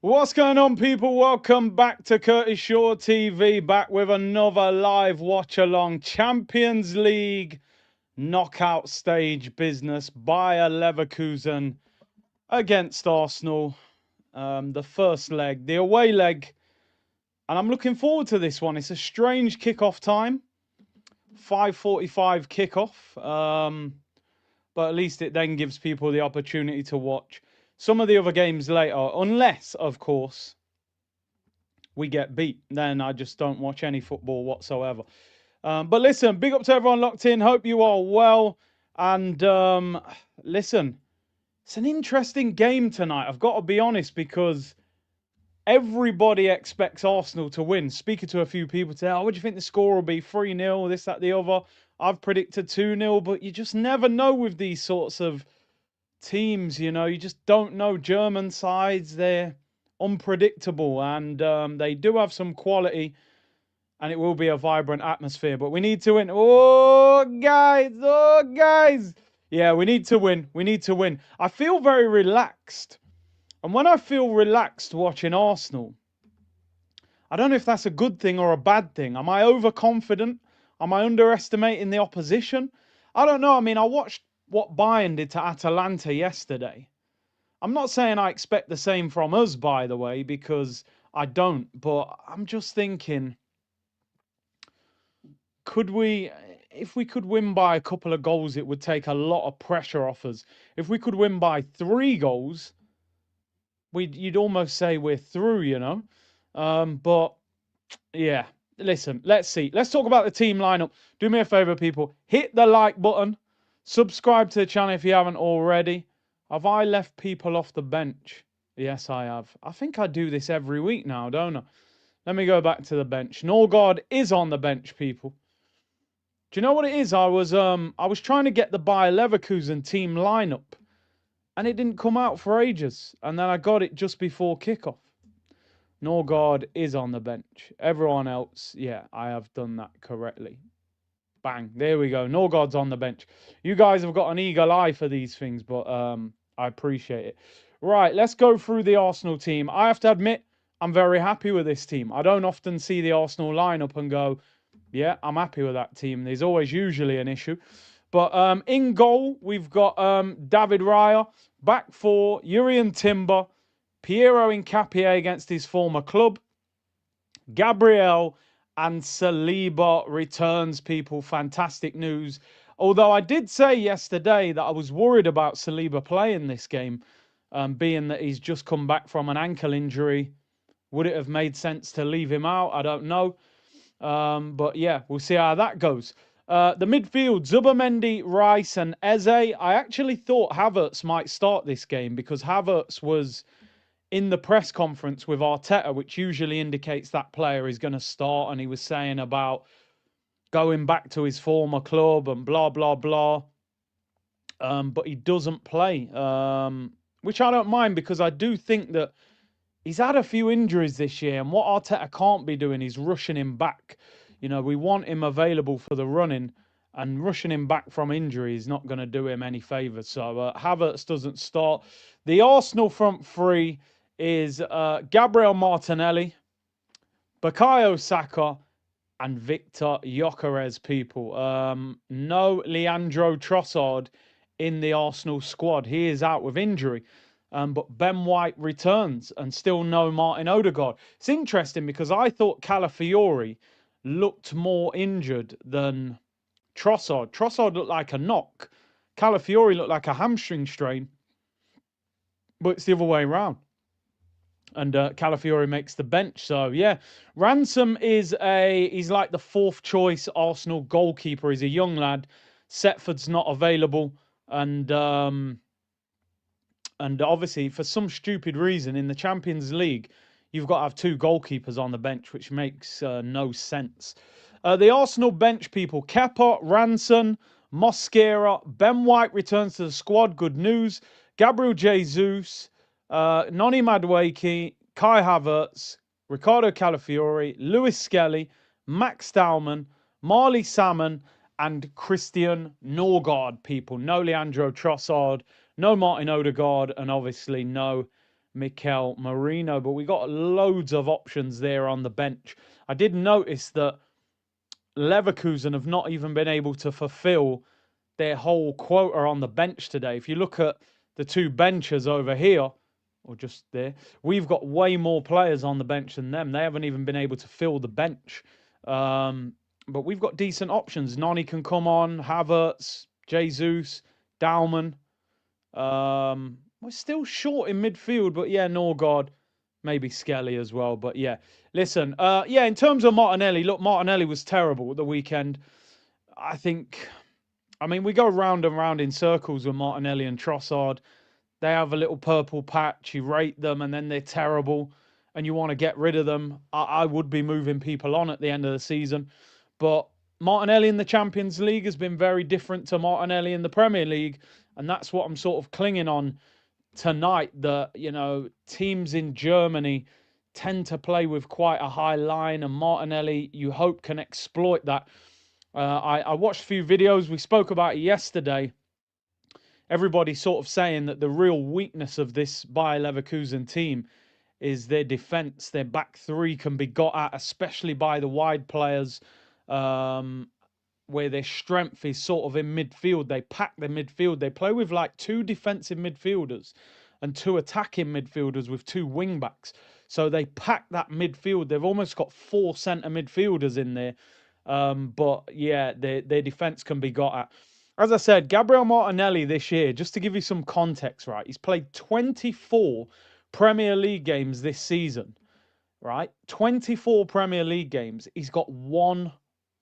What's going on, people? Welcome back to Curtis Shaw TV, back with another live watch along Champions League knockout stage business. Bayer Leverkusen against Arsenal. The first leg, the away leg. And I'm looking forward to this one. It's a strange kickoff time. 5:45 kickoff. But at least it then gives people the opportunity to watch some of the other games later. Unless, of course, we get beat. Then I just don't watch any football whatsoever. But listen, big up to everyone locked in. Hope you are well. And listen, it's an interesting game tonight. I've got to be honest because everybody expects Arsenal to win. Speaking to a few people today, oh, what do you think the score will be? 3-0, this, that, the other. I've predicted 2-0, but you just never know with these sorts of teams, you know. You just don't know. German sides, they're unpredictable, and they do have some quality, and it will be a vibrant atmosphere. But we need to win. Oh, guys. Yeah, we need to win. We need to win. I feel very relaxed. And when I feel relaxed watching Arsenal, I don't know if that's a good thing or a bad thing. Am I overconfident? Am I underestimating the opposition? I don't know. I mean, I watched what Bayern did to Atalanta yesterday. I'm not saying I expect the same from us, by the way, because I don't. But I'm just thinking, if we could win by a couple of goals, it would take a lot of pressure off us. If we could win by 3 goals, you'd almost say we're through, you know. But yeah, listen, let's see. Let's talk about the team lineup. Do me a favor, people. Hit the like button. Subscribe to the channel if you haven't already. Have I left people off the bench? Yes, I have. I think I do this every week now, don't I? Let me go back to the bench. Norgard is on the bench, people. Do you know what it is? I was trying to get the Bayer Leverkusen team lineup, and it didn't come out for ages. And then I got it just before kickoff. Norgard is on the bench. Everyone else, yeah, I have done that correctly. Bang, there we go. Norgard's on the bench. You guys have got an eagle eye for these things, but I appreciate it. Right, let's go through the Arsenal team. I have to admit, I'm very happy with this team. I don't often see the Arsenal lineup and go, yeah, I'm happy with that team. There's always usually an issue. But in goal, we've got David Raya. Back four, Jurrien Timber. Piero Hincapié against his former club. Gabriel and Saliba returns, people. Fantastic news. Although I did say yesterday that I was worried about Saliba playing this game, being that he's just come back from an ankle injury. Would it have made sense to leave him out? I don't know. But yeah, we'll see how that goes. The midfield, Zubimendi, Rice and Eze. I actually thought Havertz might start this game because Havertz was in the press conference with Arteta, which usually indicates that player is going to start, and he was saying about going back to his former club and blah, blah, blah. But he doesn't play, which I don't mind because I do think that he's had a few injuries this year, and what Arteta can't be doing is rushing him back. You know, we want him available for the running, and rushing him back from injury is not going to do him any favours. So Havertz doesn't start. The Arsenal front three is Gabriel Martinelli, Bukayo Saka, and Victor Gyökeres, people. No Leandro Trossard in the Arsenal squad. He is out with injury. But Ben White returns, and still no Martin Odegaard. It's interesting because I thought Calafiori looked more injured than Trossard. Trossard looked like a knock. Calafiori looked like a hamstring strain. But it's the other way around. And Calafiori makes the bench. So, yeah. Ransom he's like the 4th choice Arsenal goalkeeper. He's a young lad. Setford's not available. And obviously, for some stupid reason, in the Champions League, you've got to have 2 goalkeepers on the bench, which makes no sense. The Arsenal bench, people. Kepa, Ranson, Mosquera, Ben White returns to the squad. Good news. Gabriel Jesus, Noni Madueke, Kai Havertz, Ricardo Calafiori, Lewis Skelly, Max Dowman, Marley Salmon, and Christian Norgard, people. No Leandro Trossard, no Martin Odegaard, and obviously no Mikel Merino. But we got loads of options there on the bench. I did notice that Leverkusen have not even been able to fulfill their whole quota on the bench today. If you look at the two benches over here, or just there, we've got way more players on the bench than them. They haven't even been able to fill the bench. But we've got decent options. Nani can come on, Havertz, Jesus, Dauman. We're still short in midfield, but yeah, Norgard, maybe Skelly as well. But yeah, listen, yeah, in terms of Martinelli, look, Martinelli was terrible at the weekend. I mean, we go round and round in circles with Martinelli and Trossard. They have a little purple patch, you rate them, and then they're terrible, and you want to get rid of them. I would be moving people on at the end of the season. But Martinelli in the Champions League has been very different to Martinelli in the Premier League, and that's what I'm sort of clinging on tonight, that, teams in Germany tend to play with quite a high line, and Martinelli, you hope, can exploit that. I watched a few videos. We spoke about it yesterday. Everybody sort of saying that the real weakness of this Bayer Leverkusen team is their defence. Their back three can be got at, especially by the wide players, where their strength is sort of in midfield. They pack the midfield. They play with like two defensive midfielders and two attacking midfielders with two wing backs. So they pack that midfield. They've almost got four centre midfielders in there. But yeah, their defence can be got at. As I said, Gabriel Martinelli this year, just to give you some context, right? He's played 24 Premier League games this season, right? 24 Premier League games. He's got one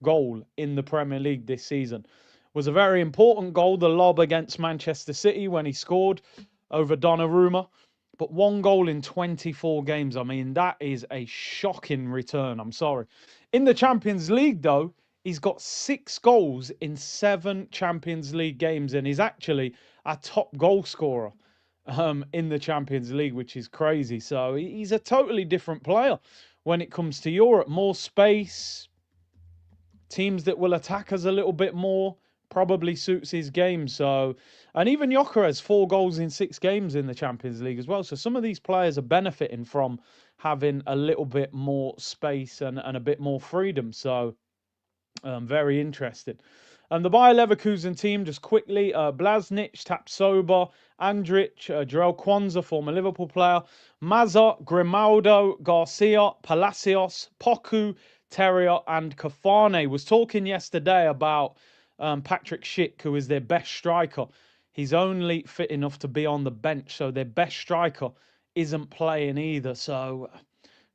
goal in the Premier League this season. Was a very important goal, the lob against Manchester City when he scored over Donnarumma. But one goal in 24 games. I mean, that is a shocking return. I'm sorry. In the Champions League, though, he's got 6 goals in 7 Champions League games, and he's actually a top goal scorer in the Champions League, which is crazy. So he's a totally different player when it comes to Europe. More space, teams that will attack us a little bit more, probably suits his game. So, and even Gyökeres, 4 goals in 6 games in the Champions League as well. So some of these players are benefiting from having a little bit more space and a bit more freedom. So very interesting. And the Bayer Leverkusen team, just quickly, Blasnic, Tapsoba, Andrich, Jarell Kwanzaa, former Liverpool player, Mazza, Grimaldo, Garcia, Palacios, Poku, Terrier, and Kafane. Was talking yesterday about Patrick Schick, who is their best striker. He's only fit enough to be on the bench, so their best striker isn't playing either. So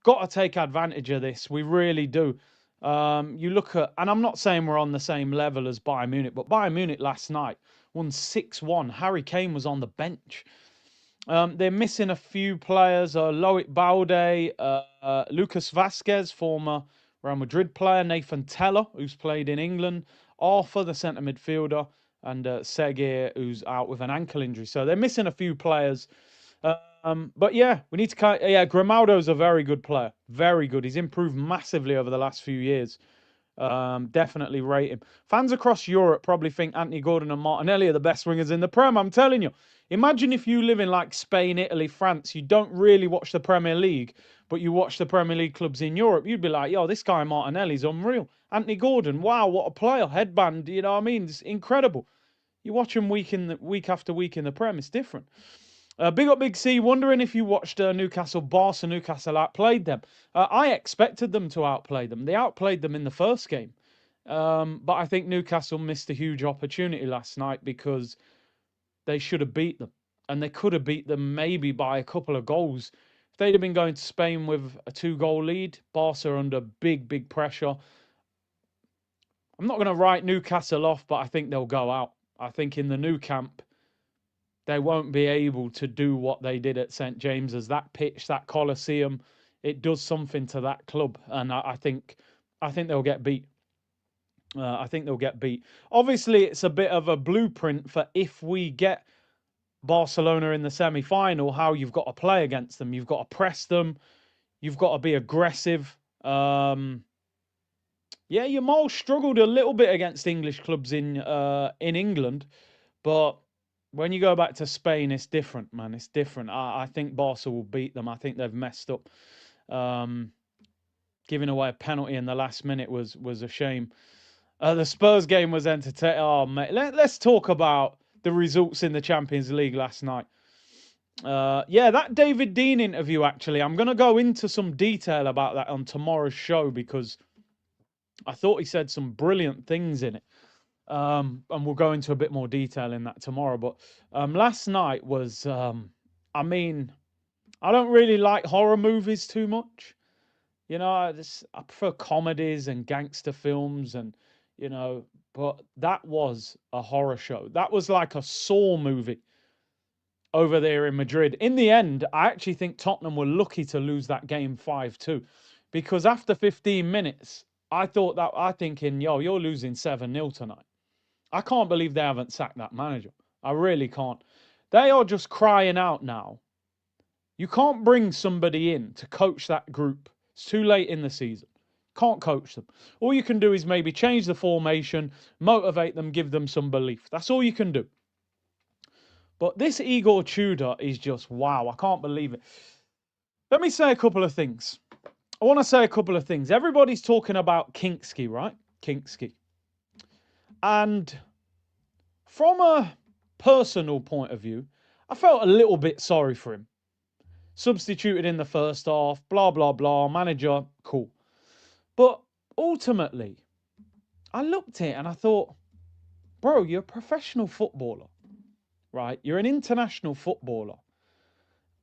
got to take advantage of this. We really do. You look at, and I'm not saying we're on the same level as Bayern Munich, but Bayern Munich last night won 6-1. Harry Kane was on the bench. They're missing a few players. Loic Balde, Lucas Vasquez, former Real Madrid player, Nathan Teller, who's played in England, Arthur, the centre midfielder, and Seguir, who's out with an ankle injury. So they're missing a few players. But yeah, we need to. Yeah, Grimaldo's a very good player. Very good. He's improved massively over the last few years. Definitely rate him. Fans across Europe probably think Anthony Gordon and Martinelli are the best wingers in the Prem. I'm telling you. Imagine if you live in like Spain, Italy, France. You don't really watch the Premier League, but you watch the Premier League clubs in Europe. You'd be like, yo, this guy Martinelli's unreal. Anthony Gordon, wow, what a player. Headband, you know what I mean? It's incredible. You watch him week after week in the Prem. It's different. Big up Big C, wondering if you watched Newcastle Barca. Newcastle outplayed them. I expected them to outplay them. They outplayed them in the first game. But I think Newcastle missed a huge opportunity last night because they should have beat them. And they could have beat them maybe by a couple of goals. If they'd have been going to Spain with a 2-goal lead, Barca under big pressure. I'm not going to write Newcastle off, but I think they'll go out. I think in the new camp, they won't be able to do what they did at St. James's. That pitch, that Coliseum, it does something to that club, and I think they'll get beat. I think they'll get beat. Obviously, it's a bit of a blueprint for if we get Barcelona in the semi-final, how you've got to play against them. You've got to press them. You've got to be aggressive. Yeah, your Mole struggled a little bit against English clubs in England, but When you go back to Spain, it's different, man. It's different. I think Barca will beat them. I think they've messed up. Giving away a penalty in the last minute was a shame. The Spurs game was entertaining. Oh, mate. Let's talk about the results in the Champions League last night. Yeah, that David Dean interview, actually, I'm going to go into some detail about that on tomorrow's show because I thought he said some brilliant things in it. And we'll go into a bit more detail in that tomorrow. But last night was, I mean, I don't really like horror movies too much. You know, I prefer comedies and gangster films and, you know, but that was a horror show. That was like a Saw movie over there in Madrid. In the end, I actually think Tottenham were lucky to lose that game 5-2 because after 15 minutes, I thinking, yo, you're losing 7-0 tonight. I can't believe they haven't sacked that manager. I really can't. They are just crying out now. You can't bring somebody in to coach that group. It's too late in the season. Can't coach them. All you can do is maybe change the formation, motivate them, give them some belief. That's all you can do. But this Igor Tudor is just, wow, I can't believe it. Let me say a couple of things. I want to say a couple of things. Everybody's talking about Kinksky, right? Kinksky. And from a personal point of view, I felt a little bit sorry for him. Substituted in the first half, blah, blah, blah, manager, cool. But ultimately, I looked at it and I thought, bro, you're a professional footballer, right? You're an international footballer.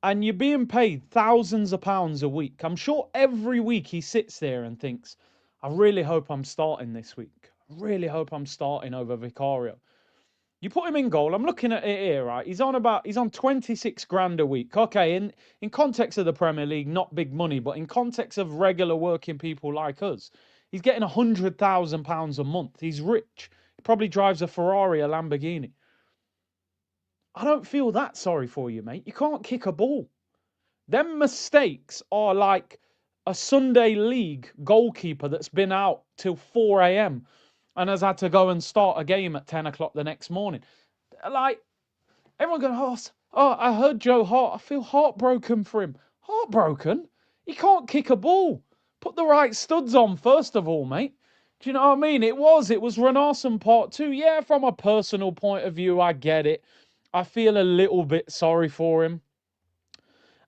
And you're being paid thousands of pounds a week. I'm sure every week he sits there and thinks, I really hope I'm starting this week. I really hope I'm starting over Vicario. You put him in goal. I'm looking at it here, right? He's on 26 grand a week. Okay, in context of the Premier League, not big money, but in context of regular working people like us, he's getting £100,000 a month. He's rich. He probably drives a Ferrari, a Lamborghini. I don't feel that sorry for you, mate. You can't kick a ball. Them mistakes are like a Sunday league goalkeeper that's been out till 4 a.m. and has had to go and start a game at 10 o'clock the next morning. Like, everyone going, oh, I heard Joe Hart. I feel heartbroken for him. Heartbroken? He can't kick a ball. Put the right studs on, first of all, mate. Do you know what I mean? It was Renarson part 2. Yeah, from a personal point of view, I get it. I feel a little bit sorry for him.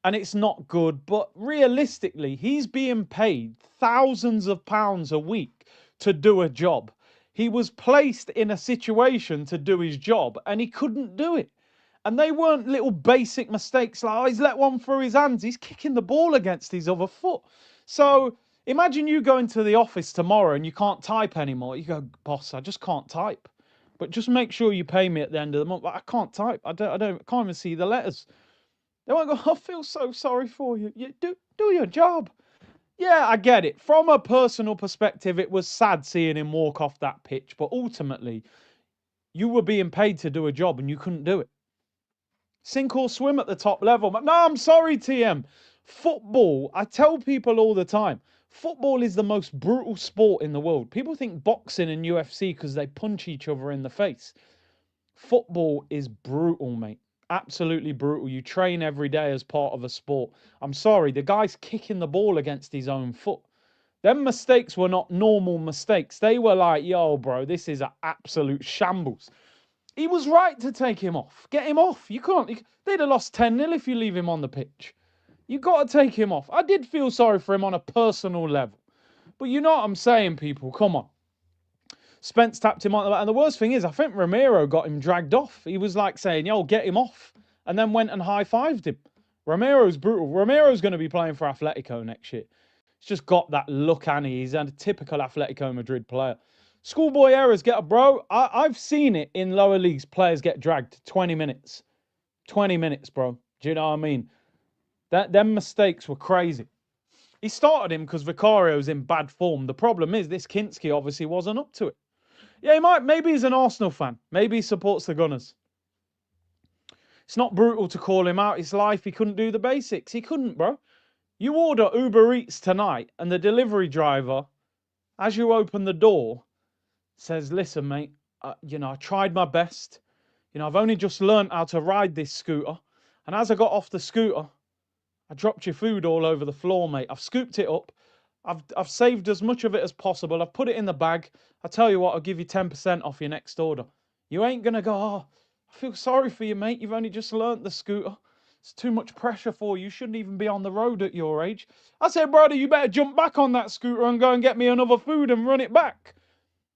And it's not good, but realistically, he's being paid thousands of pounds a week to do a job. He was placed in a situation to do his job, and he couldn't do it. And they weren't little basic mistakes like, oh, he's let one through his hands. He's kicking the ball against his other foot. So imagine you go into the office tomorrow and you can't type anymore. You go, boss, I just can't type. But just make sure you pay me at the end of the month. But I can't type. I can't even see the letters. They won't go, I feel so sorry for you. You do your job. Yeah, I get it. From a personal perspective, it was sad seeing him walk off that pitch. But ultimately, you were being paid to do a job and you couldn't do it. Sink or swim at the top level. No, I'm sorry, TM. Football, I tell people all the time, football is the most brutal sport in the world. People think boxing and UFC because they punch each other in the face. Football is brutal, mate. Absolutely brutal. You train every day as part of a sport. I'm sorry, the guy's kicking the ball against his own foot. Them mistakes were not normal mistakes. They were like, yo, bro, this is an absolute shambles. He was right to take him off. Get him off. You can't. They'd have lost 10-0 if you leave him on the pitch. You got to take him off. I did feel sorry for him on a personal level. But you know what I'm saying, people? Come on. Spence tapped him on the back. And the worst thing is, I think Romero got him dragged off. He was like saying, yo, get him off. And then went and high-fived him. Romero's brutal. Romero's going to be playing for Atletico next year. He's just got that look, and he's a typical Atletico Madrid player. Schoolboy errors get a bro. I've seen it in lower leagues. Players get dragged 20 minutes. 20 minutes, bro. Do you know what I mean? Them mistakes were crazy. He started him because Vicario's in bad form. The problem is this Kinksky obviously wasn't up to it. Yeah, he might. Maybe he's an Arsenal fan. Maybe he supports the Gunners. It's not brutal to call him out. It's life. He couldn't do the basics. He couldn't, bro. You order Uber Eats tonight and the delivery driver, as you open the door, says, listen, mate, I tried my best. You know, I've only just learned how to ride this scooter. And as I got off the scooter, I dropped your food all over the floor, mate. I've scooped it up. I've saved as much of it as possible. I've put it in the bag. I tell you what, I'll give you 10% off your next order. You ain't going to go, oh, I feel sorry for you, mate. You've only just learnt the scooter. It's too much pressure for you. You shouldn't even be on the road at your age. I said, brother, you better jump back on that scooter and go and get me another food and run it back.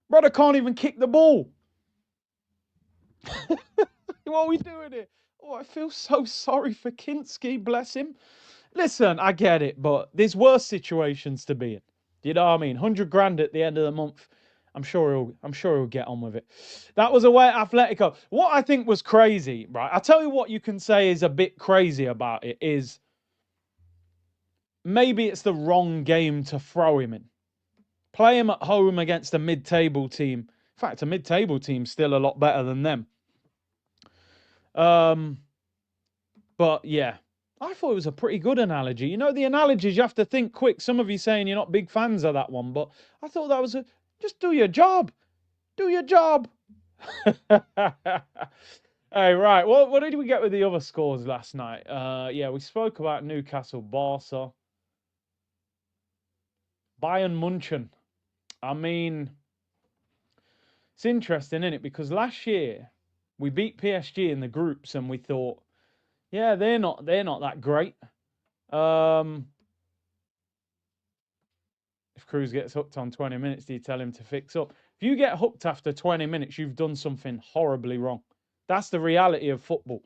Brother can't even kick the ball. What are we doing here? Oh, I feel so sorry for Kinski, bless him. Listen, I get it, but there's worse situations to be in. You know what I mean? 100 grand at the end of the month. I'm sure he'll get on with it. That was away at Atletico. What I think was crazy, right? I'll tell you what you can say is a bit crazy about it is maybe it's the wrong game to throw him in. Play him at home against a mid-table team. In fact, a mid-table team's still a lot better than them. But yeah, I thought it was a pretty good analogy. You know, the analogies, you have to think quick. Some of you saying you're not big fans of that one, but I thought that was just do your job. Do your job. Hey, right. What did we get with the other scores last night? Yeah, we spoke about Newcastle, Barca, Bayern Munchen. I mean, it's interesting, isn't it? Because last year we beat PSG in the groups, and we thought, yeah, they're not that great. If Cruz gets hooked on 20 minutes, do you tell him to fix up? If you get hooked after 20 minutes, you've done something horribly wrong. That's the reality of football.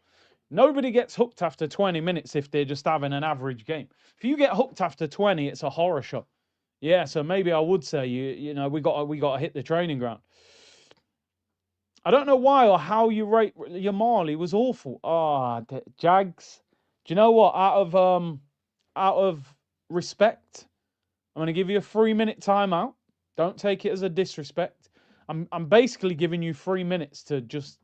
Nobody gets hooked after 20 minutes if they're just having an average game. If you get hooked after 20, it's a horror show. Yeah, so maybe I would say we got to hit the training ground. I don't know why or how you rate Yamal. He was awful. Jags. Do you know what? Out of respect, I'm going to give you a 3-minute timeout. Don't take it as a disrespect. I'm basically giving you 3 minutes to just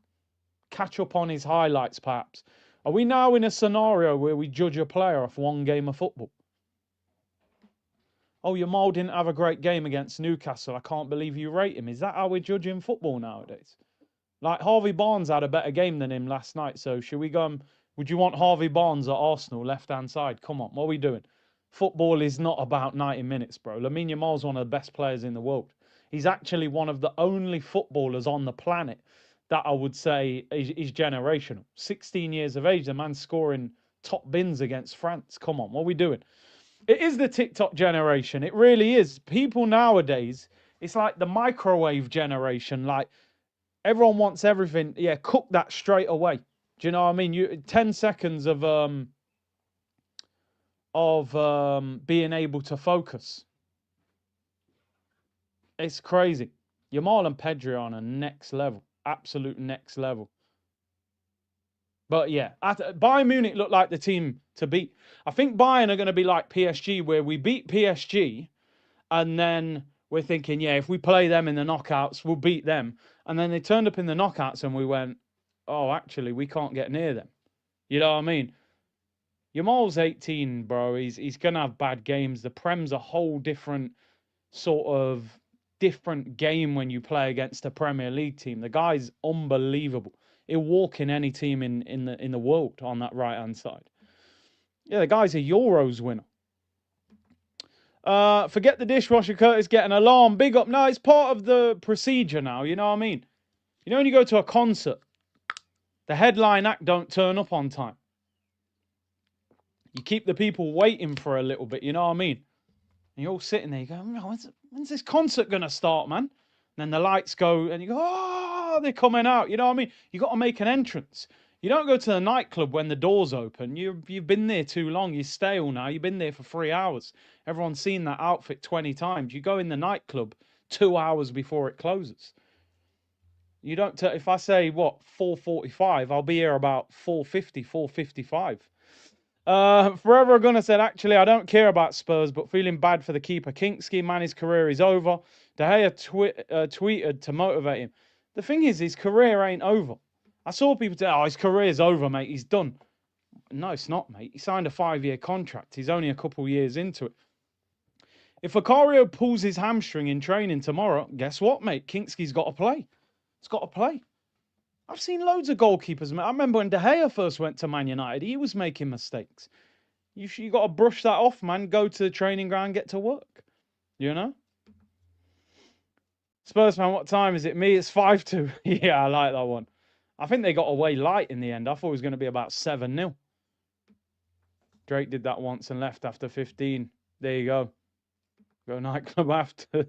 catch up on his highlights, perhaps. Are we now in a scenario where we judge a player off one game of football? Oh, Yamal didn't have a great game against Newcastle. I can't believe you rate him. Is that how we're judging football nowadays? Like, Harvey Barnes had a better game than him last night. So should we go would you want Harvey Barnes at Arsenal, left-hand side? Come on, what are we doing? Football is not about 90 minutes, bro. Lamine Yamal's one of the best players in the world. He's actually one of the only footballers on the planet that I would say is generational. 16 years of age, the man's scoring top bins against France. Come on, what are we doing? It is the TikTok generation. It really is. People nowadays, it's like the microwave generation. Like, everyone wants everything. Yeah, cook that straight away. Do you know what I mean? 10 seconds of being able to focus. It's crazy. Yamal and Pedri are on a next level. Absolute next level. But yeah, Bayern Munich looked like the team to beat. I think Bayern are going to be like PSG, where we beat PSG, and then we're thinking, yeah, if we play them in the knockouts, we'll beat them. And then they turned up in the knockouts, and we went, oh, actually, we can't get near them. You know what I mean? Yamal's 18, bro. He's going to have bad games. The Prem's a whole different different game when you play against a Premier League team. The guy's unbelievable. He'll walk in any team in the world on that right-hand side. Yeah, the guy's a Euros winner. Forget the dishwasher, Curtis. Get an alarm. Big up. No, it's part of the procedure now. You know what I mean? You know when you go to a concert, the headline act don't turn up on time. You keep the people waiting for a little bit. You know what I mean? And you're all sitting there. You go, when's this concert going to start, man? And then the lights go and you go, oh, they're coming out. You know what I mean? You got to make an entrance. You don't go to the nightclub when the doors open. You've been there too long. You're stale now. You've been there for 3 hours. Everyone's seen that outfit 20 times. You go in the nightclub 2 hours before it closes. You don't. If I say, 4:45, I'll be here about 4:50, 4:55. Forever Gunner said, actually, I don't care about Spurs, but feeling bad for the keeper. Kinski, man, his career is over. De Gea tweeted to motivate him. The thing is, his career ain't over. I saw people say, oh, his career's over, mate. He's done. No, it's not, mate. He signed a 5-year contract. He's only a couple years into it. If Vicario pulls his hamstring in training tomorrow, guess what, mate? Kinski's got to play. He's got to play. I've seen loads of goalkeepers. I remember when De Gea first went to Man United, he was making mistakes. You got to brush that off, man. Go to the training ground, get to work. You know? Spurs fan, what time is it? Me, it's 5-2. Yeah, I like that one. I think they got away light in the end. I thought it was going to be about 7-0. Drake did that once and left after 15. There you go. Go nightclub after.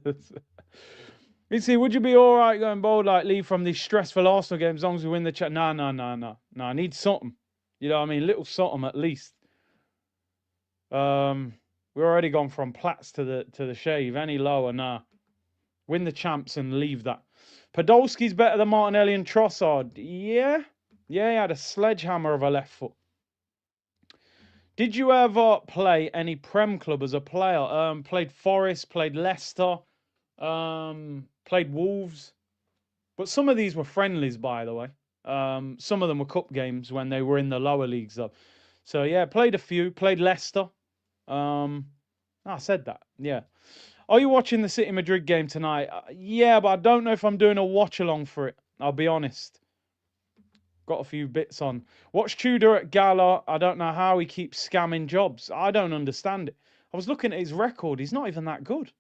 You see, would you be all right going bold like Lee from these stressful Arsenal games as long as we win the chat? No. I need something. You know what I mean? Little something at least. We're already gone from Platts to the shave. Any lower? Nah. Win the champs and leave that. Podolski's better than Martinelli and Trossard. Yeah. Yeah, he had a sledgehammer of a left foot. Did you ever play any Prem club as a player? Played Forest, played Leicester, played Wolves. But some of these were friendlies, by the way. Some of them were cup games when they were in the lower leagues, though. So, yeah, played a few. Played Leicester. I said that. Yeah. Are you watching the City Madrid game tonight? Yeah, but I don't know if I'm doing a watch-along for it. I'll be honest. Got a few bits on. Watch Tudor at Gala. I don't know how he keeps scamming jobs. I don't understand it. I was looking at his record. He's not even that good.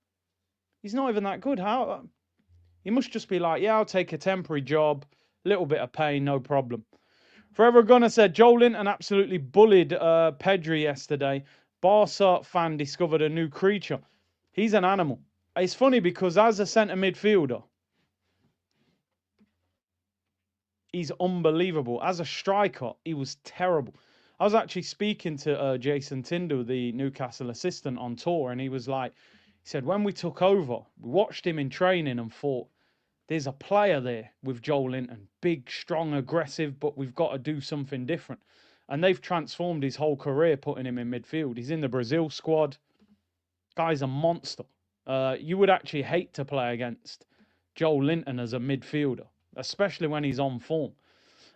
He's not even that good. How? He must just be like, yeah, I'll take a temporary job. Little bit of pain, no problem. Forever Gunner said, Joe Linton absolutely bullied Pedri yesterday. Barca fan discovered a new creature. He's an animal. It's funny because as a centre midfielder, he's unbelievable. As a striker, he was terrible. I was actually speaking to Jason Tyndall, the Newcastle assistant, on tour, and he was like, he said, when we took over, we watched him in training and thought, there's a player there with Joel Linton, big, strong, aggressive, but we've got to do something different. And they've transformed his whole career, putting him in midfield. He's in the Brazil squad. Guy's a monster. You would actually hate to play against Joel Linton as a midfielder, especially when he's on form.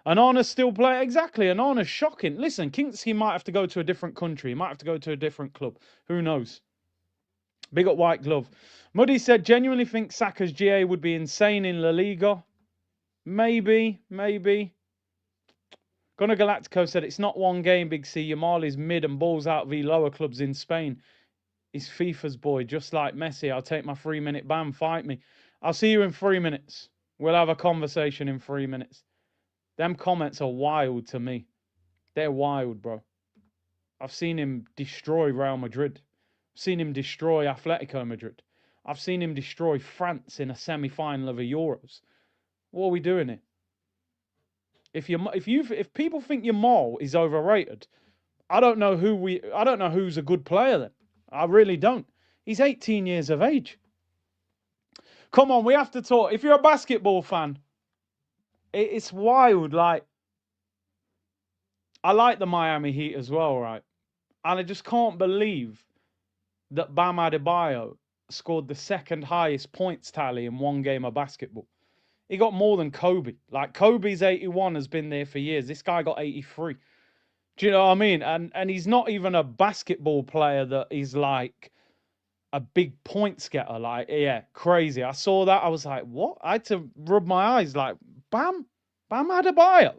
And Arna's still playing. Exactly, and Arna's shocking. Listen, Kinksy might have to go to a different country. He might have to go to a different club. Who knows? Big up White Glove. Muddy said, genuinely think Saka's GA would be insane in La Liga. Maybe. Gunnar Galactico said, it's not one game, Big C. Yamal is mid and balls out v lower clubs in Spain. He's FIFA's boy, just like Messi. I'll take my 3-minute ban. Fight me. I'll see you in 3 minutes. We'll have a conversation in 3 minutes. Them comments are wild to me. They're wild, bro. I've seen him destroy Real Madrid. I've seen him destroy Atletico Madrid. I've seen him destroy France in a semi-final of a Euros. What are we doing here? If people think Yamal is overrated, I don't know who's a good player then. I really don't. He's 18 years of age. Come on, we have to talk. If you're a basketball fan, it's wild. Like, I like the Miami Heat as well, right? And I just can't believe that Bam Adebayo scored the second highest points tally in one game of basketball. He got more than Kobe. Like, Kobe's 81 has been there for years. This guy got 83. Do you know what I mean? And he's not even a basketball player that is like a big points getter. Like, yeah, crazy. I saw that. I was like, what? I had to rub my eyes like, Bam Adebayo.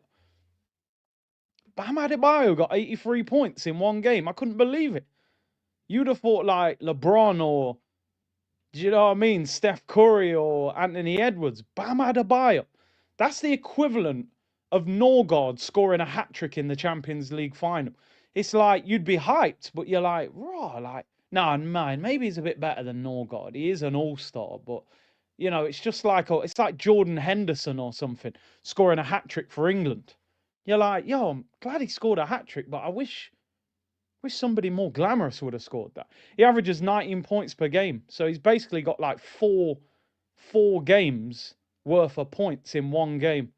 Bam Adebayo got 83 points in one game. I couldn't believe it. You'd have thought like LeBron or, do you know what I mean, Steph Curry or Anthony Edwards. Bam Adebayo. That's the equivalent of Norgard scoring a hat-trick in the Champions League final. It's like, you'd be hyped, but you're like, raw, like, no, man, maybe he's a bit better than Norgard. He is an all-star, but, you know, it's just like, it's like Jordan Henderson or something scoring a hat-trick for England. You're like, yo, I'm glad he scored a hat-trick, but I wish somebody more glamorous would have scored that. He averages 19 points per game. So he's basically got like four games worth of points in one game.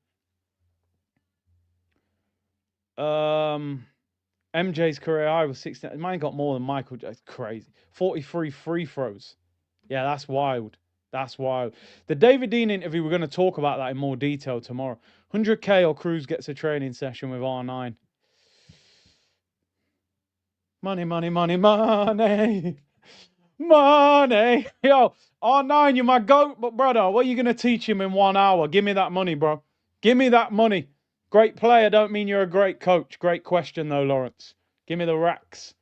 MJ's career high was 16. Mine got more than Michael. It's crazy. 43 free throws. Yeah, that's wild. That's wild. The David Dean interview, we're going to talk about that in more detail tomorrow. 100K or Cruz gets a training session with R9. Money, money, money, money. Money. Yo, R9, you're my goat, but brother, what are you going to teach him in 1 hour? Give me that money, bro. Give me that money. Great player don't mean you're a great coach. Great question, though, Lawrence. Give me the racks.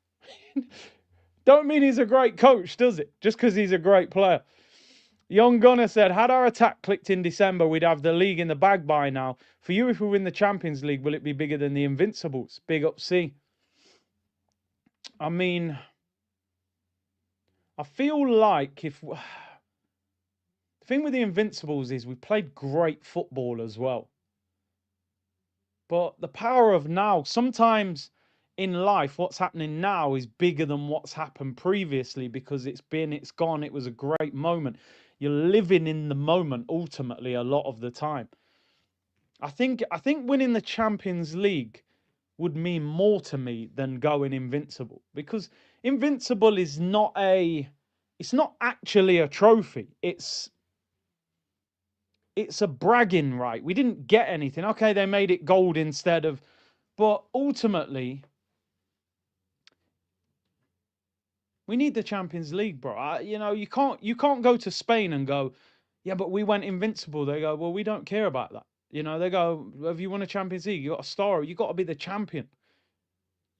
Don't mean he's a great coach, does it? Just because he's a great player. Young Gunner said, had our attack clicked in December, we'd have the league in the bag by now. For you, if we win the Champions League, will it be bigger than the Invincibles? Big up, C. I mean, I feel like if... The thing with the Invincibles is we played great football as well. But the power of now, sometimes in life, what's happening now is bigger than what's happened previously because it's gone, it was a great moment. You're living in the moment ultimately a lot of the time. I think winning the Champions League would mean more to me than going invincible because invincible is it's not actually a trophy. It's a bragging right. We didn't get anything. Okay, they made it gold instead of, but ultimately we need the Champions League, bro. You can't go to Spain and go, yeah, but we went invincible. They go, well, we don't care about that. They go, have you won a Champions League? You got a star. You got to be the champion.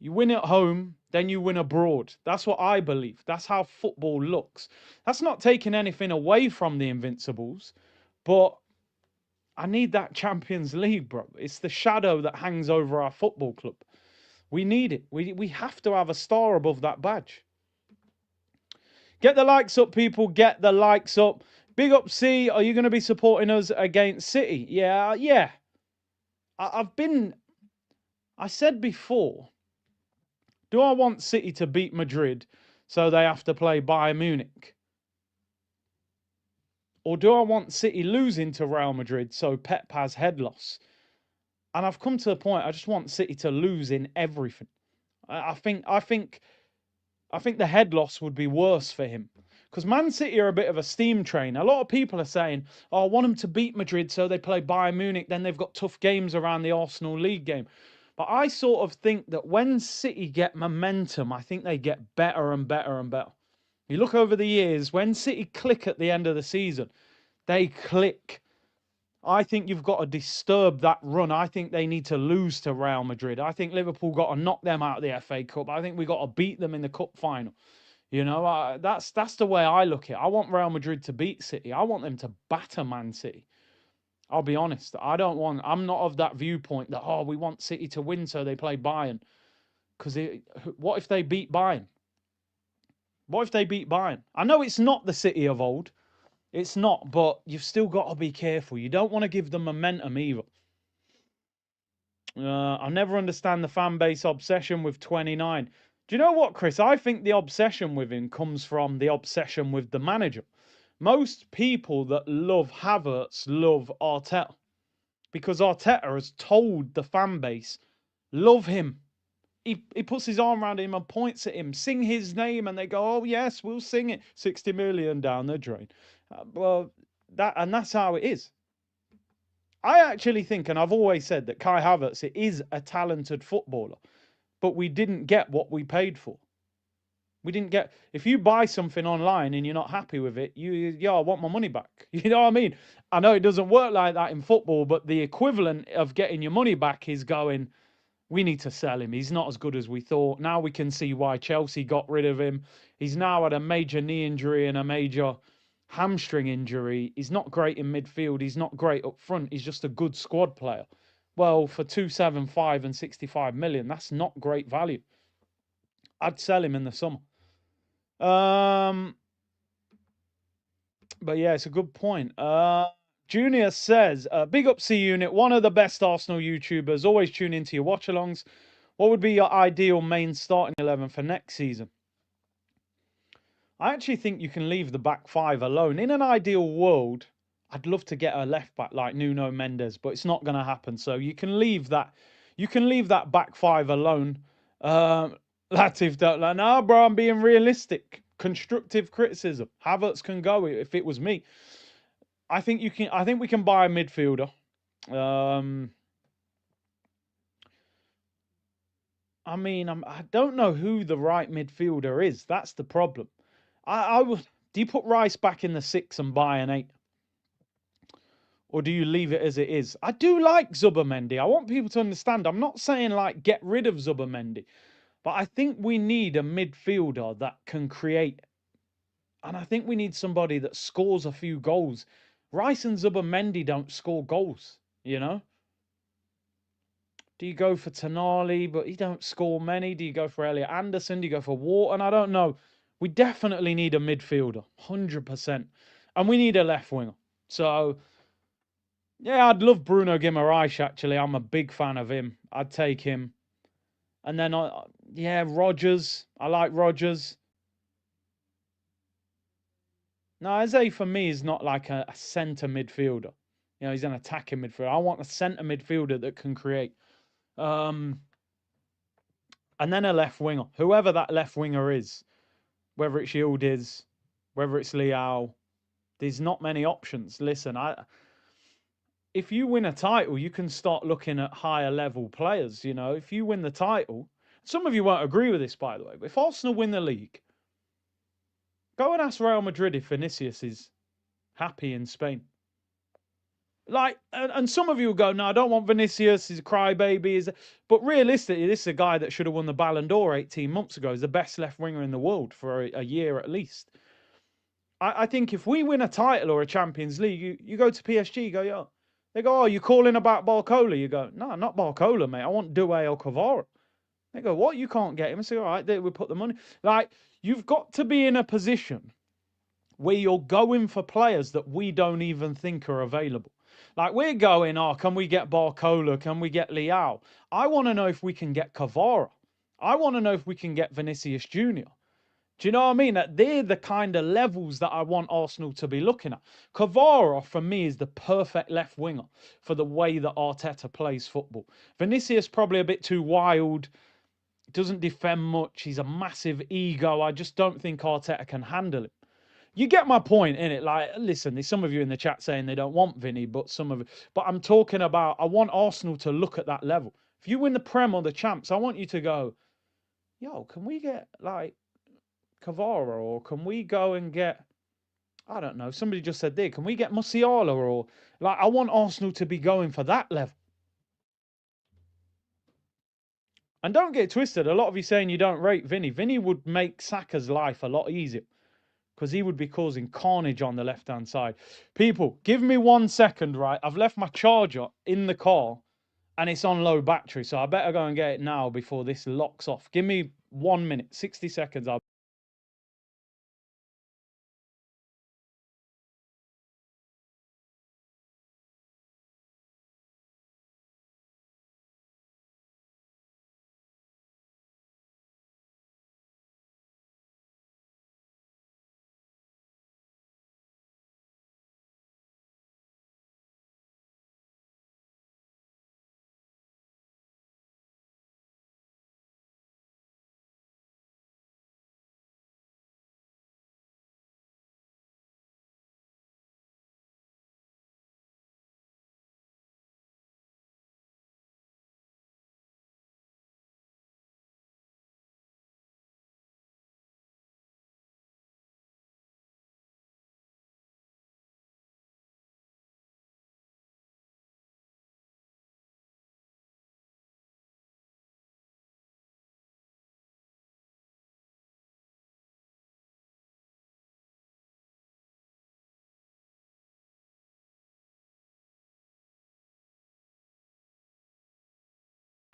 You win at home, then you win abroad. That's what I believe. That's how football looks. That's not taking anything away from the Invincibles, but I need that Champions League, bro. It's the shadow that hangs over our football club. We need it. We have to have a star above that badge. Get the likes up, people. Get the likes up. Big up, C. Are you going to be supporting us against City? Yeah. I said before, do I want City to beat Madrid so they have to play Bayern Munich? Or do I want City losing to Real Madrid so Pep has head loss? And I've come to the point, I just want City to lose in everything. I think the head loss would be worse for him. Because Man City are a bit of a steam train. A lot of people are saying, oh, I want them to beat Madrid so they play Bayern Munich. Then they've got tough games around the Arsenal League game. But I sort of think that when City get momentum, I think they get better and better and better. You look over the years, when City click at the end of the season, they click. I think you've got to disturb that run. I think they need to lose to Real Madrid. I think Liverpool got to knock them out of the FA Cup. I think we got to beat them in the cup final. That's the way I look at it. I want Real Madrid to beat City. I want them to batter Man City. I'll be honest. I'm not of that viewpoint that, oh, we want City to win so they play Bayern. Because what if they beat Bayern? What if they beat Bayern? I know it's not the City of old. It's not, but you've still got to be careful. You don't want to give them momentum either. I never understand the fan base obsession with 29. Do you know what, Chris? I think the obsession with him comes from the obsession with the manager. Most people that love Havertz love Arteta because Arteta has told the fan base, love him. He puts his arm around him and points at him, sing his name, and they go, oh, yes, we'll sing it. 60 million down the drain. That's how it is. I actually think, and I've always said that Kai Havertz is a talented footballer, but we didn't get what we paid for. We didn't get. If you buy something online and you're not happy with it, I want my money back. You know what I mean? I know it doesn't work like that in football, but the equivalent of getting your money back is going, we need to sell him. He's not as good as we thought. Now we can see why Chelsea got rid of him. He's now had a major knee injury and a major hamstring injury. He's not great in midfield. He's not great up front. He's just a good squad player. Well, for 275 and 65 million, that's not great value. I'd sell him in the summer. But yeah, it's a good point. Junior says, big up C Unit, one of the best Arsenal YouTubers. Always tune into your watch-alongs. What would be your ideal main starting 11 for next season? I actually think you can leave the back five alone. In an ideal world, I'd love to get a left back like Nuno Mendes, but it's not going to happen. So you can leave that. You can leave that back five alone. Latif don't like. No, bro, I'm being realistic. Constructive criticism. Havertz can go if it was me. I think you can. I think we can buy a midfielder. I mean, I don't know who the right midfielder is. That's the problem. I would. Do you put Rice back in the 6 and buy an 8? Or do you leave it as it is? I do like Zubomendi. I want people to understand. I'm not saying like get rid of Zubomendi, but I think we need a midfielder that can create. And I think we need somebody that scores a few goals. Rice and Zubomendi don't score goals, you know? Do you go for Tonali, but he don't score many? Do you go for Elliot Anderson? Do you go for Wharton? I don't know. We definitely need a midfielder, 100%. And we need a left winger. So, yeah, I'd love Bruno Guimaraes, actually. I'm a big fan of him. I'd take him. And then, yeah, Rodgers. I like Rodgers. No, Eze for me is not like a centre midfielder. You know, he's an attacking midfielder. I want a centre midfielder that can create. And then a left winger. Whoever that left winger is, whether it's Yildiz, whether it's Leao, there's not many options. Listen, if you win a title, you can start looking at higher level players. You know, if you win the title, some of you won't agree with this, by the way, but if Arsenal win the league, go and ask Real Madrid if Vinicius is happy in Spain. Like, and some of you will go, no, I don't want Vinicius. He's a crybaby. But realistically, this is a guy that should have won the Ballon d'Or 18 months ago. He's the best left winger in the world for a year at least. I think if we win a title or a Champions League, you go to PSG, you go, yo. They go, oh, you calling about Barcola? You go, no, not Barcola, mate. I want Doué or Kvara. They go, what? You can't get him. I say, all right, we put the money. Like, you've got to be in a position where you're going for players that we don't even think are available. Like, we're going, oh, can we get Barcola? Can we get Leao? I want to know if we can get Kvara. I want to know if we can get Vinicius Jr. Do you know what I mean? That they're the kind of levels that I want Arsenal to be looking at. Kvara, for me, is the perfect left winger for the way that Arteta plays football. Vinicius, probably a bit too wild, doesn't defend much. He's a massive ego. I just don't think Arteta can handle it. You get my point, innit? Like, listen, there's some of you in the chat saying they don't want Vinny, but I'm talking about, I want Arsenal to look at that level. If you win the Prem or the Champs, I want you to go, yo, can we get, like, Kvara, or can we go and get, I don't know, somebody just said there, can we get Musiala? Or, like, I want Arsenal to be going for that level. And don't get twisted, a lot of you saying you don't rate Vinny. Vinny would make Saka's life a lot easier, because he would be causing carnage on the left-hand side. People, give me 1 second, right? I've left my charger in the car, and it's on low battery, so I better go and get it now before this locks off. Give me 1 minute, 60 seconds.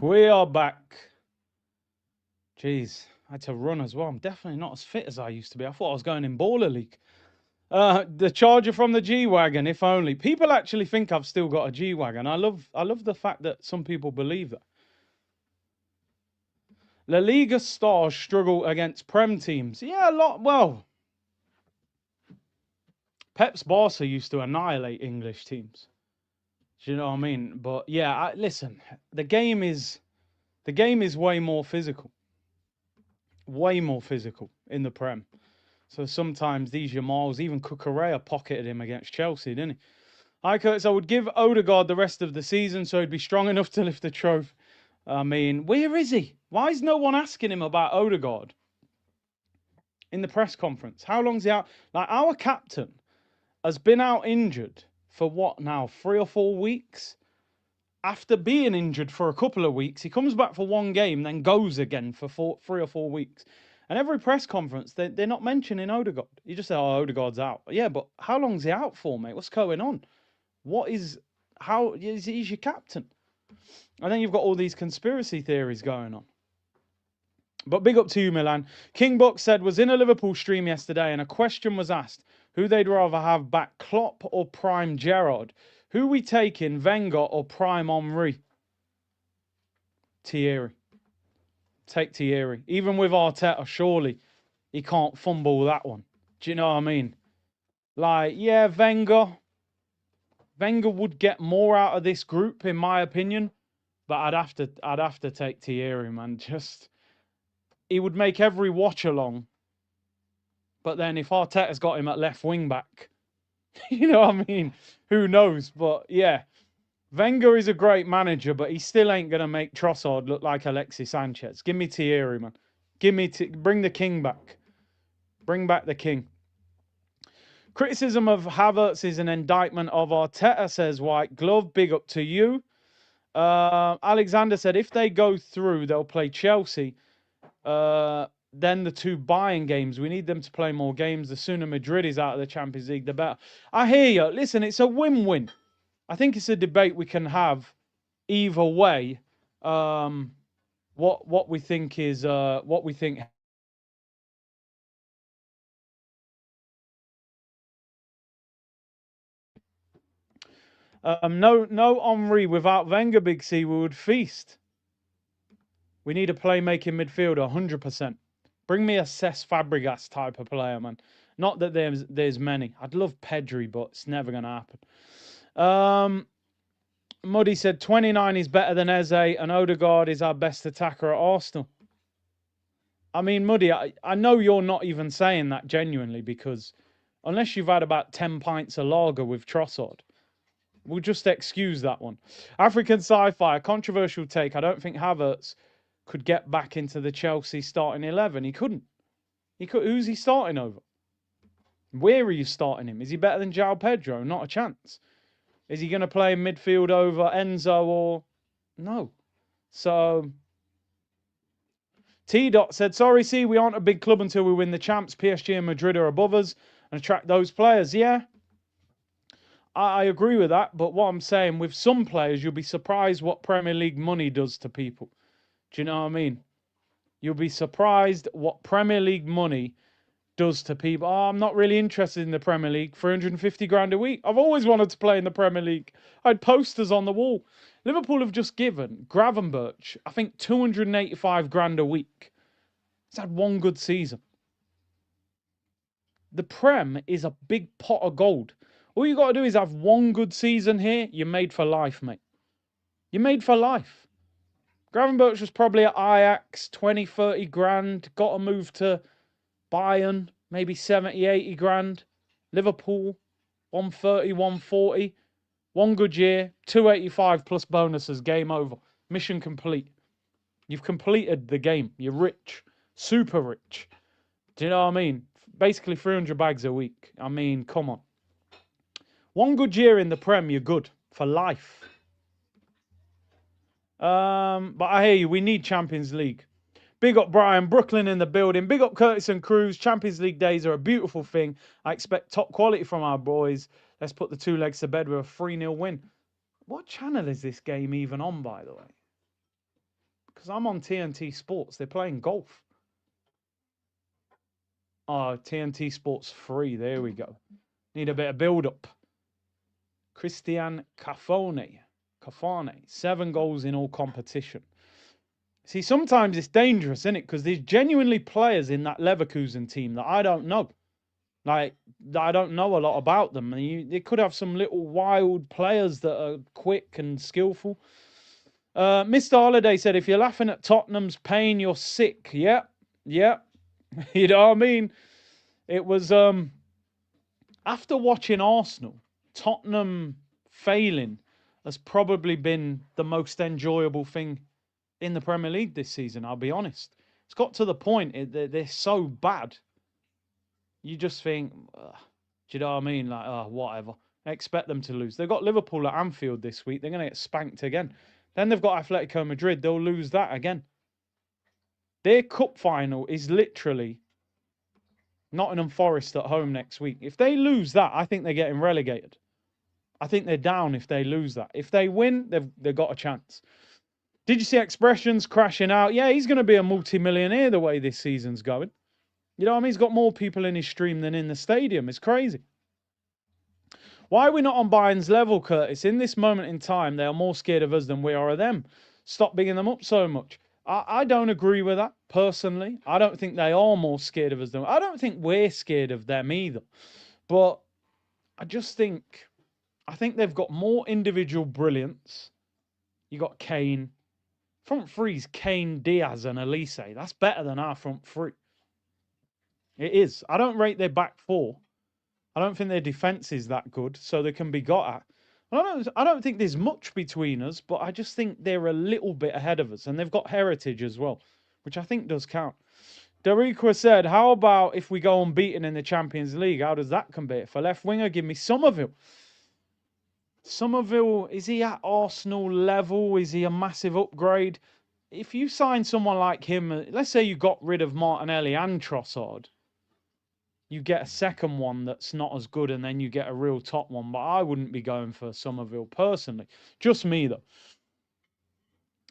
We are back. Jeez, I had to run as well. I'm definitely not as fit as I used to be. I thought I was going in Baller League. The charger from the G-Wagon, if only. People actually think I've still got a G-Wagon. I love the fact that some people believe that. La Liga stars struggle against Prem teams. Yeah, a lot. Well, Pep's Barca used to annihilate English teams. Do you know what I mean? But yeah, listen, the game is way more physical. Way more physical in the Prem. So sometimes these Yamals, even Cucurella pocketed him against Chelsea, didn't he? Hi, Curtis. I would give Odegaard the rest of the season so he'd be strong enough to lift the trophy. I mean, where is he? Why is no one asking him about Odegaard in the press conference? How long's he out? Like, our captain has been out injured for what now, 3 or 4 weeks? After being injured for a couple of weeks, he comes back for one game, then goes again for 3 or 4 weeks. And every press conference, they're not mentioning Odegaard. You just say, oh, Odegaard's out. Yeah, but how long's he out for, mate? What's going on? He's your captain. And then you've got all these conspiracy theories going on. But big up to you, Milan. King Buck said, was in a Liverpool stream yesterday and a question was asked who they'd rather have back, Klopp or Prime Gerrard. Who we taking, Wenger or Prime Henry? Thierry. Take Thierry. Even with Arteta, surely he can't fumble that one. Do you know what I mean? Like, yeah, Wenger would get more out of this group, in my opinion. But I'd have to take Thierry, man. He would make every watch along. But then if Arteta's got him at left wing back, you know what I mean? Who knows? But yeah, Wenger is a great manager, but he still ain't going to make Trossard look like Alexis Sanchez. Give me Thierry, man. Bring the king back. Bring back the king. Criticism of Havertz is an indictment of Arteta, says White Glove. Big up to you. Alexander said, if they go through, they'll play Chelsea. Then the 2 Bayern games. We need them to play more games. The sooner Madrid is out of the Champions League, the better. I hear you. Listen, it's a win-win. I think it's a debate we can have either way. What we think is what we think. No Henry without Wenger, Big C. We would feast. We need a playmaking midfielder, 100%. Bring me a Cesc Fabregas type of player, man. Not that there's many. I'd love Pedri, but it's never going to happen. Muddy said 29 is better than Eze, and Odegaard is our best attacker at Arsenal. I mean, Muddy, I know you're not even saying that genuinely, because unless you've had about 10 pints of lager with Trossard, we'll just excuse that one. African Sci-Fi, a controversial take. I don't think Havertz could get back into the Chelsea starting 11. He couldn't. Who's he starting over? Where are you starting him? Is he better than João Pedro? Not a chance. Is he going to play in midfield over Enzo or... No. So... T-Dot said, sorry, see, we aren't a big club until we win the champs. PSG and Madrid are above us and attract those players. Yeah, I agree with that. But what I'm saying, with some players, you'll be surprised what Premier League money does to people. Do you know what I mean? You'll be surprised what Premier League money does to people. Oh, I'm not really interested in the Premier League. 350 grand a week. I've always wanted to play in the Premier League. I had posters on the wall. Liverpool have just given Gravenberch, I think, 285 grand a week. He's had one good season. The Prem is a big pot of gold. All you got to do is have one good season here. You're made for life, mate. You're made for life. Gravenberch was probably at Ajax, 20, 30 grand. Got to move to Bayern, maybe 70, 80 grand. Liverpool, 130, 140. One good year, 285 plus bonuses, game over. Mission complete. You've completed the game. You're rich. Super rich. Do you know what I mean? Basically 300 bags a week. I mean, come on. One good year in the Prem, you're good. For life. But I hear you. We need Champions League. Big up Brian, Brooklyn in the building. Big up Curtis and Cruz. Champions League days are a beautiful thing. I expect top quality from our boys. Let's put the 2 legs to bed with a 3-0 win. What channel is this game even on, by the way? Because I'm on TNT Sports. They're playing golf. Oh, TNT Sports 3. There we go. Need a bit of build-up. Christian Cafone. 7 goals in all competition. See, sometimes it's dangerous, isn't it? Because there's genuinely players in that Leverkusen team that I don't know. Like, I don't know a lot about them. And they could have some little wild players that are quick and skillful. Mr. Holiday said, if you're laughing at Tottenham's pain, you're sick. Yep. You know what I mean? It was, after watching Arsenal, Tottenham failing has probably been the most enjoyable thing in the Premier League this season, I'll be honest. It's got to the point they're so bad. You just think, do you know what I mean? Like, whatever. I expect them to lose. They've got Liverpool at Anfield this week. They're going to get spanked again. Then they've got Atletico Madrid. They'll lose that again. Their cup final is literally Nottingham Forest at home next week. If they lose that, I think they're getting relegated. I think they're down if they lose that. If they win, they've got a chance. Did you see Expressions crashing out? Yeah, he's going to be a multi-millionaire the way this season's going. You know what I mean? He's got more people in his stream than in the stadium. It's crazy. Why are we not on Bayern's level, Curtis? In this moment in time, they are more scared of us than we are of them. Stop bigging them up so much. I don't agree with that, personally. I don't think they are more scared of us than... I don't think we're scared of them either. But I just think... I think they've got more individual brilliance. You got Kane. Front three's Kane, Diaz and Elise. That's better than our front three. It is. I don't rate their back four. I don't think their defence is that good, so they can be got at. I don't think there's much between us, but I just think they're a little bit ahead of us, and they've got heritage as well, which I think does count. Deriqua said, how about if we go unbeaten in the Champions League? How does that compare? For left winger, give me Somerville. Somerville, is he at Arsenal level? Is he a massive upgrade? If you sign someone like him, let's say you got rid of Martinelli and Trossard, you get a second one that's not as good, and then you get a real top one. But I wouldn't be going for Somerville personally. Just me, though.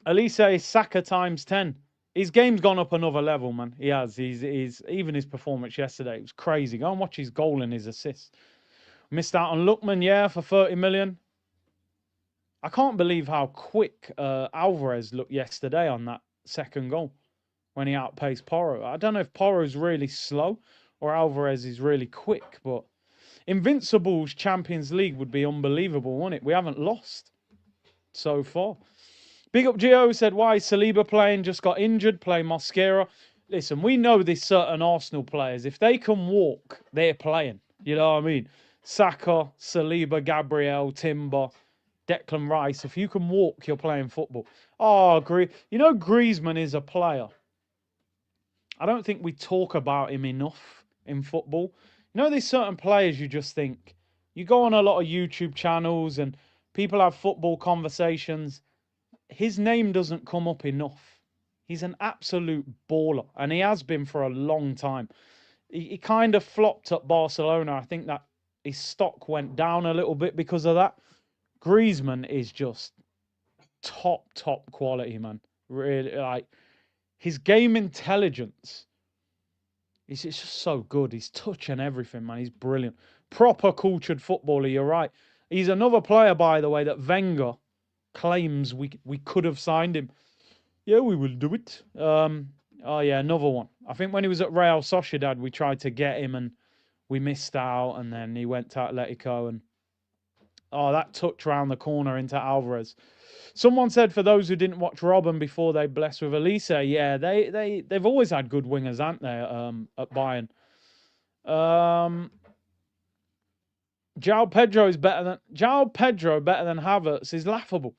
Elise Saka times 10. His game's gone up another level, man. He has. He's even his performance yesterday, it was crazy. Go and watch his goal and his assist. Missed out on Lookman, yeah, for 30 million. I can't believe how quick Alvarez looked yesterday on that second goal when he outpaced Porro. I don't know if Porro's really slow or Alvarez is really quick, but Invincible's Champions League would be unbelievable, wouldn't it? We haven't lost so far. Big Up Gio said, why is Saliba playing? Just got injured, play Mosquera. Listen, we know there's certain Arsenal players. If they can walk, they're playing. You know what I mean? Saka, Saliba, Gabriel, Timber, Declan Rice. If you can walk, you're playing football. Oh, you know Griezmann is a player. I don't think we talk about him enough in football. You know, there's certain players you just think... You go on a lot of YouTube channels and people have football conversations. His name doesn't come up enough. He's an absolute baller, and he has been for a long time. He kind of flopped at Barcelona. I think that his stock went down a little bit because of that. Griezmann is just top quality, man. Really, like, his game intelligence is just so good. His touch and everything, man. He's brilliant. Proper cultured footballer, you're right. He's another player, by the way, that Wenger claims we could have signed him. Yeah, we will do it. Oh, yeah, another one. I think when he was at Real Sociedad, we tried to get him and we missed out. And then he went to Atletico and... Oh, that touch round the corner into Alvarez. Someone said for those who didn't watch Robben before they blessed with Elise, yeah, they've always had good wingers, haven't they, at Bayern. João Pedro better than Havertz is laughable.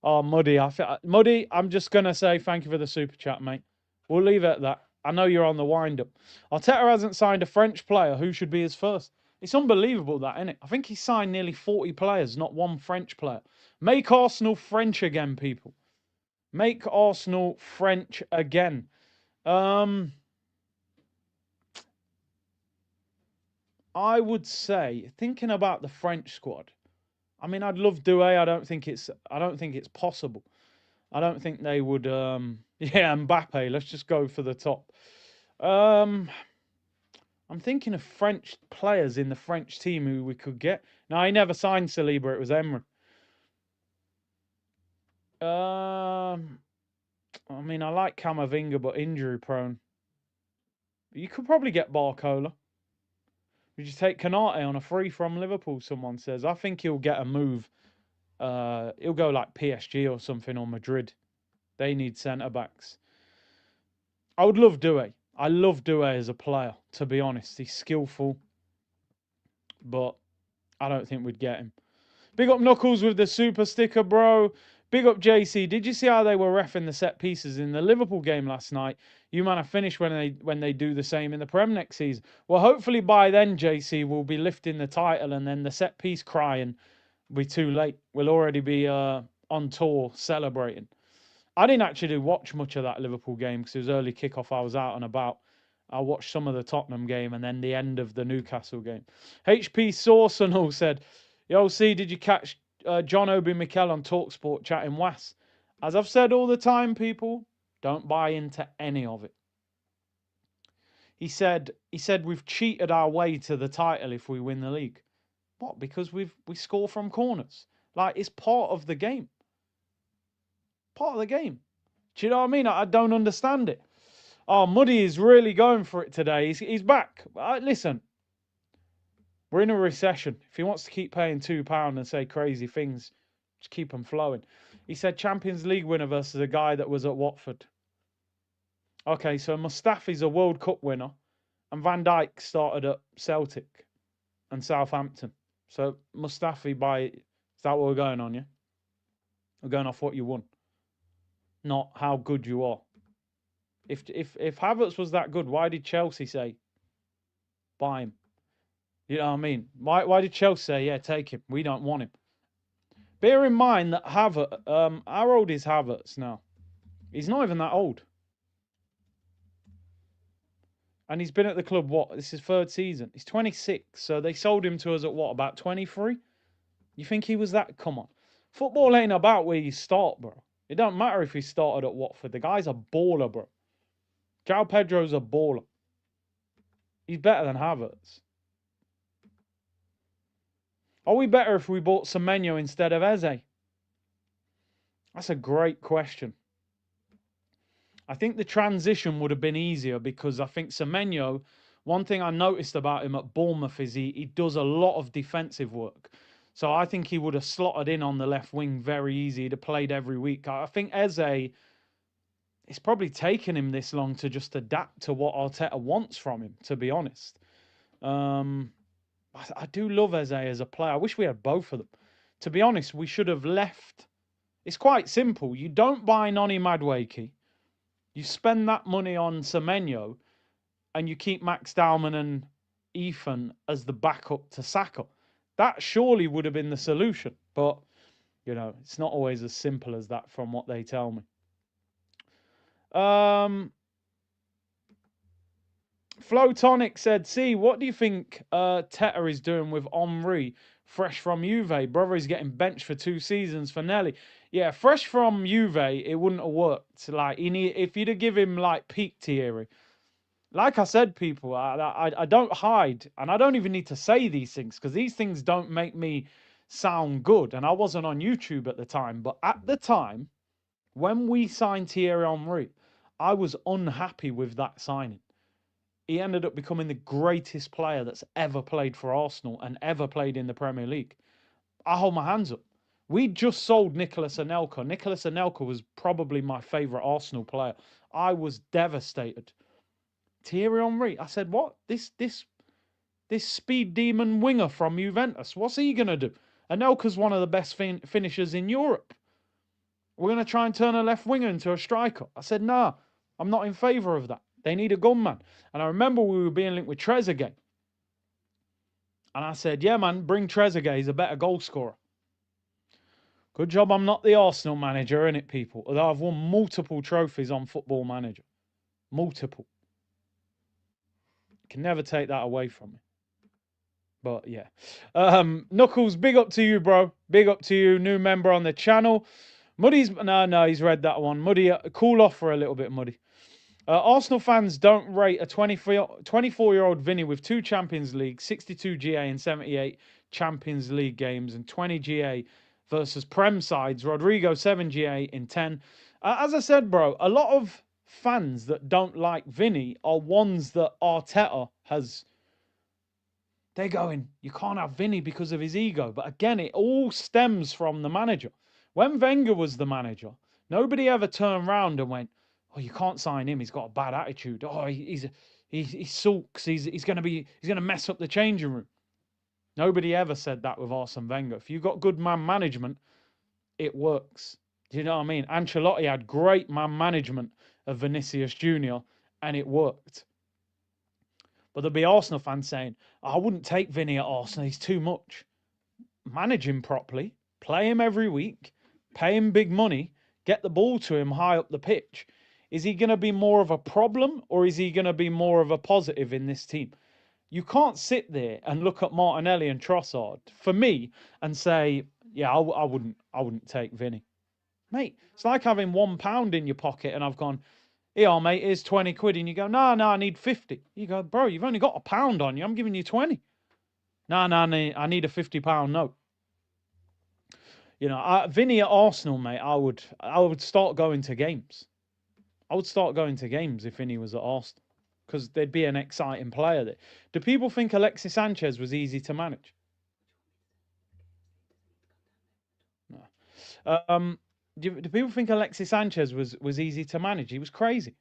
Oh, Muddy, Muddy, I'm just gonna say thank you for the super chat, mate. We'll leave it at that. I know you're on the wind-up. Arteta hasn't signed a French player. Who should be his first? It's unbelievable that, isn't it? I think he signed nearly 40 players, not one French player. Make Arsenal French again, people. Make Arsenal French again. I would say, thinking about the French squad, I mean, I'd love Doué. I don't think it's possible. I don't think they would. Yeah, Mbappe. Let's just go for the top. I'm thinking of French players in the French team who we could get. No, he never signed Saliba. It was Emery. I mean, I like Camavinga, but injury prone. You could probably get Barcola. Would you take Kanate on a free from Liverpool? Someone says. I think he'll get a move. He'll go like PSG or something, or Madrid. They need centre backs. I would love Doué. I love Doué as a player, to be honest. He's skillful, but I don't think we'd get him. Big up Knuckles with the super sticker, bro. Big up JC. Did you see how they were reffing the set pieces in the Liverpool game last night? You man are finished when they do the same in the Prem next season. Well, hopefully by then, JC will be lifting the title, and then the set piece crying will be too late. We'll already be on tour celebrating. I didn't actually watch much of that Liverpool game because it was early kickoff. I was out and about. I watched some of the Tottenham game and then the end of the Newcastle game. HP Sauce and all said, Yo, C, did you catch John Obi Mikel on TalkSport chatting Was? As I've said all the time, people, don't buy into any of it. He said we've cheated our way to the title if we win the league. What? Because we score from corners. Like, it's part of the game. Part of the game. Do you know what I mean? I don't understand it. Oh, Muddy is really going for it today. He's back. Listen, we're in a recession. If he wants to keep paying £2 and say crazy things, just keep them flowing. He said Champions League winner versus a guy that was at Watford. Okay, so Mustafi's a World Cup winner, and Van Dijk started at Celtic and Southampton. So Mustafi is that what we're going on, yeah? We're going off what you won, not how good you are. If Havertz was that good, why did Chelsea say buy him? You know what I mean? Why did Chelsea say, yeah, take him? We don't want him. Bear in mind that Havertz, how old is Havertz now? He's not even that old. And he's been at the club, what? This is his third season. He's 26, so they sold him to us at what, about 23? You think he was that? Come on. Football ain't about where you start, bro. It don't matter if he started at Watford. The guy's a baller, bro. João Pedro's a baller. He's better than Havertz. Are we better if we bought Semenyo instead of Eze? That's a great question. I think the transition would have been easier because I think Semenyo, one thing I noticed about him at Bournemouth is he does a lot of defensive work. So I think he would have slotted in on the left wing very easy. He'd have played every week. I think Eze, it's probably taken him this long to just adapt to what Arteta wants from him, to be honest. I do love Eze as a player. I wish we had both of them. To be honest, we should have left. It's quite simple. You don't buy Noni Madueke. You spend that money on Semenyo, and you keep Max Dowman and Ethan as the backup to Saka. That surely would have been the solution. But, you know, it's not always as simple as that from what they tell me. Flowtonic said, see, what do you think Teta is doing with Omri, fresh from Juve? Brother is getting benched for 2 seasons for Nelly. Yeah, fresh from Juve, it wouldn't have worked. Like, if you'd have given him, like, peak Thierry. Like I said, people, I don't hide, and I don't even need to say these things, because these things don't make me sound good, and I wasn't on YouTube at the time, but at the time, when we signed Thierry Henry, I was unhappy with that signing. He ended up becoming the greatest player that's ever played for Arsenal and ever played in the Premier League. I hold my hands up. We just sold Nicolas Anelka. Nicolas Anelka was probably my favourite Arsenal player. I was devastated. Thierry Henry. I said, what? This speed demon winger from Juventus. What's he going to do? Anelka's one of the best finishers in Europe. We're going to try and turn a left winger into a striker. I said, nah, I'm not in favour of that. They need a gunman. And I remember we were being linked with Trezeguet. And I said, yeah, man, bring Trezeguet. He's a better goal scorer. Good job I'm not the Arsenal manager, innit, people? Although I've won multiple trophies on Football Manager. Multiple. Can never take that away from me. But, yeah. Knuckles, big up to you, bro. Big up to you. New member on the channel. Muddy's... No, he's read that one. Muddy, cool off for a little bit, Muddy. Arsenal fans don't rate a 24-year-old Vinny with 2 Champions League, 62 GA and 78 Champions League games, and 20 GA versus Prem sides. Rodrigo, 7 GA in 10. As I said, bro, a lot of fans that don't like Vinny are ones that Arteta has... They're going, you can't have Vinny because of his ego. But again, it all stems from the manager. When Wenger was the manager, nobody ever turned around and went, oh, you can't sign him. He's got a bad attitude. Oh, he sulks. He's going to mess up the changing room. Nobody ever said that with Arsene Wenger. If you've got good man management, it works. Do you know what I mean? Ancelotti had great man management of Vinicius Junior, and it worked. But there'll be Arsenal fans saying, I wouldn't take Vinny at Arsenal, he's too much. Manage him properly, play him every week, pay him big money, get the ball to him high up the pitch. Is he going to be more of a problem, or is he going to be more of a positive in this team? You can't sit there and look at Martinelli and Trossard, for me, and say, yeah, I wouldn't take Vinny. Mate, it's like having £1 in your pocket and I've gone, here, mate, here's 20 quid. And you go, no, I need 50. You go, bro, you've only got £1 on you. I'm giving you 20. No, I need a £50 note. You know, Vinny at Arsenal, mate, I would start going to games. I would start going to games if Vinny was at Arsenal, because there'd be an exciting player there. Do people think Alexis Sanchez was easy to manage? No. Do people think Alexis Sanchez was easy to manage? He was crazy.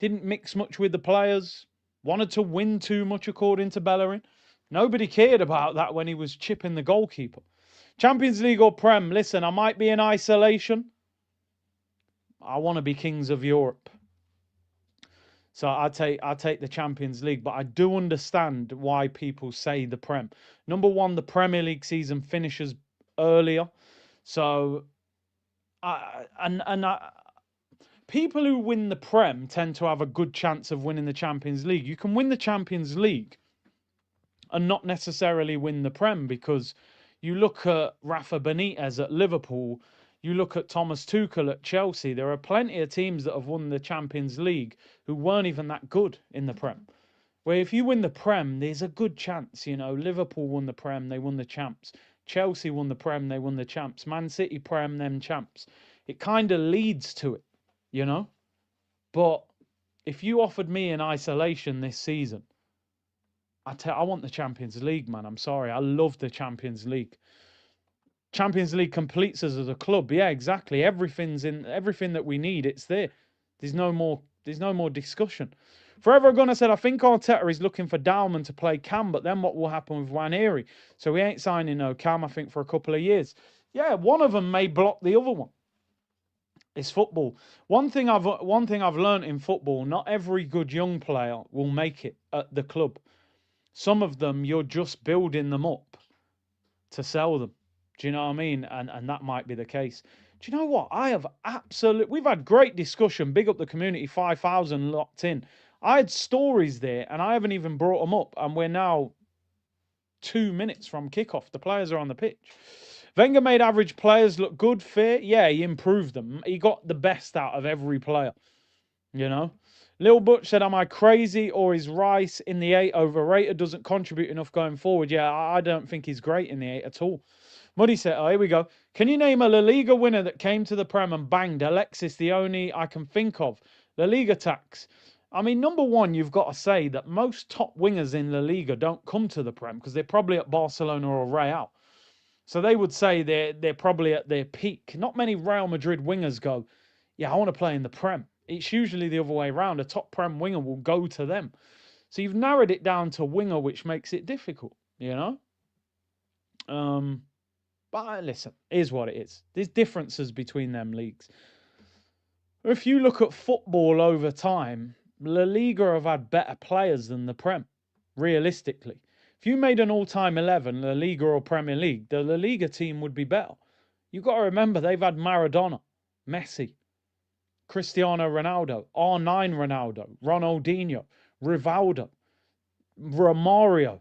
Didn't mix much with the players. Wanted to win too much, according to Bellerin. Nobody cared about that when he was chipping the goalkeeper. Champions League or Prem? Listen, I might be in isolation. I want to be kings of Europe. So I take the Champions League, but I do understand why people say the Prem. Number one, the Premier League season finishes earlier, so people who win the Prem tend to have a good chance of winning the Champions League. You can win the Champions League and not necessarily win the Prem, because you look at Rafa Benitez at Liverpool, you look at Thomas Tuchel at Chelsea. There are plenty of teams that have won the Champions League who weren't even that good in the Prem. Where if you win the Prem, there's a good chance. You know, Liverpool won the Prem, they won the champs. Chelsea won the Prem, they won the champs. Man City Prem, them champs. It kind of leads to it, you know. But if you offered me in isolation this season, I want the Champions League, man. I'm sorry. I love the Champions League. Champions League completes us as a club. Yeah, exactly. Everything that we need, it's there. There's no more discussion. Forever Gunner said, I think Arteta is looking for Dalman to play Cam, but then what will happen with Waneri? So we ain't signing no Cam, I think, for a couple of years. Yeah, one of them may block the other one. It's football. One thing I've learned in football, not every good young player will make it at the club. Some of them, you're just building them up to sell them. Do you know what I mean? And that might be the case. Do you know what? We've had great discussion. Big up the community, 5,000 locked in. I had stories there and I haven't even brought them up. And we're now 2 minutes from kickoff. The players are on the pitch. Wenger made average players look good, fair. Yeah, he improved them. He got the best out of every player, you know. Lil Butch said, am I crazy, or is Rice in the 8 overrated? Doesn't contribute enough going forward. Yeah, I don't think he's great in the 8 at all. Muddy said, oh, here we go. Can you name a La Liga winner that came to the Prem and banged? Alexis, the only I can think of. La Liga tax. I mean, number one, you've got to say that most top wingers in La Liga don't come to the Prem because they're probably at Barcelona or Real. So they would say they're probably at their peak. Not many Real Madrid wingers go, yeah, I want to play in the Prem. It's usually the other way around. A top Prem winger will go to them. So you've narrowed it down to winger, which makes it difficult, you know? But listen, here's what it is. There's differences between them leagues. If you look at football over time, La Liga have had better players than the Prem, realistically. If you made an all-time 11, La Liga or Premier League, the La Liga team would be better. You've got to remember, they've had Maradona, Messi, Cristiano Ronaldo, R9 Ronaldo, Ronaldinho, Rivaldo, Romario.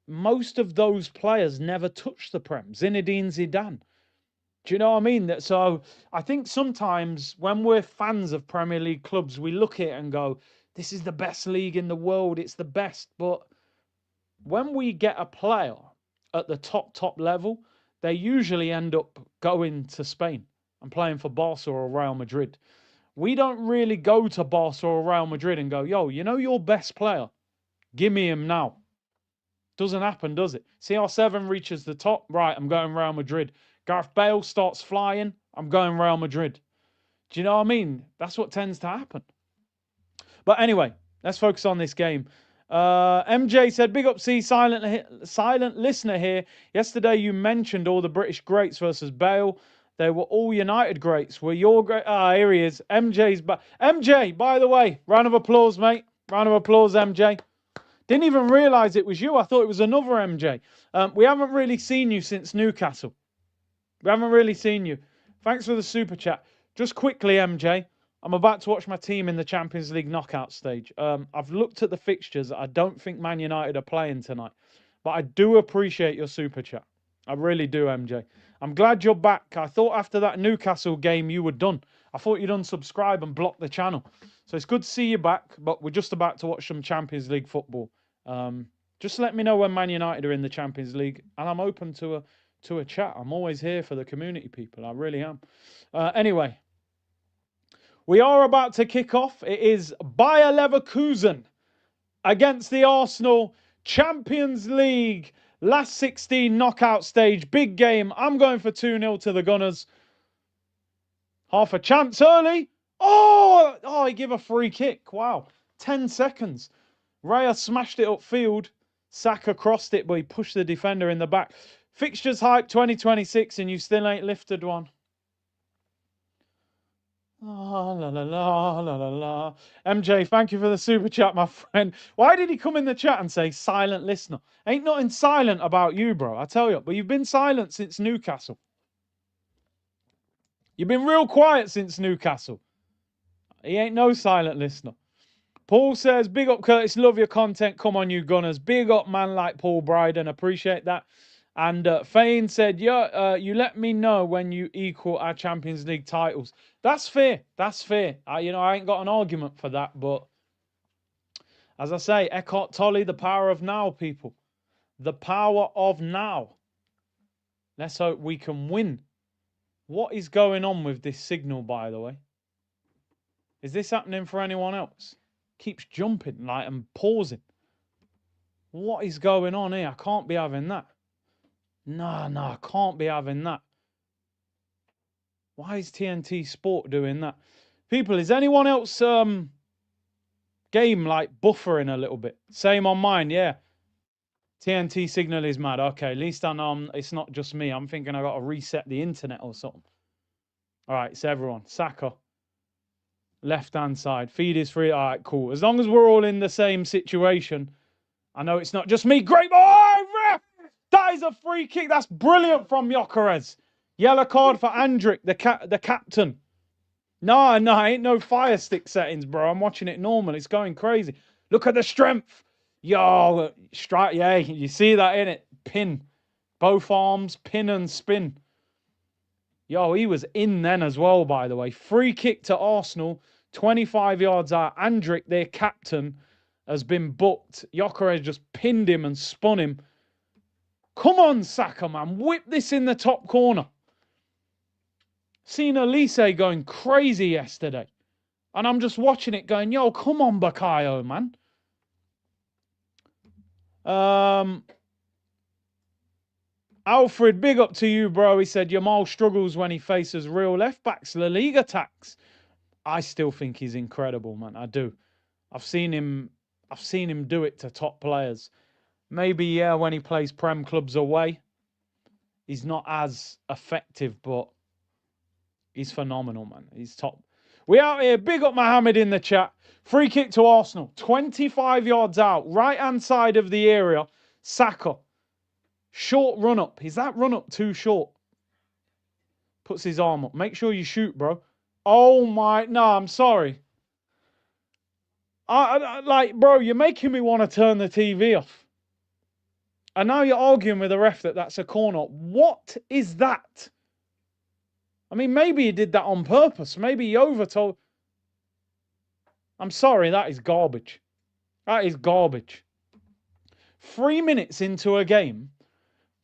Most of those players never touched the Prem. Zinedine Zidane. Do you know what I mean? So I think sometimes when we're fans of Premier League clubs, we look at it and go, this is the best league in the world. It's the best. But when we get a player at the top level, they usually end up going to Spain and playing for Barca or Real Madrid. We don't really go to Barca or Real Madrid and go, yo, you know your best player? Give me him now. Doesn't happen, does it? CR7 reaches the top. Right, I'm going Real Madrid. Gareth Bale starts flying. I'm going Real Madrid. Do you know what I mean? That's what tends to happen. But anyway, let's focus on this game. MJ said, big up C, silent listener here. Yesterday you mentioned all the British greats versus Bale. They were all United greats. Were your great? Ah, here he is. MJ's back. MJ, by the way, round of applause, mate. Round of applause, MJ. Didn't even realise it was you. I thought it was another MJ. We haven't really seen you since Newcastle. We haven't really seen you. Thanks for the super chat. Just quickly, MJ, I'm about to watch my team in the Champions League knockout stage. I've looked at the fixtures. I don't think Man United are playing tonight. But I do appreciate your super chat. I really do, MJ. I'm glad you're back. I thought after that Newcastle game you were done. I thought you'd unsubscribe and block the channel. So it's good to see you back, but we're just about to watch some Champions League football. Just let me know when Man United are in the Champions League, and I'm open to a chat. I'm always here for the community people. I really am. Anyway, we are about to kick off. It is Bayer Leverkusen against the Arsenal Champions League last 16 knockout stage. Big game. I'm going for 2-0 to the Gunners. Half a chance early. Oh, he gave a free kick. Wow. 10 seconds. Raya smashed it upfield. Saka crossed it, but he pushed the defender in the back. Fixtures hype 2026 and you still ain't lifted one. La, la, la, la, la, la, la. MJ, thank you for the super chat, my friend. Why did he come in the chat and say silent listener? Ain't nothing silent about you, bro. I tell you. But you've been silent since Newcastle. You've been real quiet since Newcastle. He ain't no silent listener. Paul says, big up Curtis, love your content. Come on, you Gunners. Big up man like Paul Bryden. Appreciate that. And Fane said, yeah, you let me know when you equal our Champions League titles. That's fair. That's fair. I ain't got an argument for that. But as I say, Eckhart Tolle, the power of now, people. The power of now. Let's hope we can win. What is going on with this signal, by the way? Is this happening for anyone else? Keeps jumping like and pausing. What is going on here? I can't be having that. No, I can't be having that. Why is TNT Sport doing that? People, is anyone else game like buffering a little bit? Same on mine, yeah. TNT signal is mad. Okay, at least I know it's not just me. I'm thinking I got to reset the internet or something. All right, it's everyone. Saka. Left-hand side. Feed is free. All right, cool. As long as we're all in the same situation. I know it's not just me. Great. Oh, ref! That is a free kick. That's brilliant from Gyökeres. Yellow card for Andrić, the captain. No, ain't no fire stick settings, bro. I'm watching it normal. It's going crazy. Look at the strength. Yo, strike. Yeah, you see that in it. Pin. Both arms, pin and spin. Yo, he was in then as well, by the way. Free kick to Arsenal. 25 yards out. Andrić, their captain, has been booked. Gyökeres just pinned him and spun him. Come on, Saka, man. Whip this in the top corner. Seen Elise going crazy yesterday. And I'm just watching it going, yo, come on, Bakayo, man. Alfred, big up to you, bro. He said, Yamal struggles when he faces real left-backs. La Liga tax. I still think he's incredible, man. I do. I've seen him do it to top players. Maybe, yeah, when he plays Prem clubs away, he's not as effective, but he's phenomenal, man. He's top. We out here. Big up Mohammed in the chat. Free kick to Arsenal. 25 yards out. Right-hand side of the area. Saka. Short run-up. Is that run-up too short? Puts his arm up. Make sure you shoot, bro. Oh, my. No, I'm sorry. Like, bro, you're making me want to turn the TV off. And now you're arguing with the ref that that's a corner. What is that? I mean, maybe he did that on purpose. Maybe he overtold. I'm sorry, that is garbage. That is garbage. 3 minutes into a game,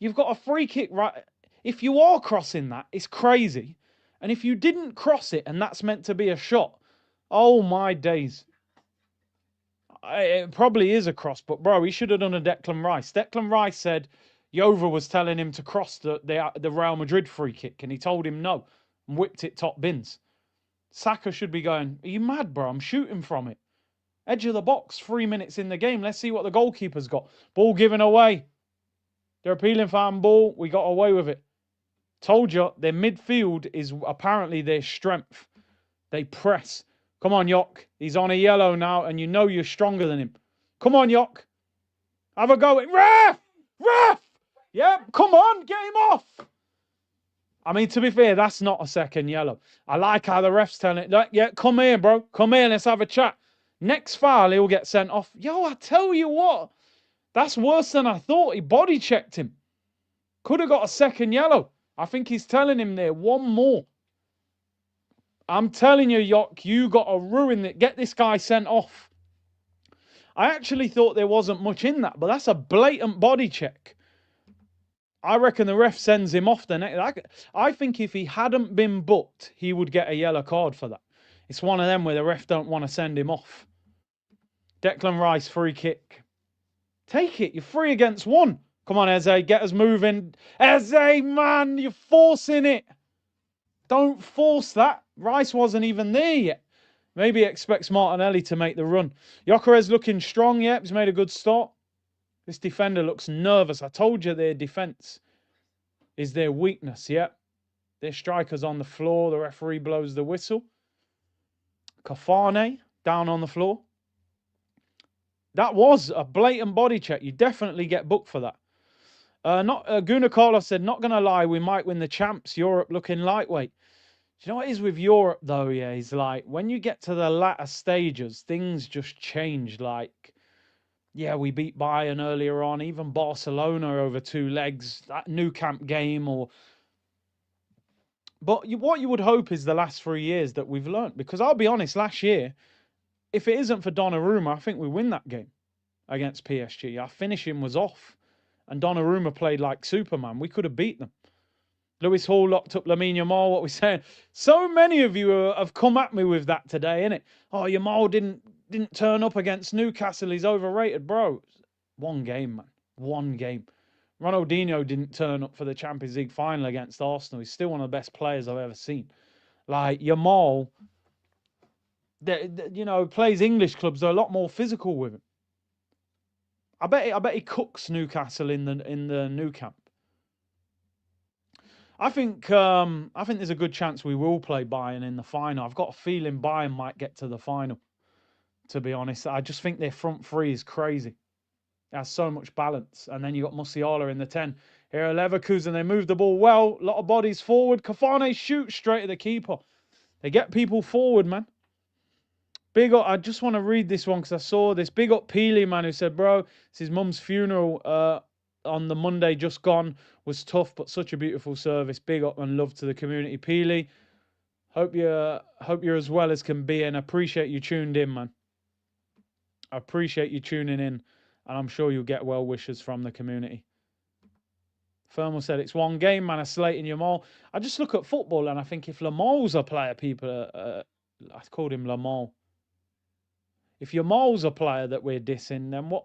you've got a free kick right. If you are crossing that, it's crazy. And if you didn't cross it and that's meant to be a shot, oh my days. It probably is a cross, but bro, he should have done a Declan Rice. Declan Rice said Jova was telling him to cross the Real Madrid free kick, and he told him no, and whipped it top bins. Saka should be going, are you mad, bro? I'm shooting from it. Edge of the box, 3 minutes in the game. Let's see what the goalkeeper's got. Ball given away. They're appealing for handball. We got away with it. Told you, their midfield is apparently their strength. They press. Come on, Yok. He's on a yellow now, and you know you're stronger than him. Come on, Yok. Have a go. Ref! Ref! Yep, come on, get him off. I mean, to be fair, that's not a second yellow. I like how the ref's telling it. Like, yeah, come here, bro. Come here, let's have a chat. Next foul, he'll get sent off. Yo, I tell you what. That's worse than I thought. He body checked him. Could have got a second yellow. I think he's telling him there, one more. I'm telling you, Yok, you got to ruin it. Get this guy sent off. I actually thought there wasn't much in that, but that's a blatant body check. I reckon the ref sends him off the next. I think if he hadn't been booked, he would get a yellow card for that. It's one of them where the ref don't want to send him off. Declan Rice, free kick. Take it. You're 3 against 1. Come on, Eze, get us moving. Eze, man, you're forcing it. Don't force that. Rice wasn't even there yet. Maybe he expects Martinelli to make the run. Gyökeres looking strong. Yep, he's made a good start. This defender looks nervous. I told you their defence is their weakness. Yep. Their striker's on the floor. The referee blows the whistle. Kafane down on the floor. That was a blatant body check. You definitely get booked for that. Guna Carlos said, not going to lie, we might win the champs. Europe looking lightweight. Do you know what it is with Europe, though? Yeah, he's like, when you get to the latter stages, things just change. Like, yeah, we beat Bayern earlier on, even Barcelona over 2 legs, that Nou Camp game. But what you would hope is the last 3 years that we've learnt. Because I'll be honest, last year, if it isn't for Donnarumma, I think we win that game against PSG. Our finishing was off. And Donnarumma played like Superman. We could have beat them. Lewis Hall locked up Lamine Yamal. What we saying? So many of you have come at me with that today, innit? Oh, Yamal didn't turn up against Newcastle. He's overrated, bro. 1 game, man. 1 game. Ronaldinho didn't turn up for the Champions League final against Arsenal. He's still one of the best players I've ever seen. Like Yamal, you know, plays English clubs. They're a lot more physical with him. I bet he cooks Newcastle in the Nou Camp. I think there's a good chance we will play Bayern in the final. I've got a feeling Bayern might get to the final, to be honest. I just think their front three is crazy. It has so much balance. And then you got Musiala in the 10. Here at Leverkusen, they move the ball well. A lot of bodies forward. Kafane shoots straight at the keeper. They get people forward, man. Big up, I just want to read this one because I saw this. Big up Peely, man, who said, bro, it's his mum's funeral on the Monday just gone. Was tough, but such a beautiful service. Big up and love to the community. Peely, hope you're as well as can be and appreciate you tuned in, man. I appreciate you tuning in, and I'm sure you'll get well wishes from the community. Thermal said, it's 1 game, man, a slating Yamal. I just look at football and I think if Lamal's a player, I called him Lamal. If Yamal's a player that we're dissing, then what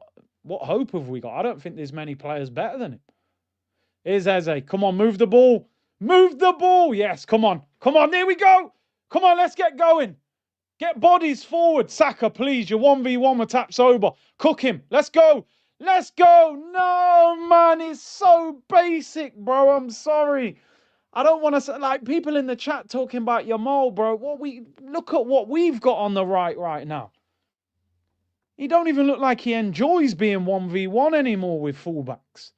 hope have we got? I don't think there's many players better than him. Here's Eze. Come on, move the ball. Move the ball. Yes, come on. Come on, there we go. Come on, let's get going. Get bodies forward. Saka, please. You're 1v1 with Tapsoba. Cook him. Let's go. Let's go. No, man, it's so basic, bro. I'm sorry. I don't want to say, like, people in the chat talking about Yamal, bro. Look at what we've got on the right now. He don't even look like he enjoys being 1v1 anymore with fullbacks.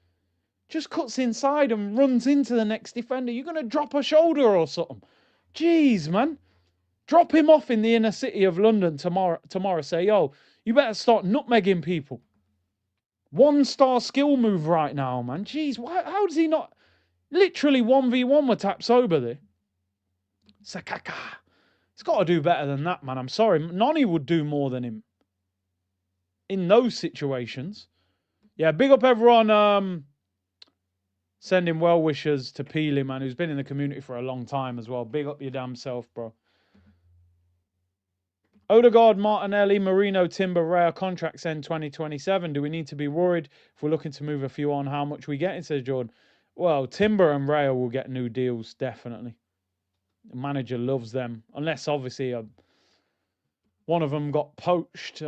Just cuts inside and runs into the next defender. You're going to drop a shoulder or something. Jeez, man. Drop him off in the inner city of London tomorrow. Say, yo, you better start nutmegging people. 1-star skill move right now, man. Jeez, how does he not... Literally 1v1 with Tapsoba there. Sakaka. He's got to do better than that, man. I'm sorry. Noni would do more than him in those situations. Yeah, big up everyone sending well wishes to Peely, man, who's been in the community for a long time as well. Big up your damn self, bro. Odegaard, Martinelli, Marino, Timber, Raya contracts end 2027. Do we need to be worried if we're looking to move a few on how much we get, says Jordan? Well, Timber and Raya will get new deals, definitely. The manager loves them. Unless, obviously, one of them got poached.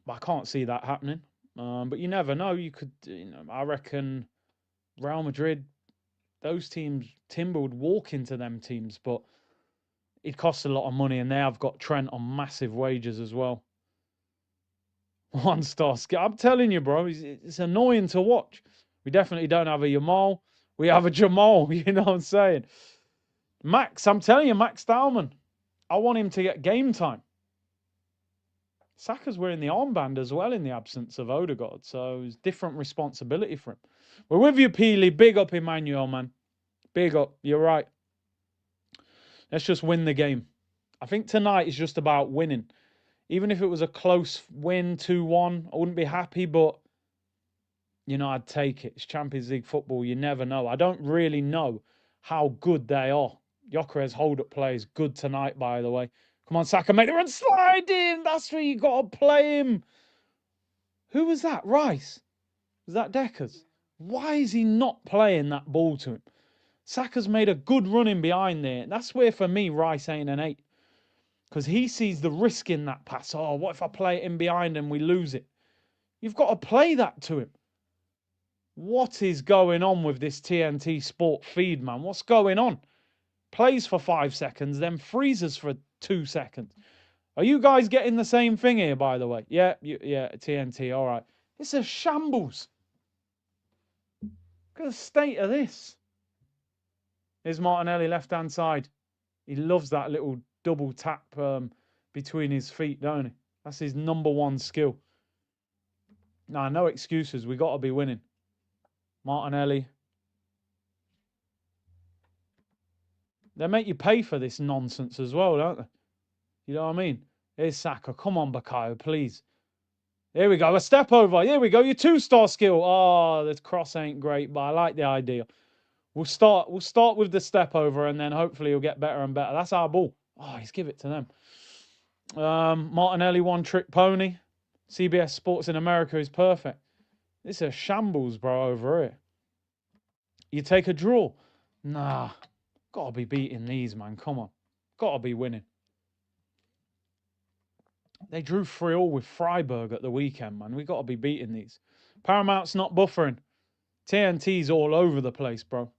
I can't see that happening. But you never know. You could, I reckon Real Madrid those teams, Timber would walk into them teams, but it costs a lot of money, and they have got Trent on massive wages as well. 1-star skill. I'm telling you, bro, it's annoying to watch. We definitely don't have a Yamal. We have a Jamal, you know what I'm saying? Max, I'm telling you, Max Dowman. I want him to get game time. Saka's wearing the armband as well in the absence of Odegaard, so it's different responsibility for him. We're with you, Peely. Big up, Emmanuel, man. Big up. You're right. Let's just win the game. I think tonight is just about winning. Even if it was a close win, 2-1, I wouldn't be happy, but, you know, I'd take it. It's Champions League football. You never know. I don't really know how good they are. Gyökeres hold-up play is good tonight, by the way. Come on, Saka, make the run, slide in. That's where you got to play him. Who was that? Rice? Was that Deckers? Why is he not playing that ball to him? Saka's made a good run in behind there. That's where, for me, Rice ain't an 8. Because he sees the risk in that pass. Oh, what if I play it in behind and we lose it? You've got to play that to him. What is going on with this TNT Sport feed, man? What's going on? Plays for 5 seconds, then freezes for 2 seconds. Are you guys getting the same thing here, by the way? Yeah, yeah, TNT, all right. It's a shambles. Look at the state of this. Here's Martinelli, left-hand side. He loves that little double tap between his feet, don't he? That's his #1 skill. Nah, no excuses. We got to be winning. Martinelli. They make you pay for this nonsense as well, don't they? You know what I mean? Here's Saka. Come on, Bakayo, please. Here we go. A step over. Here we go. Your 2-star skill. Oh, the cross ain't great, but I like the idea. We'll start with the step over, and then hopefully he'll get better and better. That's our ball. Oh, he's give it to them. Martinelli, one-trick pony. CBS Sports in America is perfect. This is a shambles, bro, over here. You take a draw. Nah. Got to be beating these, man. Come on. Got to be winning. They drew 3-3 with Freiburg at the weekend, man. We got to be beating these. Paramount's not buffering. TNT's all over the place, bro.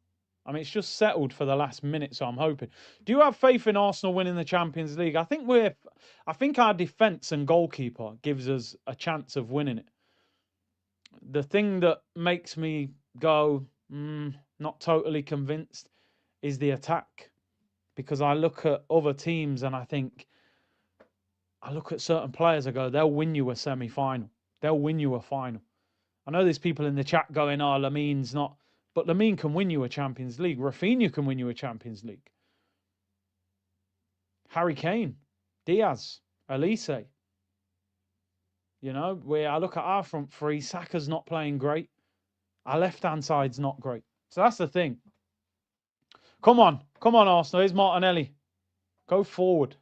I mean, it's just settled for the last minute, so I'm hoping. Do you have faith in Arsenal winning the Champions League? I think our defence and goalkeeper gives us a chance of winning it. The thing that makes me go, not totally convinced, is the attack. Because I look at other teams and I look at certain players, I go, they'll win you a semi-final. They'll win you a final. I know there's people in the chat going, oh, Lamine's not. But Lamine can win you a Champions League. Rafinha can win you a Champions League. Harry Kane, Diaz, Elise. You know, where I look at our front three, Saka's not playing great. Our left-hand side's not great. So that's the thing. Come on, Arsenal. Here's Martinelli. Go forward.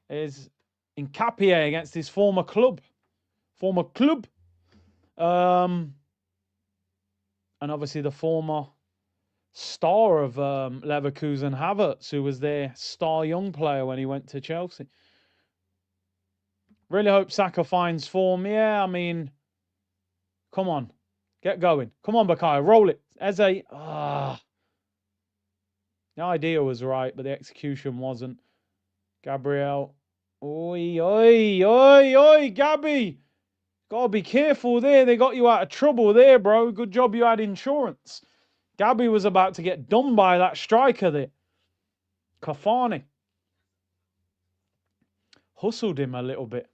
Here's Nkapie against his former club. And obviously the former star of Leverkusen, Havertz, who was their star young player when he went to Chelsea. Really hope Saka finds form. Yeah, I mean, come on. Get going. Come on, Bakayo. Roll it. Eze. The idea was right, but the execution wasn't. Gabriel. Oi, oi, oi, oi, Gabby. Got to be careful there. They got you out of trouble there, bro. Good job you had insurance. Gabby was about to get done by that striker there. Cafani. Hustled him a little bit.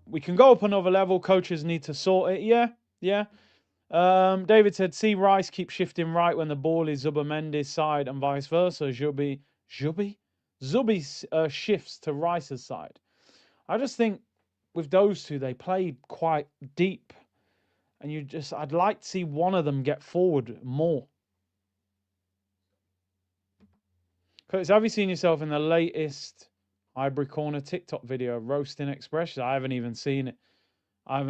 We can go up another level. Coaches need to sort it. Yeah. David said, see Rice keep shifting right when the ball is Zubamendi's side and vice versa. Zubi shifts to Rice's side. I just think with those two, they play quite deep. And I'd like to see one of them get forward more. Curtis, have you seen yourself in the latest Highbury Corner TikTok video, roasting expressions? I haven't even seen it. I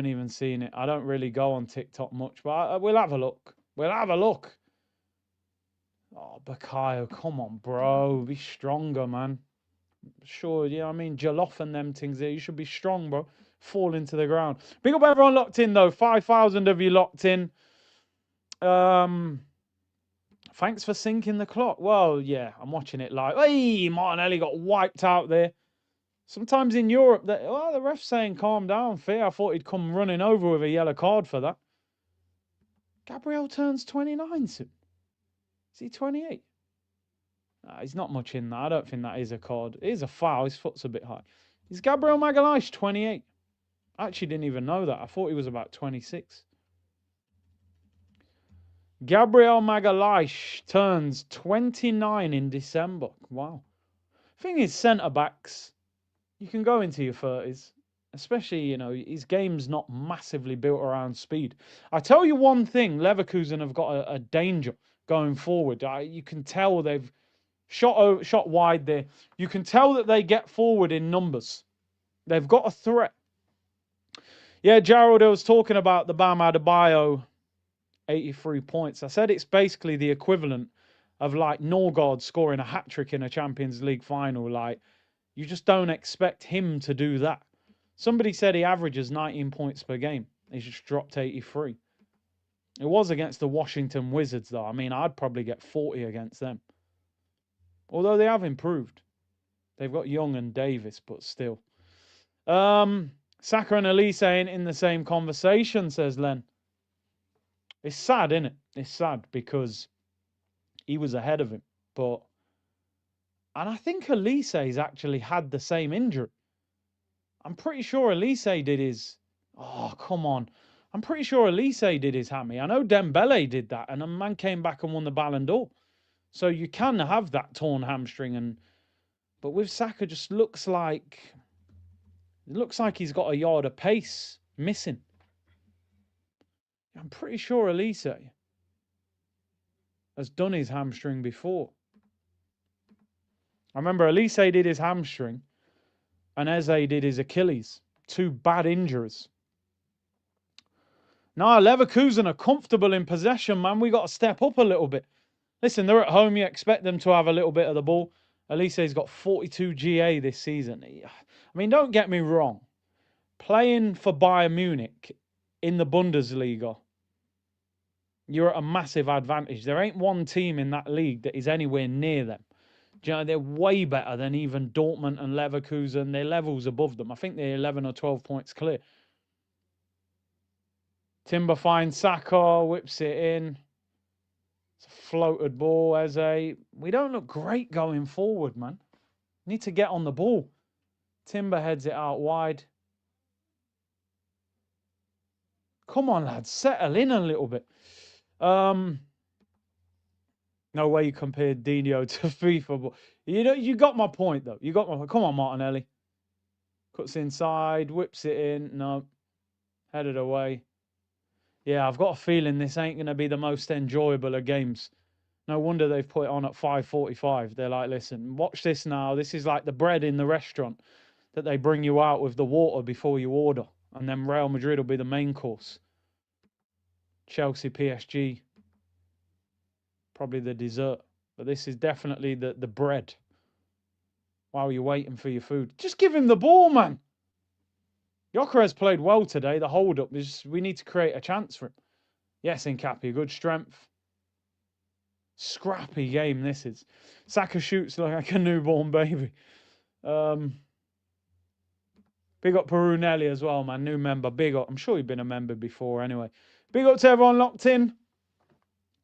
don't really go on TikTok much, but we'll have a look. Oh, Bakayo, come on, bro. Be stronger, man. Sure, you know what I mean? Jollof and them things there. You should be strong, bro. falling to the ground. Big up everyone locked in, though. 5,000 of you locked in. Thanks for syncing the clock. Well, yeah, I'm watching it live. Hey, Martinelli got wiped out there. Sometimes in Europe, the ref's saying calm down, Fee. I thought he'd come running over with a yellow card for that. Gabriel turns 29 soon. Is he 28? He's not much in that. I don't think that is a card. It is a foul. His foot's a bit high. Is Gabriel Magalhaes 28? I actually didn't even know that. I thought he was about 26. Gabriel Magalhaes turns 29 in December. Wow. Thing is, centre-backs, you can go into your 30s. Especially, you know, his game's not massively built around speed. I tell you one thing, Leverkusen have got a danger going forward. You can tell they've shot wide there. You can tell that they get forward in numbers. They've got a threat. Yeah, Gerald, I was talking about the Bam Adebayo 83 points. I said it's basically the equivalent of like Norgard scoring a hat-trick in a Champions League final. Like, you just don't expect him to do that. Somebody said he averages 19 points per game. He's just dropped 83. It was against the Washington Wizards, though. I mean, I'd probably get 40 against them. Although they have improved. They've got Young and Davis, but still. Saka and Elise ain't in the same conversation, says Len. It's sad, isn't it? It's sad because he was ahead of him. And I think Elise's actually had the same injury. I'm pretty sure Elise did his... Oh, come on. I'm pretty sure Elise did his hammy. I know Dembele did that, and a man came back and won the Ballon d'Or. So you can have that torn hamstring. But with Saka, just looks like... It looks like he's got a yard of pace missing. I'm pretty sure Elise has done his hamstring before. I remember Elise did his hamstring and Eze did his Achilles. Two bad injuries. Now, Leverkusen are comfortable in possession, man. We got to step up a little bit. Listen, they're at home. You expect them to have a little bit of the ball. Elise's got 42 GA this season. I mean, don't get me wrong. Playing for Bayern Munich in the Bundesliga, you're at a massive advantage. There ain't one team in that league that is anywhere near them. Do you know, they're way better than even Dortmund and Leverkusen. They're levels above them. I think they're 11 or 12 points clear. Timber finds Saka, whips it in. It's a floated ball, Eze. We don't look great going forward, man. Need to get on the ball. Timber heads it out wide. Come on, lads. Settle in a little bit. No way you compared Dino to FIFA. But you know, you got my point, though. You got my point. Come on, Martinelli. Cuts inside, whips it in. No. Headed away. Yeah, I've got a feeling this ain't going to be the most enjoyable of games. No wonder they've put it on at 5:45. They're like, listen, watch this now. This is like the bread in the restaurant that they bring you out with the water before you order. And then Real Madrid will be the main course. Chelsea, PSG, probably the dessert. But this is definitely the bread while you're waiting for your food. Just give him the ball, man. Gyökeres played well today. The hold-up is we need to create a chance for him. Yes, Nkappi, good strength. Scrappy game this is. Saka shoots like a newborn baby. Big up Perunelli as well, man. New member. Big up. I'm sure you've been a member before anyway. Big up to everyone locked in.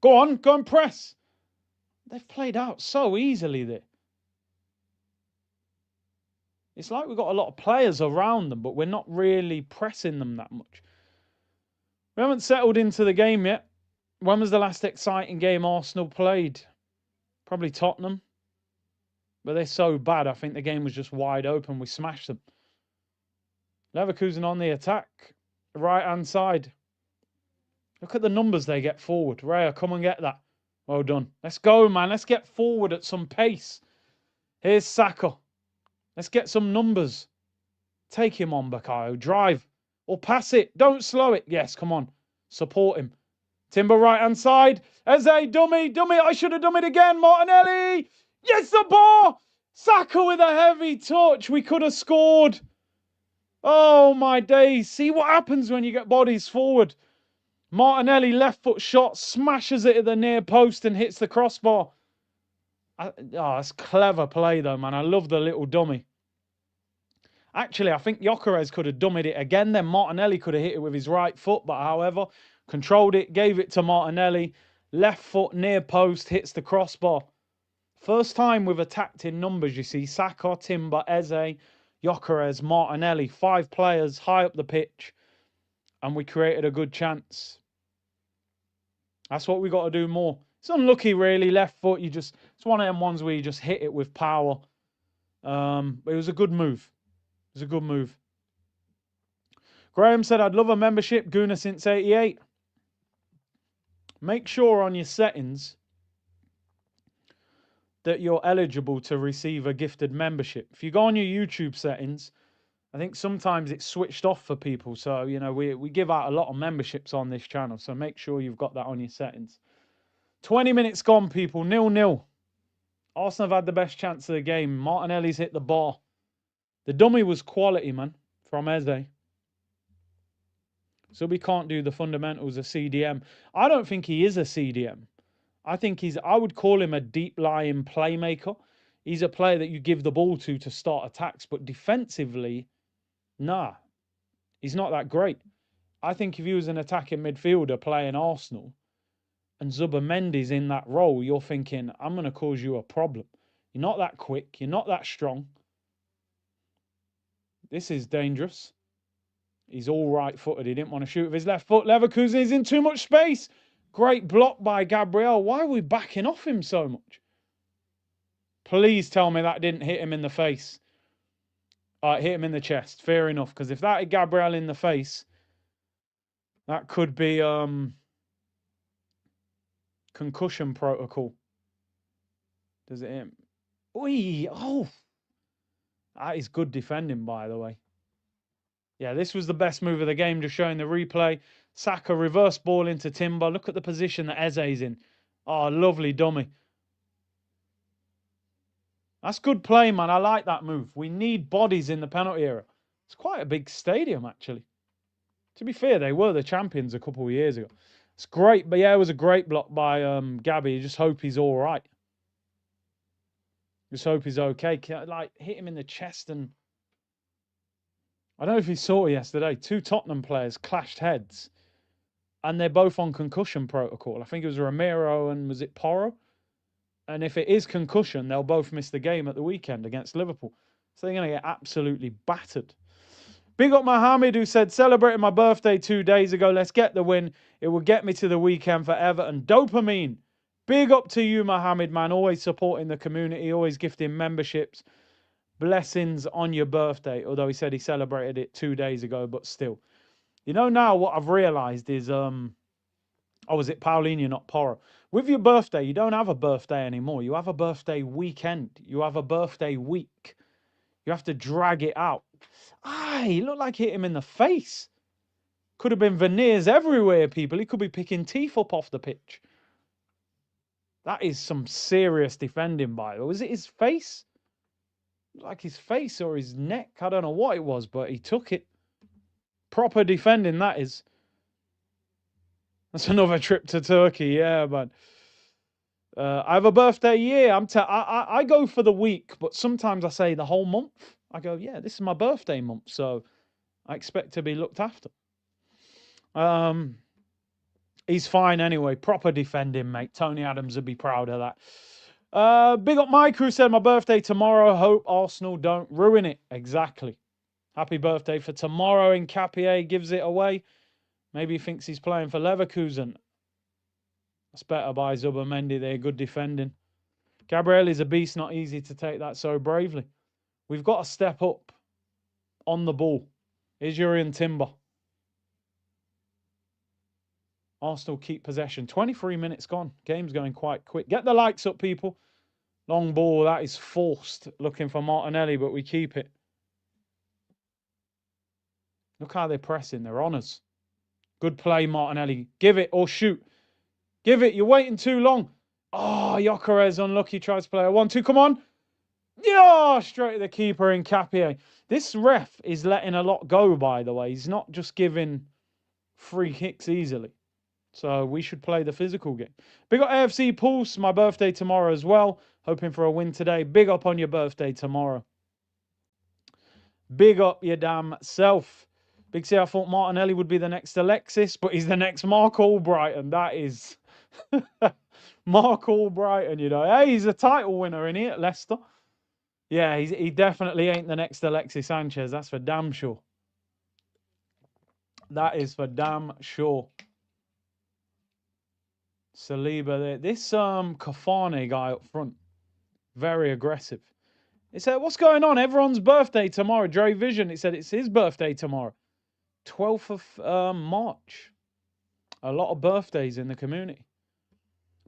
Go on. Go and press. They've played out so easily there. It's like we've got a lot of players around them, but we're not really pressing them that much. We haven't settled into the game yet. When was the last exciting game Arsenal played? Probably Tottenham. But they're so bad, I think the game was just wide open. We smashed them. Leverkusen on the attack. Right-hand side. Look at the numbers they get forward. Raya, come and get that. Well done. Let's go, man. Let's get forward at some pace. Here's Saka. Let's get some numbers. Take him on, Bakayo. Drive. Or pass it. Don't slow it. Yes, come on. Support him. Timber right-hand side. Eze, dummy. I should have done it again. Martinelli. Yes, the bar. Saka with a heavy touch. We could have scored. Oh, my days. See what happens when you get bodies forward. Martinelli, left foot shot, smashes it at the near post and hits the crossbar. That's clever play, though, man. I love the little dummy. Actually, I think Gyökeres could have dummied it again. Then Martinelli could have hit it with his right foot, but however, controlled it, gave it to Martinelli. Left foot near post, hits the crossbar. First time we've attacked in numbers, you see. Saka, Timber, Eze, Gyökeres, Martinelli. 5 players high up the pitch. And we created a good chance. That's what we got to do more. It's unlucky, really. Left foot, it's one of them ones where you just hit it with power. But it was a good move. It was a good move. Graham said, I'd love a membership. Guna since 88. Make sure on your settings that you're eligible to receive a gifted membership. If you go on your YouTube settings, I think sometimes it's switched off for people. So, we give out a lot of memberships on this channel. So make sure you've got that on your settings. 20 minutes gone, people. 0-0. Arsenal have had the best chance of the game. Martinelli's hit the bar. The dummy was quality, man, from Eze. So we can't do the fundamentals of CDM. I don't think he is a CDM. I would call him a deep-lying playmaker. He's a player that you give the ball to start attacks. But defensively, nah, he's not that great. I think if he was an attacking midfielder playing Arsenal and Zubimendi's in that role, you're thinking, I'm going to cause you a problem. You're not that quick. You're not that strong. This is dangerous. He's all right-footed. He didn't want to shoot with his left foot. Leverkusen is in too much space. Great block by Gabriel. Why are we backing off him so much? Please tell me that didn't hit him in the face. Hit him in the chest. Fair enough. Because if that hit Gabriel in the face, that could be concussion protocol. Does it hit him? Oi! Oh! That is good defending, by the way. Yeah, this was the best move of the game, just showing the replay. Saka reverse ball into Timber. Look at the position that Eze's in. Oh, lovely dummy. That's good play, man. I like that move. We need bodies in the penalty area. It's quite a big stadium, actually. To be fair, they were the champions a couple of years ago. It's great, but yeah, it was a great block by Gabby. Just hope he's all right. Just hope he's okay. Like, hit him in the chest and... I don't know if you saw it yesterday. 2 Tottenham players clashed heads. And they're both on concussion protocol. I think it was Romero and was it Porro? And if it is concussion, they'll both miss the game at the weekend against Liverpool. So they're going to get absolutely battered. Big up Mohammed, who said, celebrating my birthday 2 days ago. Let's get the win. It will get me to the weekend for Everton. Dopamine. Big up to you, Mohammed, man. Always supporting the community. Always gifting memberships. Blessings on your birthday. Although he said he celebrated it 2 days ago, but still. Now what I've realised is... was it Paulinho, not Porro? With your birthday, you don't have a birthday anymore. You have a birthday weekend. You have a birthday week. You have to drag it out. He looked like hit him in the face. Could have been veneers everywhere, people. He could be picking teeth up off the pitch. That is some serious defending by the way. Was it his face? Like his face or his neck? I don't know what it was, but he took it. Proper defending, that is. That's another trip to Turkey, yeah, man. I have a birthday year. I go for the week, but sometimes I say the whole month. I go, yeah, this is my birthday month, so I expect to be looked after. He's fine anyway. Proper defending, mate. Tony Adams would be proud of that. Big up Mike, who said my birthday tomorrow. Hope Arsenal don't ruin it. Exactly. Happy birthday for tomorrow. Nkapie gives it away. Maybe he thinks he's playing for Leverkusen. That's better by Zubimendi. They're good defending. Gabriel is a beast. Not easy to take that so bravely. We've got to step up on the ball. Here's Jurriën Timber. Arsenal keep possession. 23 minutes gone. Game's going quite quick. Get the lights up, people. Long ball. That is forced. Looking for Martinelli, but we keep it. Look how they're pressing. They're on us. Good play, Martinelli. Give it or shoot. Give it. You're waiting too long. Oh, Gyökeres unlucky. Tries to play a 1-2. Come on. Yeah, straight to the keeper in Capier. This ref is letting a lot go, by the way. He's not just giving free kicks easily. So we should play the physical game. Big up AFC Pulse, my birthday tomorrow as well. Hoping for a win today. Big up on your birthday tomorrow. Big up your damn self. Big C, I thought Martinelli would be the next Alexis, but he's the next Mark Albrighton. That is Mark Albrighton, you know. Hey, he's a title winner, isn't he, at Leicester? Yeah, he definitely ain't the next Alexis Sanchez. That's for damn sure. That is for damn sure. Saliba there. This Kafane guy up front, very aggressive. He said, what's going on? Everyone's birthday tomorrow. Dre Vision, he said it's his birthday tomorrow. 12th of March. A lot of birthdays in the community.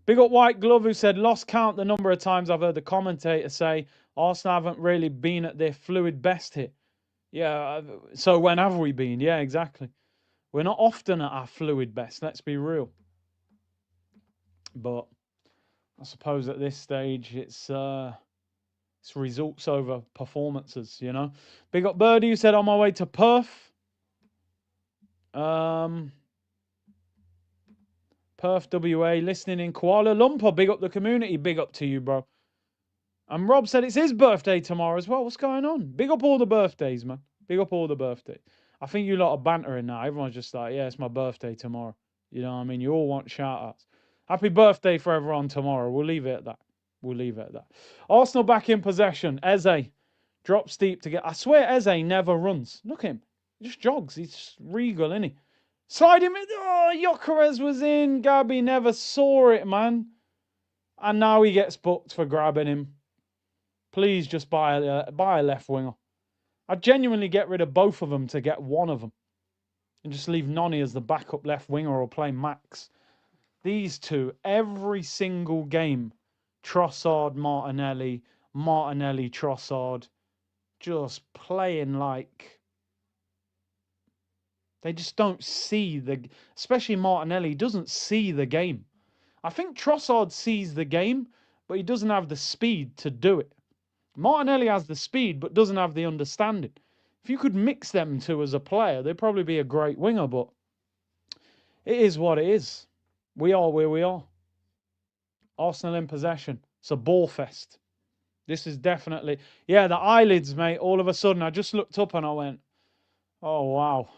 Big up White Glove, who said, lost count the number of times I've heard the commentator say Arsenal haven't really been at their fluid best here. Yeah, so when have we been? Yeah, exactly. We're not often at our fluid best, let's be real. But I suppose at this stage it's results over performances, you know. Big up Birdie, who said on my way to Perth. Perth, WA, listening in Kuala Lumpur. Big up the community. Big up to you, bro. And Rob said it's his birthday tomorrow as well. What's going on? Big up all the birthdays, man. Big up all the birthdays. I think you lot are bantering now. Everyone's just like, yeah, it's my birthday tomorrow. You know what I mean? You all want shout-outs. Happy birthday for everyone tomorrow. We'll leave it at that. We'll leave it at that. Arsenal back in possession. Eze drops deep to get... I swear Eze never runs. Look at him. He just jogs. He's just regal, isn't he? Slide him in. Oh, Gyökeres was in. Gabi never saw it, man. And now he gets booked for grabbing him. Please just buy a left winger. I'd genuinely get rid of both of them to get one of them. And just leave Noni as the backup left winger or play Max. These two, every single game, Trossard, Martinelli, Martinelli, Trossard, just playing like... They just don't see especially Martinelli doesn't see the game. I think Trossard sees the game, but he doesn't have the speed to do it. Martinelli has the speed, but doesn't have the understanding. If you could mix them two as a player, they'd probably be a great winger, but it is what it is. We are where we are. Arsenal in possession. It's a ball fest. This is definitely... Yeah, the eyelids, mate, all of a sudden, I just looked up and I went, oh, wow.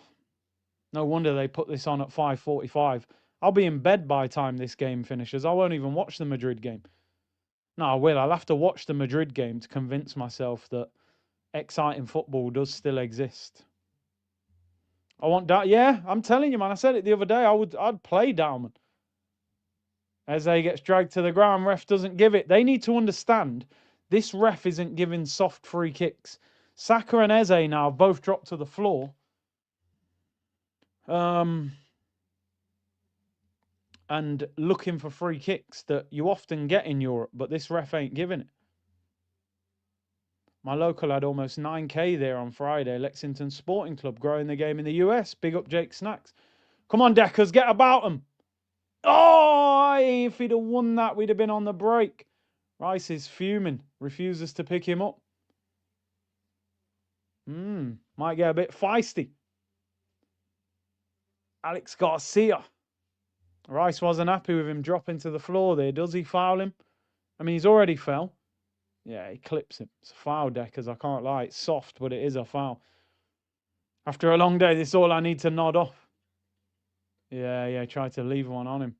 No wonder they put this on at 5:45. I'll be in bed by the time this game finishes. I won't even watch the Madrid game. No, I will. I'll have to watch the Madrid game to convince myself that exciting football does still exist. I want that. Yeah, I'm telling you, man. I said it the other day. I'd play Dalman. Eze gets dragged to the ground. Ref doesn't give it. They need to understand this ref isn't giving soft free kicks. Saka and Eze now have both dropped to the floor. And looking for free kicks that you often get in Europe, but this ref ain't giving it. My local had almost 9k there on Friday. Lexington Sporting Club growing the game in the US. Big up Jake Snacks. Come on, Deckers, get about them. Oh, if he'd have won that, we'd have been on the break. Rice is fuming. Refuses to pick him up. Might get a bit feisty. Alex Garcia. Rice wasn't happy with him dropping to the floor there. Does he foul him? I mean, he's already fell. Yeah, he clips him. It's a foul, Deckers. I can't lie. It's soft, but it is a foul. After a long day, this is all I need to nod off. Yeah, try to leave one on him.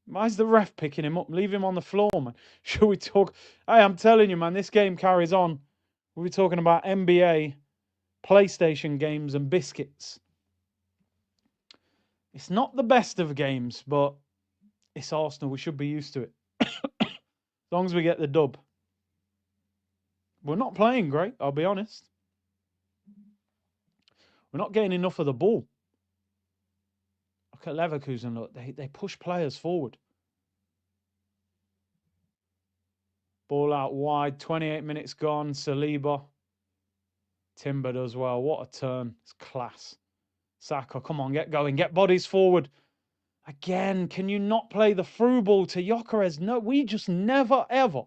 Why's the ref picking him up? Leave him on the floor, man. Should we talk? Hey, I'm telling you, man, this game carries on. We'll be talking about NBA, PlayStation games, and biscuits. It's not the best of games, but it's Arsenal. We should be used to it. As long as we get the dub. We're not playing great, I'll be honest. We're not getting enough of the ball. Look at Leverkusen, look. They push players forward. Ball out wide. 28 minutes gone. Saliba. Timber does well. What a turn. It's class. Saka, come on, get going. Get bodies forward. Again, can you not play the through ball to Gyökeres? No, we just never, ever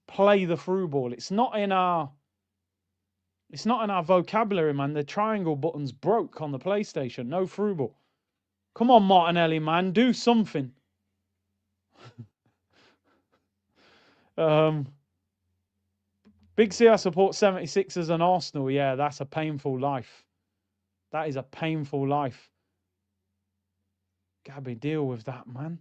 play the through ball. It's not in our vocabulary, man. The triangle button's broke on the PlayStation. No through ball. Come on, Martinelli, man. Do something. Big C, I support 76ers and Arsenal. Yeah, that's a painful life. That is a painful life. Gabby, deal with that, man.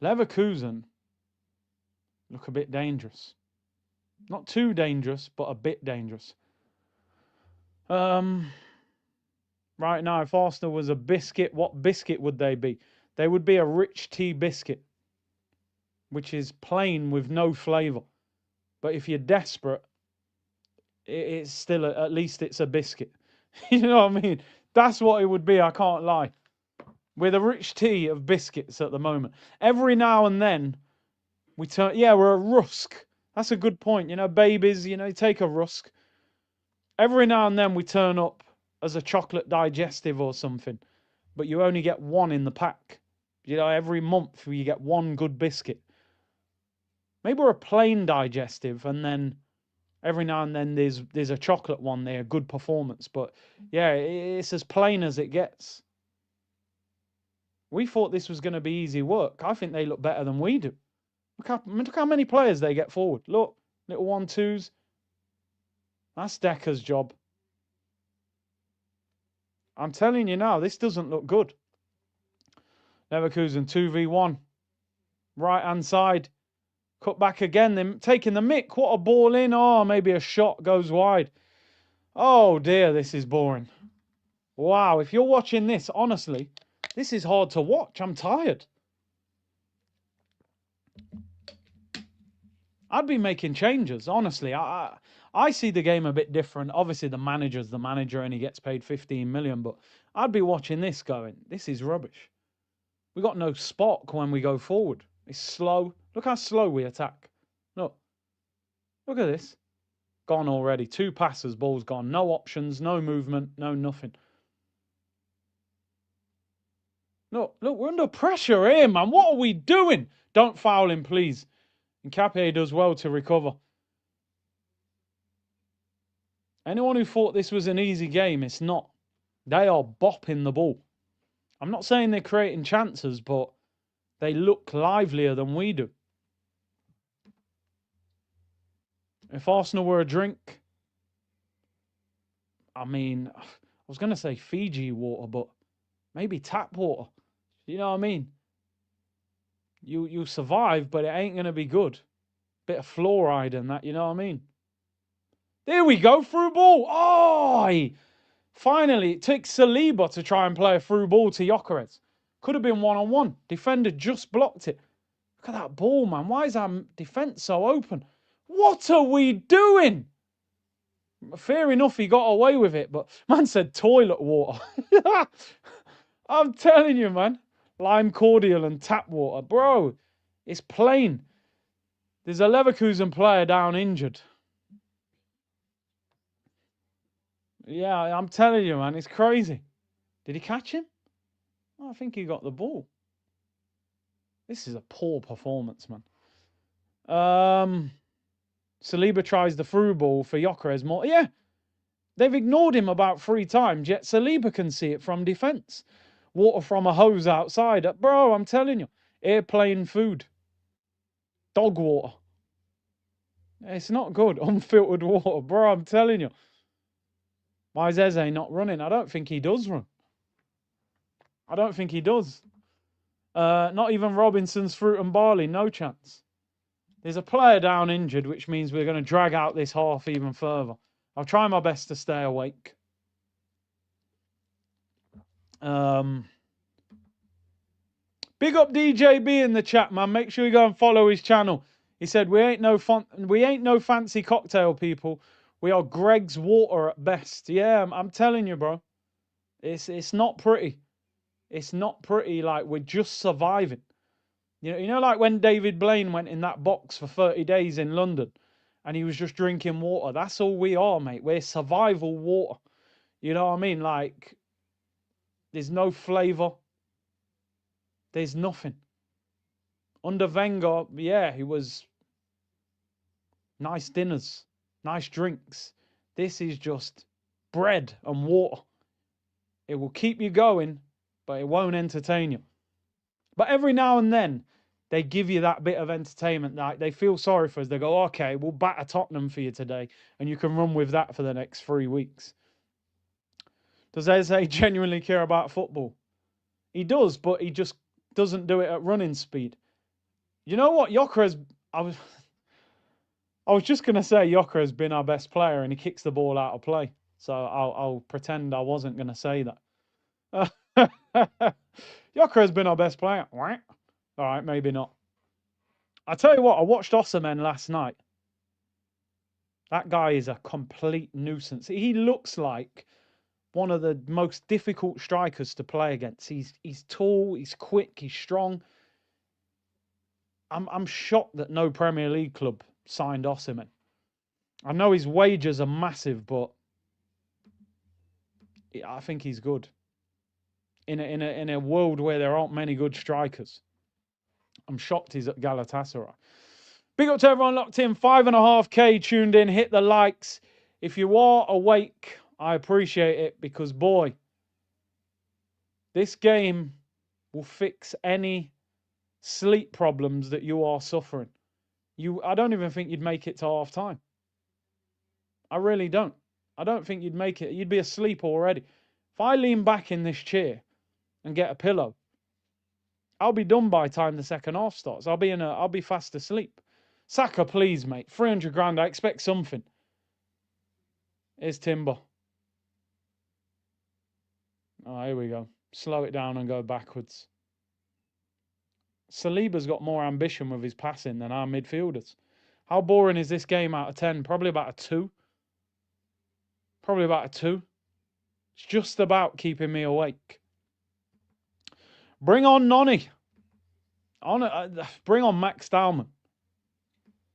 Leverkusen look a bit dangerous. Not too dangerous, but a bit dangerous. Right now, if Arsenal was a biscuit, what biscuit would they be? They would be a rich tea biscuit, which is plain with no flavour. But if you're desperate, it's still, at least it's a biscuit. You know what I mean? That's what it would be, I can't lie. With a rich tea of biscuits at the moment. Every now and then, we turn, yeah, we're a rusk. That's a good point. You know, babies, you know, take a rusk. Every now and then we turn up as a chocolate digestive or something, but you only get one in the pack. You know, every month you get one good biscuit. Maybe we're a plain digestive, and then every now and then there's a chocolate one there, good performance. But yeah, it's as plain as it gets. We thought this was going to be easy work. I think they look better than we do. Look how many players they get forward. Look, little 1-2s. That's Decker's job. I'm telling you now, this doesn't look good. Leverkusen 2v1. Right hand side. Cut back again. They're taking the mick. What a ball in. Oh, maybe a shot goes wide. Oh dear, this is boring. Wow, if you're watching this, honestly, this is hard to watch. I'm tired. I'd be making changes, honestly. I see the game a bit different. Obviously, the manager's the manager and he gets paid 15 million, but I'd be watching this going, this is rubbish. We got no spot when we go forward. It's slow. Look how slow we attack. Look. Look at this. Gone already. 2 passes, ball's gone. No options, no movement, no nothing. Look, we're under pressure here, man. What are we doing? Don't foul him, please. And Capé does well to recover. Anyone who thought this was an easy game, it's not. They are bopping the ball. I'm not saying they're creating chances, but they look livelier than we do. If Arsenal were a drink, I mean, I was going to say Fiji water, but maybe tap water. You know what I mean? You survive, but it ain't going to be good. Bit of fluoride and that, you know what I mean? There we go, through ball. Oh, finally, it takes Saliba to try and play a through ball to Gyökeres. Could have been one-on-one. Defender just blocked it. Look at that ball, man. Why is our defence so open? What are we doing? Fair enough, he got away with it, but man said toilet water. I'm telling you, man. Lime cordial and tap water. Bro, it's plain. There's a Leverkusen player down injured. Yeah, I'm telling you, man, it's crazy. Did he catch him? Oh, I think he got the ball. This is a poor performance, man. Saliba tries the through ball for Gyökeres more. Yeah, they've ignored him about 3 times, yet Saliba can see it from defence. Water from a hose outside. Bro, I'm telling you, airplane food. Dog water. It's not good. Unfiltered water. Bro, I'm telling you. Why is Eze not running? I don't think he does run. I don't think he does. Not even Robinson's fruit and barley. No chance. There's a player down injured, which means we're going to drag out this half even further. I'll try my best to stay awake. Big up DJB in the chat, man. Make sure you go and follow his channel. He said, we ain't no fancy cocktail people. We are Greg's water at best. Yeah, I'm telling you, bro. It's not pretty. It's not pretty. Like, we're just surviving. You know, like when David Blaine went in that box for 30 days in London and he was just drinking water. That's all we are, mate. We're survival water. You know what I mean? Like, there's no flavour. There's nothing. Under Wenger, yeah, he was nice dinners, nice drinks. This is just bread and water. It will keep you going, but it won't entertain you. But every now and then, they give you that bit of entertainment. Like they feel sorry for us. They go, okay, we'll batter Tottenham for you today, and you can run with that for the next 3 weeks. Does Eze genuinely care about football? He does, but he just doesn't do it at running speed. You know what? I was just gonna say Yoka has been our best player, and he kicks the ball out of play. So I'll pretend I wasn't gonna say that. Yoka has been our best player. All right, maybe not. I tell you what, I watched Osimhen last night. That guy is a complete nuisance. He looks like one of the most difficult strikers to play against. He's tall, he's quick, he's strong. I'm shocked that no Premier League club signed Osimhen. I know his wages are massive, but I think he's good. In a world where there aren't many good strikers, I'm shocked he's at Galatasaray. Big up to everyone locked in. 5.5K tuned in. Hit the likes. If you are awake, I appreciate it because, boy, this game will fix any sleep problems that you are suffering. I don't even think you'd make it to half time. I really don't. I don't think you'd make it. You'd be asleep already. If I lean back in this chair and get a pillow, I'll be done by the time the second half starts. I'll be fast asleep. Saka, please, mate. 300 grand. I expect something. Here's Timber. Oh, here we go. Slow it down and go backwards. Saliba's got more ambition with his passing than our midfielders. How boring is this game out of 10? Probably about a 2. Probably about a 2. It's just about keeping me awake. Bring on Nonny. Bring on Max Dowman.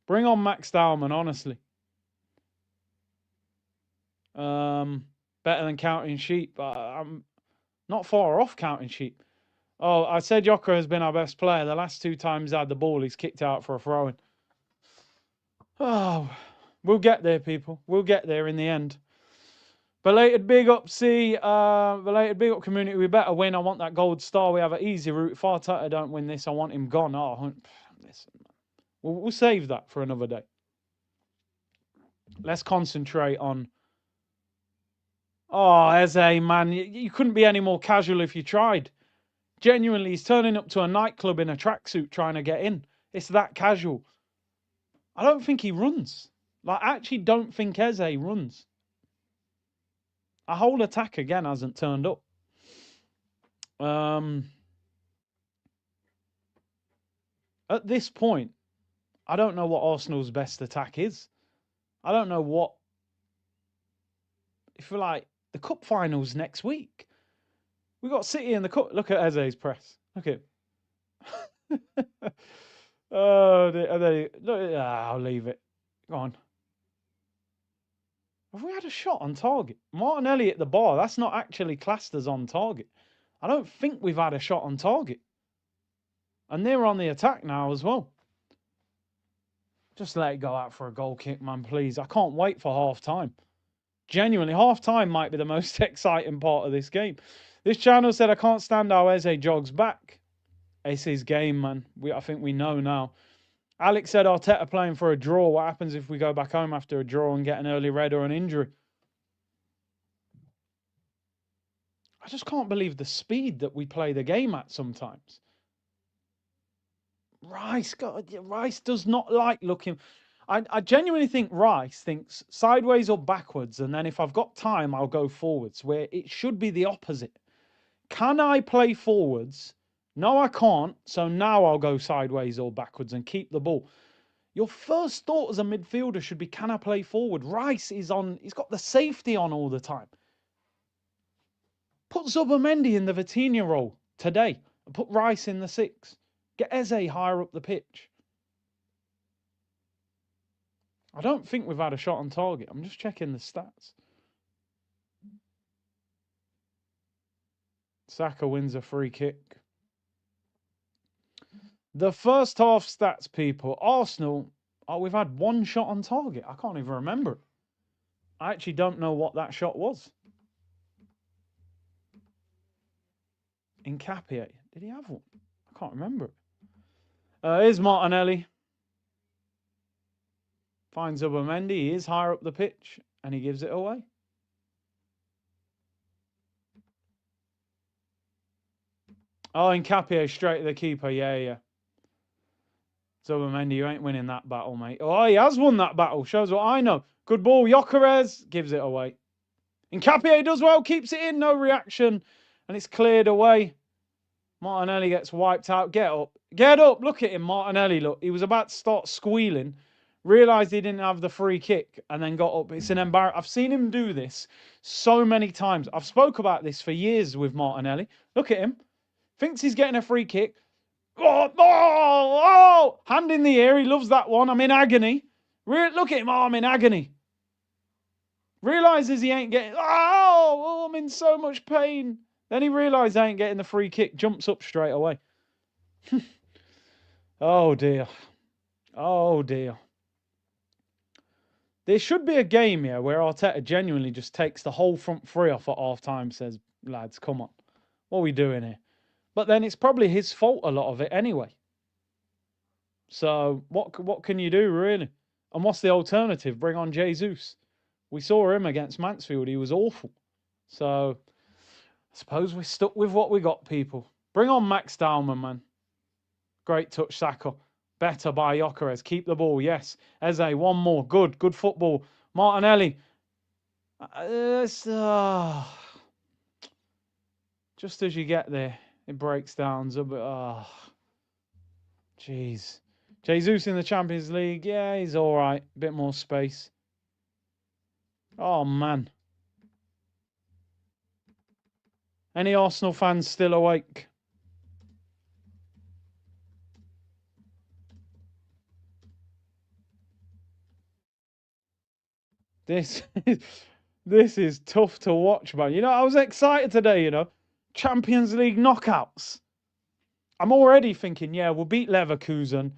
Bring on Max Dowman, honestly. Better than counting sheep. I'm not far off counting sheep. Oh, I said Yoka has been our best player. The last 2 times he had the ball, he's kicked out for a throw-in. Oh, we'll get there, people. We'll get there in the end. Belated big up, belated big up community. We better win. I want that gold star. We have an easy route. If Arteta don't win this, I want him gone. Oh, listen, we'll save that for another day. Let's concentrate on... Oh, Eze, man. You couldn't be any more casual if you tried. Genuinely, he's turning up to a nightclub in a tracksuit trying to get in. It's that casual. I don't think he runs. Like, I actually don't think Eze runs. Our whole attack, again, hasn't turned up. At this point, I don't know what Arsenal's best attack is. I don't know what... If we're like, the cup finals next week. We got City in the cup. Look at Eze's press. Look at him. Oh, look, I'll leave it. Go on. Have we had a shot on target? Martinelli at the bar. That's not actually classed as on target. I don't think we've had a shot on target. And they're on the attack now as well. Just let it go out for a goal kick, man, please. I can't wait for half time. Genuinely, half time might be the most exciting part of this game. This channel said I can't stand how Eze jogs back. It's his game, man. I think we know now. Alex said Arteta playing for a draw. What happens if we go back home after a draw and get an early red or an injury? I just can't believe the speed that we play the game at sometimes. Rice does not like looking... I genuinely think Rice thinks sideways or backwards, and then if I've got time, I'll go forwards, where it should be the opposite. Can I play forwards? No, I can't. So now I'll go sideways or backwards and keep the ball. Your first thought as a midfielder should be, can I play forward? Rice is on, he's got the safety on all the time. Put Zubimendi in the Vitinha role today and put Rice in the 6. Get Eze higher up the pitch. I don't think we've had a shot on target. I'm just checking the stats. Saka wins a free kick. The first half stats, people. Arsenal, oh, we've had one shot on target. I can't even remember it. I actually don't know what that shot was. Incapie. Did he have one? I can't remember it. Here's Martinelli. Finds Zubomendi. He is higher up the pitch, and he gives it away. Oh, Incapie straight to the keeper. Yeah. Zubomendi, you ain't winning that battle, mate. Oh, he has won that battle. Shows what I know. Good ball. Gyökeres gives it away. Incapie does well. Keeps it in. No reaction. And it's cleared away. Martinelli gets wiped out. Get up. Get up. Look at him, Martinelli. Look, he was about to start squealing. Realised he didn't have the free kick and then got up. It's an embarrassment. I've seen him do this so many times. I've spoke about this for years with Martinelli. Look at him. Thinks he's getting a free kick. Oh, hand in the air. He loves that one. I'm in agony. Look at him. Oh, I'm in agony. Realises he ain't getting... Oh, I'm in so much pain. Then he realises I ain't getting the free kick. Jumps up straight away. Oh, dear. Oh, dear. There should be a game here where Arteta genuinely just takes the whole front three off at half-time, says, lads, come on. What are we doing here? But then it's probably his fault, a lot of it, anyway. So what can you do, really? And what's the alternative? Bring on Jesus. We saw him against Mansfield. He was awful. So I suppose we're stuck with what we got, people. Bring on Max Dalman, man. Great touch, Saka. Better by Gyökeres. Keep the ball, yes. Eze, one more. Good football. Martinelli. Just as you get there, it breaks down. Jeez. Jesus in the Champions League. Yeah, he's all right. A bit more space. Oh, man. Any Arsenal fans still awake? This is tough to watch, man. You know, I was excited today, you know. Champions League knockouts. I'm already thinking, yeah, we'll beat Leverkusen.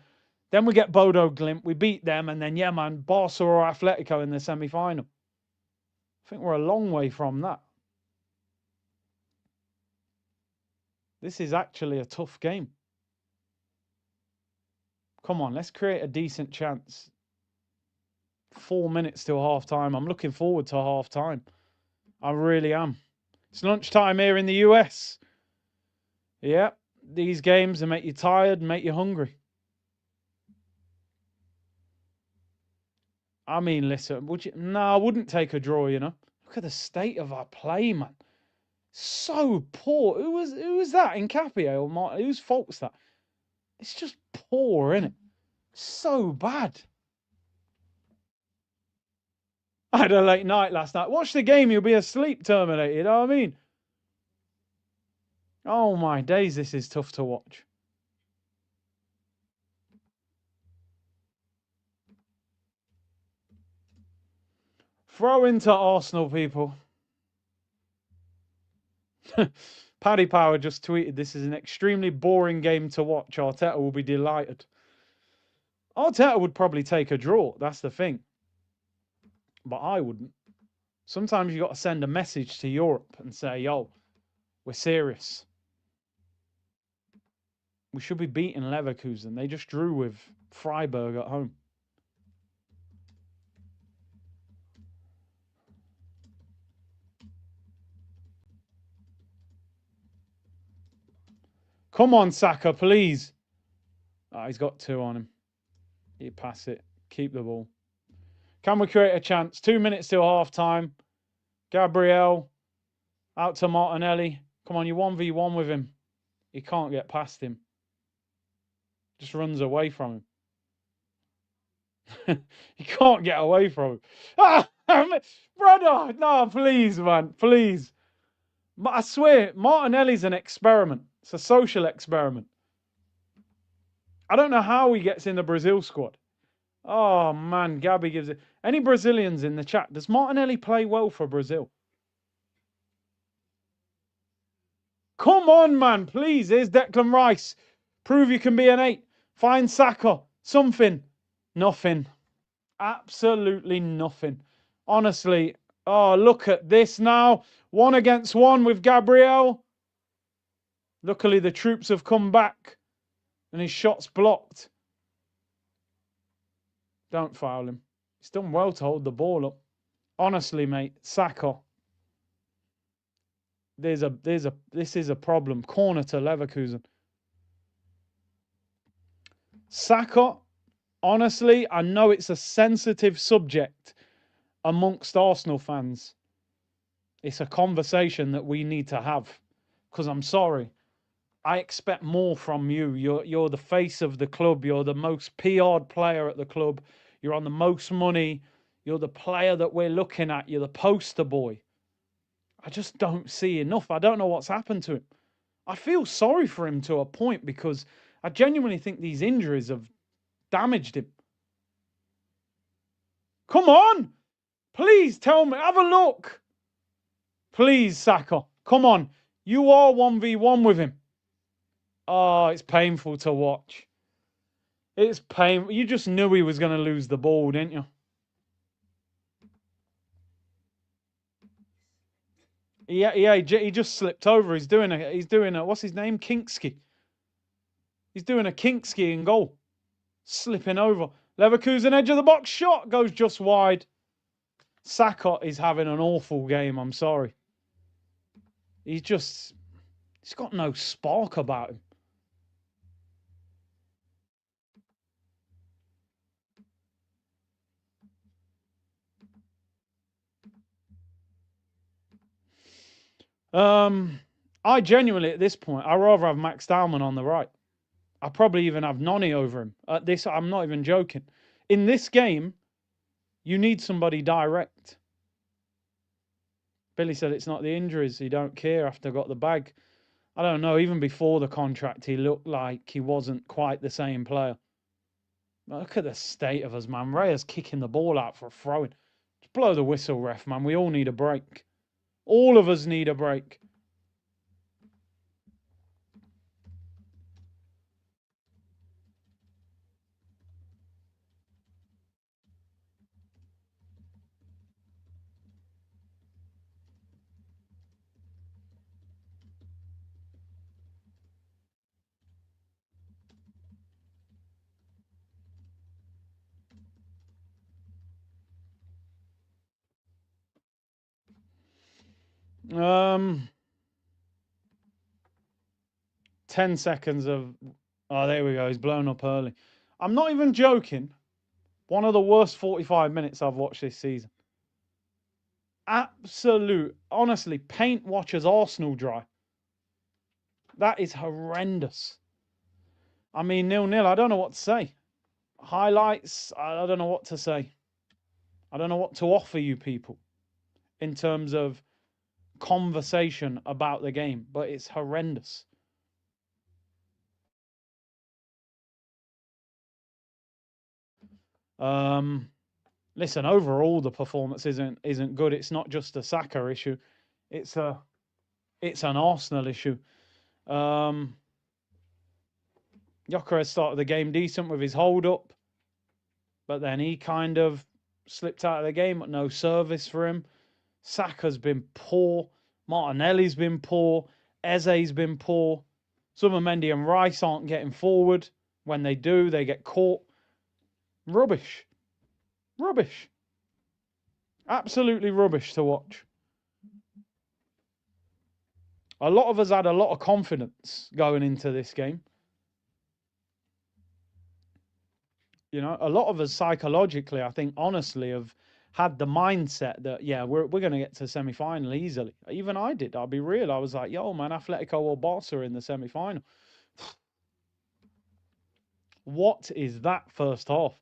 Then we get Bodo Glimt. We beat them. And then, yeah, man, Barca or Atletico in the semi-final. I think we're a long way from that. This is actually a tough game. Come on, let's create a decent chance. 4 minutes till half-time. I'm looking forward to half-time. I really am. It's lunchtime here in the US. Yeah, these games will make you tired and make you hungry. I mean, listen, would you? No, I wouldn't take a draw, you know. Look at the state of our play, man. So poor. Who was that? Incapie or Martin? Whose fault's that? It's just poor, isn't it? So bad. I had a late night last night. Watch the game, you'll be asleep, Terminator. You know what I mean? Oh my days, this is tough to watch. Throw into Arsenal, people. Paddy Power just tweeted, this is an extremely boring game to watch. Arteta will be delighted. Arteta would probably take a draw. That's the thing. But I wouldn't. Sometimes you got to send a message to Europe and say, yo, we're serious. We should be beating Leverkusen. They just drew with Freiburg at home. Come on, Saka, please. Oh, he's got two on him. You pass it. Keep the ball. Can we create a chance? 2 minutes till half-time. Gabriel. Out to Martinelli. Come on, you 1v1 with him. He can't get past him. Just runs away from him. He can't get away from him. Ah, brother, no, please, man, please. I swear, Martinelli's an experiment. It's a social experiment. I don't know how he gets in the Brazil squad. Oh, man, Gabby gives it. Any Brazilians in the chat? Does Martinelli play well for Brazil? Come on, man, please. Here's Declan Rice. Prove you can be an 8. Find Saka. Something. Nothing. Absolutely nothing. Honestly. Oh, look at this now. 1-against-1 with Gabriel. Luckily, the troops have come back. And his shot's blocked. Don't foul him. He's done well to hold the ball up. Honestly, mate, Saka. This is a problem. Corner to Leverkusen. Saka, honestly, I know it's a sensitive subject amongst Arsenal fans. It's a conversation that we need to have. Because I'm sorry, I expect more from you. You're the face of the club. You're the most PR'd player at the club. You're on the most money. You're the player that we're looking at. You're the poster boy. I just don't see enough. I don't know what's happened to him. I feel sorry for him to a point because I genuinely think these injuries have damaged him. Come on! Please tell me. Have a look. Please, Saka. Come on. You are 1v1 with him. Oh, it's painful to watch. It's painful. You just knew he was going to lose the ball, didn't you? Yeah, he just slipped over. He's doing a what's his name? Kinkski. He's doing a Kinkski in goal. Slipping over. Leverkusen edge of the box shot goes just wide. Saka is having an awful game. I'm sorry. He's got no spark about him. I genuinely, at this point, I'd rather have Max Dalman on the right. I probably even have Noni over him. I'm not even joking. In this game, you need somebody direct. Billy said it's not the injuries. He don't care after got the bag. I don't know. Even before the contract, he looked like he wasn't quite the same player. Look at the state of us, man. Raya's kicking the ball out for a throw-in. Just blow the whistle, ref, man. We all need a break. All of us need a break. Um, 10 seconds of... Oh, there we go. He's blown up early. I'm not even joking. One of the worst 45 minutes I've watched this season. Absolute. Honestly, paint watchers Arsenal dry. That is horrendous. I mean, 0-0. I don't know what to say. Highlights. I don't know what to say. I don't know what to offer you people in terms of conversation about the game, but it's horrendous. Listen, overall the performance isn't good. It's not just a Saka issue. It's an Arsenal issue. Gyökeres started the game decent with his hold up, but then he kind of slipped out of the game. No service for him. Saka's been poor. Martinelli's been poor. Eze's been poor. Mendy and Rice aren't getting forward. When they do, they get caught. Rubbish. Rubbish. Absolutely rubbish to watch. A lot of us had a lot of confidence going into this game. You know, a lot of us psychologically, I think, honestly, have had the mindset that, yeah, we're going to get to semi-final easily. Even I did. I'll be real. I was like, yo, man, Atletico or Barca in the semi-final. What is that first half?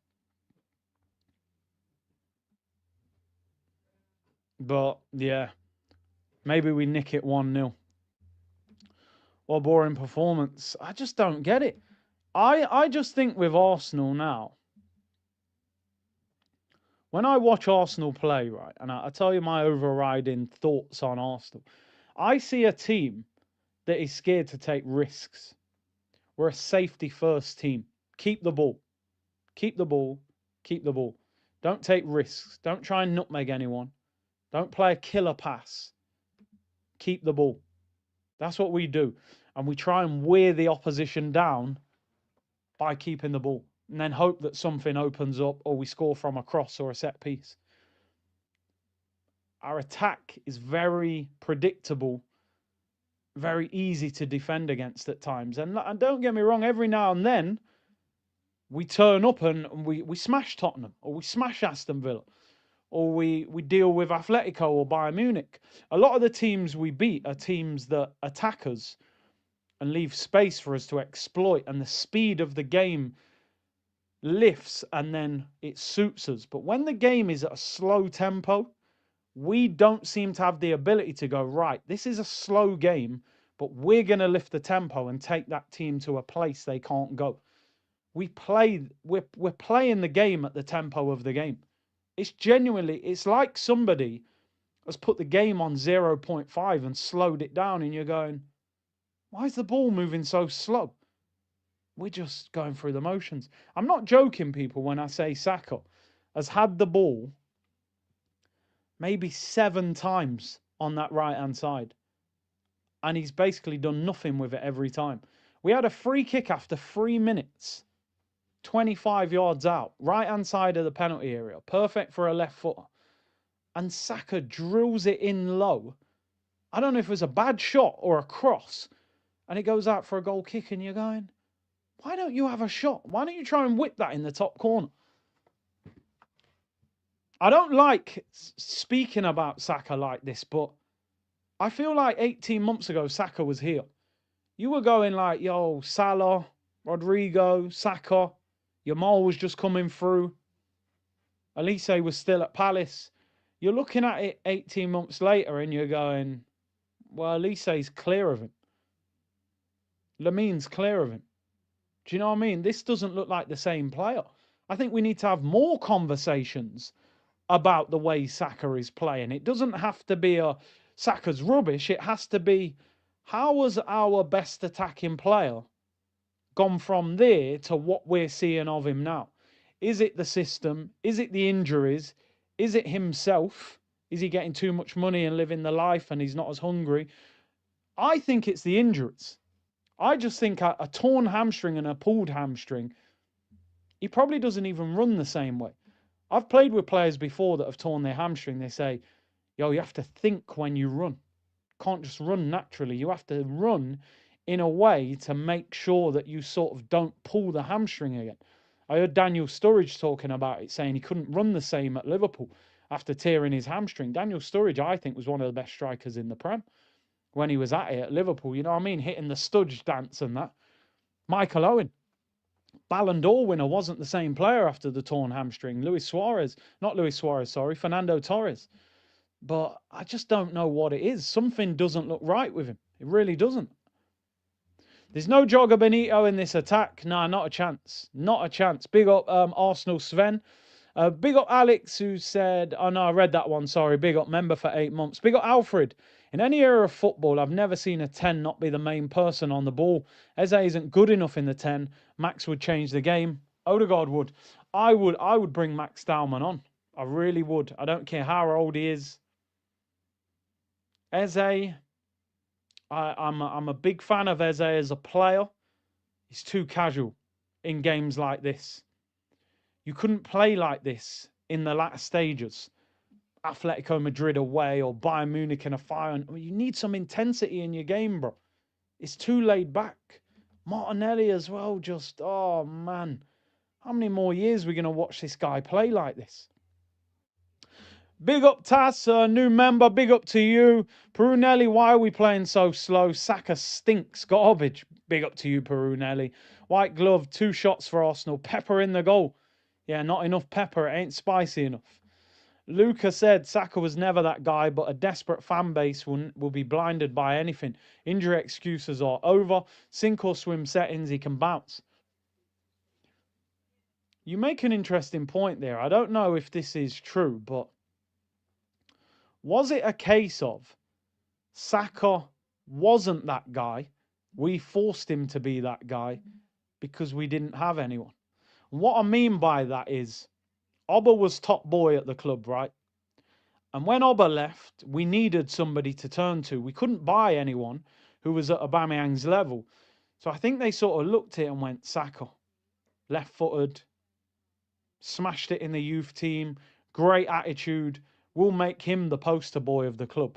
But, yeah, maybe we nick it 1-0. Or boring performance. I just don't get it. I just think with Arsenal now, when I watch Arsenal play, right, and I tell you my overriding thoughts on Arsenal, I see a team that is scared to take risks. We're a safety first team. Keep the ball. Keep the ball. Keep the ball. Don't take risks. Don't try and nutmeg anyone. Don't play a killer pass. Keep the ball. That's what we do. And we try and wear the opposition down by keeping the ball. And then hope that something opens up or we score from a cross or a set piece. Our attack is very predictable, very easy to defend against at times. And don't get me wrong, every now and then we turn up and we smash Tottenham or we smash Aston Villa or we deal with Atletico or Bayern Munich. A lot of the teams we beat are teams that attack us and leave space for us to exploit, and the speed of the game lifts and then it suits us. But when the game is at a slow tempo, we don't seem to have the ability to go, right, this is a slow game, but we're going to lift the tempo and take that team to a place they can't go. We're playing the game at the tempo of the game. It's genuinely, it's like somebody has put the game on 0.5 and slowed it down, and you're going, why is the ball moving so slow? We're just going through the motions. I'm not joking, people, when I say Saka has had the ball maybe 7 times on that right-hand side, and he's basically done nothing with it every time. We had a free kick after 3 minutes, 25 yards out, right-hand side of the penalty area, perfect for a left footer, and Saka drills it in low. I don't know if it was a bad shot or a cross, and it goes out for a goal kick, and you're going, why don't you have a shot? Why don't you try and whip that in the top corner? I don't like speaking about Saka like this, but I feel like 18 months ago, Saka was here. You were going like, yo, Salah, Rodrigo, Saka, Yamal was just coming through. Elise was still at Palace. You're looking at it 18 months later and you're going, well, Elise's clear of him. Lamine's clear of him. Do you know what I mean? This doesn't look like the same player. I think we need to have more conversations about the way Saka is playing. It doesn't have to be a Saka's rubbish. It has to be, how has our best attacking player gone from there to what we're seeing of him now? Is it the system? Is it the injuries? Is it himself? Is he getting too much money and living the life and he's not as hungry? I think it's the injuries. I just think a torn hamstring and a pulled hamstring, he probably doesn't even run the same way. I've played with players before that have torn their hamstring. They say, yo, you have to think when you run. Can't just run naturally. You have to run in a way to make sure that you sort of don't pull the hamstring again. I heard Daniel Sturridge talking about it, saying he couldn't run the same at Liverpool after tearing his hamstring. Daniel Sturridge, I think, was one of the best strikers in the Prem when he was at it at Liverpool. You know what I mean? Hitting the Studge dance and that. Michael Owen, Ballon d'Or winner, wasn't the same player after the torn hamstring. Fernando Torres. But I just don't know what it is. Something doesn't look right with him. It really doesn't. There's no Jogger Benito in this attack. Nah, not a chance. Not a chance. Big up Arsenal Sven. Big up Alex, who said, oh no, I read that one, sorry. Big up member for 8 months. Big up Alfred. In any era of football, I've never seen a 10 not be the main person on the ball. Eze isn't good enough in the 10. Max would change the game. Odegaard would. I would bring Max Dowman on. I really would. I don't care how old he is. Eze, I'm a big fan of Eze as a player. He's too casual in games like this. You couldn't play like this in the latter stages. Atletico Madrid away or Bayern Munich in a fire. You need some intensity in your game, bro. It's too laid back. Martinelli as well, just, oh man. How many more years are we going to watch this guy play like this? Big up Tass, new member, big up to you. Perunelli, why are we playing so slow? Saka stinks, garbage. Big up to you, Perunelli. White glove, 2 shots for Arsenal. Pepper in the goal. Yeah, not enough pepper, it ain't spicy enough. Luca said Saka was never that guy, but a desperate fan base will be blinded by anything. Injury excuses are over. Sink or swim settings, he can bounce. You make an interesting point there. I don't know if this is true, but was it a case of Saka wasn't that guy? We forced him to be that guy because we didn't have anyone. And what I mean by that is Oba was top boy at the club, right? And when Oba left, we needed somebody to turn to. We couldn't buy anyone who was at Aubameyang's level. So I think they sort of looked at it and went, Saka, left-footed, smashed it in the youth team, great attitude. We'll make him the poster boy of the club.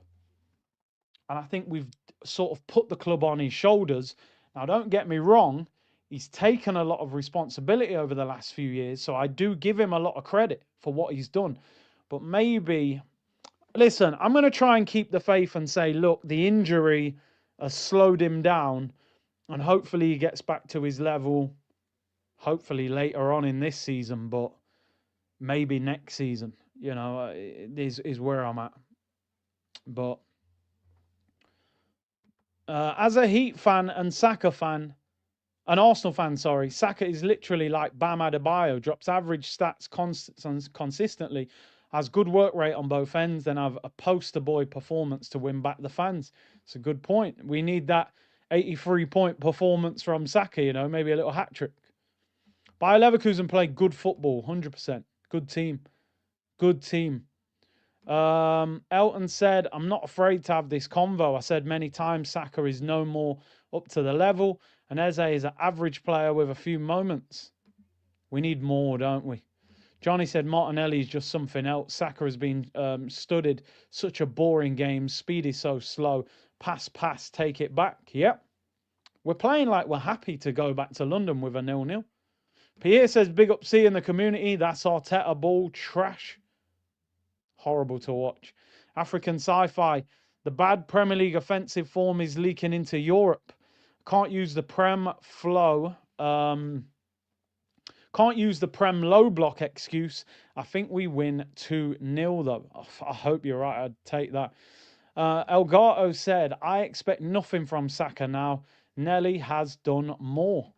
And I think we've sort of put the club on his shoulders. Now, don't get me wrong, he's taken a lot of responsibility over the last few years, so I do give him a lot of credit for what he's done. But maybe, listen, I'm going to try and keep the faith and say, look, the injury has slowed him down, and hopefully he gets back to his level, hopefully later on in this season, but maybe next season, you know, is where I'm at. But as a Heat fan and Saka fan, an Arsenal fan, sorry, Saka is literally like Bam Adebayo, drops average stats consistently, has good work rate on both ends, then have a poster boy performance to win back the fans. It's a good point. We need that 83-point performance from Saka, you know, maybe a little hat trick. Bayer Leverkusen play good football, 100%. Good team. Good team. Elton said, I'm not afraid to have this convo. I said many times Saka is no more up to the level, and Eze is an average player with a few moments. We need more, don't we? Johnny said Martinelli is just something else. Saka has been studied. Such a boring game. Speed is so slow. Pass, take it back. Yep. We're playing like we're happy to go back to London with a 0-0. Pierre says, big up C in the community. That's Arteta ball. Trash. Horrible to watch. African sci-fi. The bad Premier League offensive form is leaking into Europe. Can't use the Prem flow. Can't use the Prem low block excuse. I think we win 2-0 though. Oh, I hope you're right. I'd take that. Elgato said, I expect nothing from Saka now. Nelly has done more.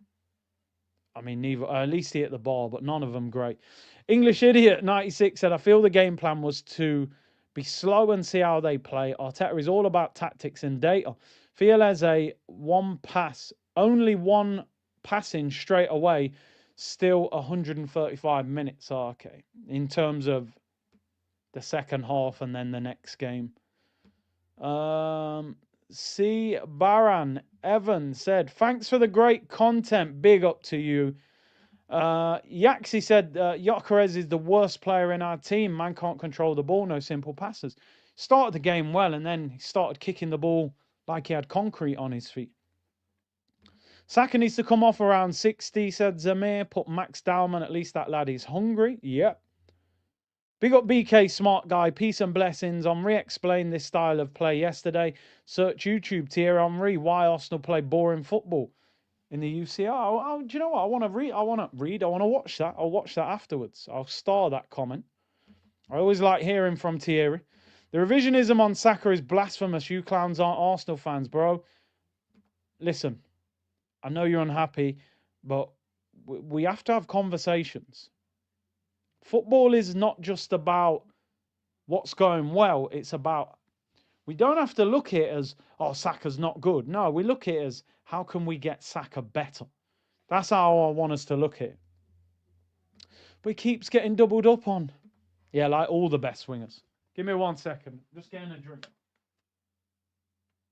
I mean, neither, at least he hit the ball, but none of them great. English Idiot 96 said, I feel the game plan was to be slow and see how they play. Arteta is all about tactics and data. Feel as a one pass, only one passing straight away, still 135 minutes. Okay, in terms of the second half and then the next game. C. Baran Evan said, thanks for the great content. Big up to you. Yaxi said, Gyökeres is the worst player in our team. Man can't control the ball, no simple passes. Started the game well, and then he started kicking the ball like he had concrete on his feet. Saka needs to come off around 60, said Zamir. Put Max Dowman, at least that lad is hungry. Yep. Big up BK Smart Guy. Peace and blessings. Henri explained this style of play yesterday. Search YouTube, Thierry Henry, why Arsenal play boring football in the UCL. Do you know what? I want to watch that. I'll watch that afterwards. I'll star that comment. I always like hearing from Thierry. The revisionism on Saka is blasphemous. You clowns aren't Arsenal fans, bro. Listen, I know you're unhappy, but we have to have conversations. Football is not just about what's going well. It's about, we don't have to look at it as, oh, Saka's not good. No, we look at it as, how can we get Saka better? That's how I want us to look at it. But he keeps getting doubled up on. Yeah, like all the best wingers. Give me 1 second. Just getting a drink.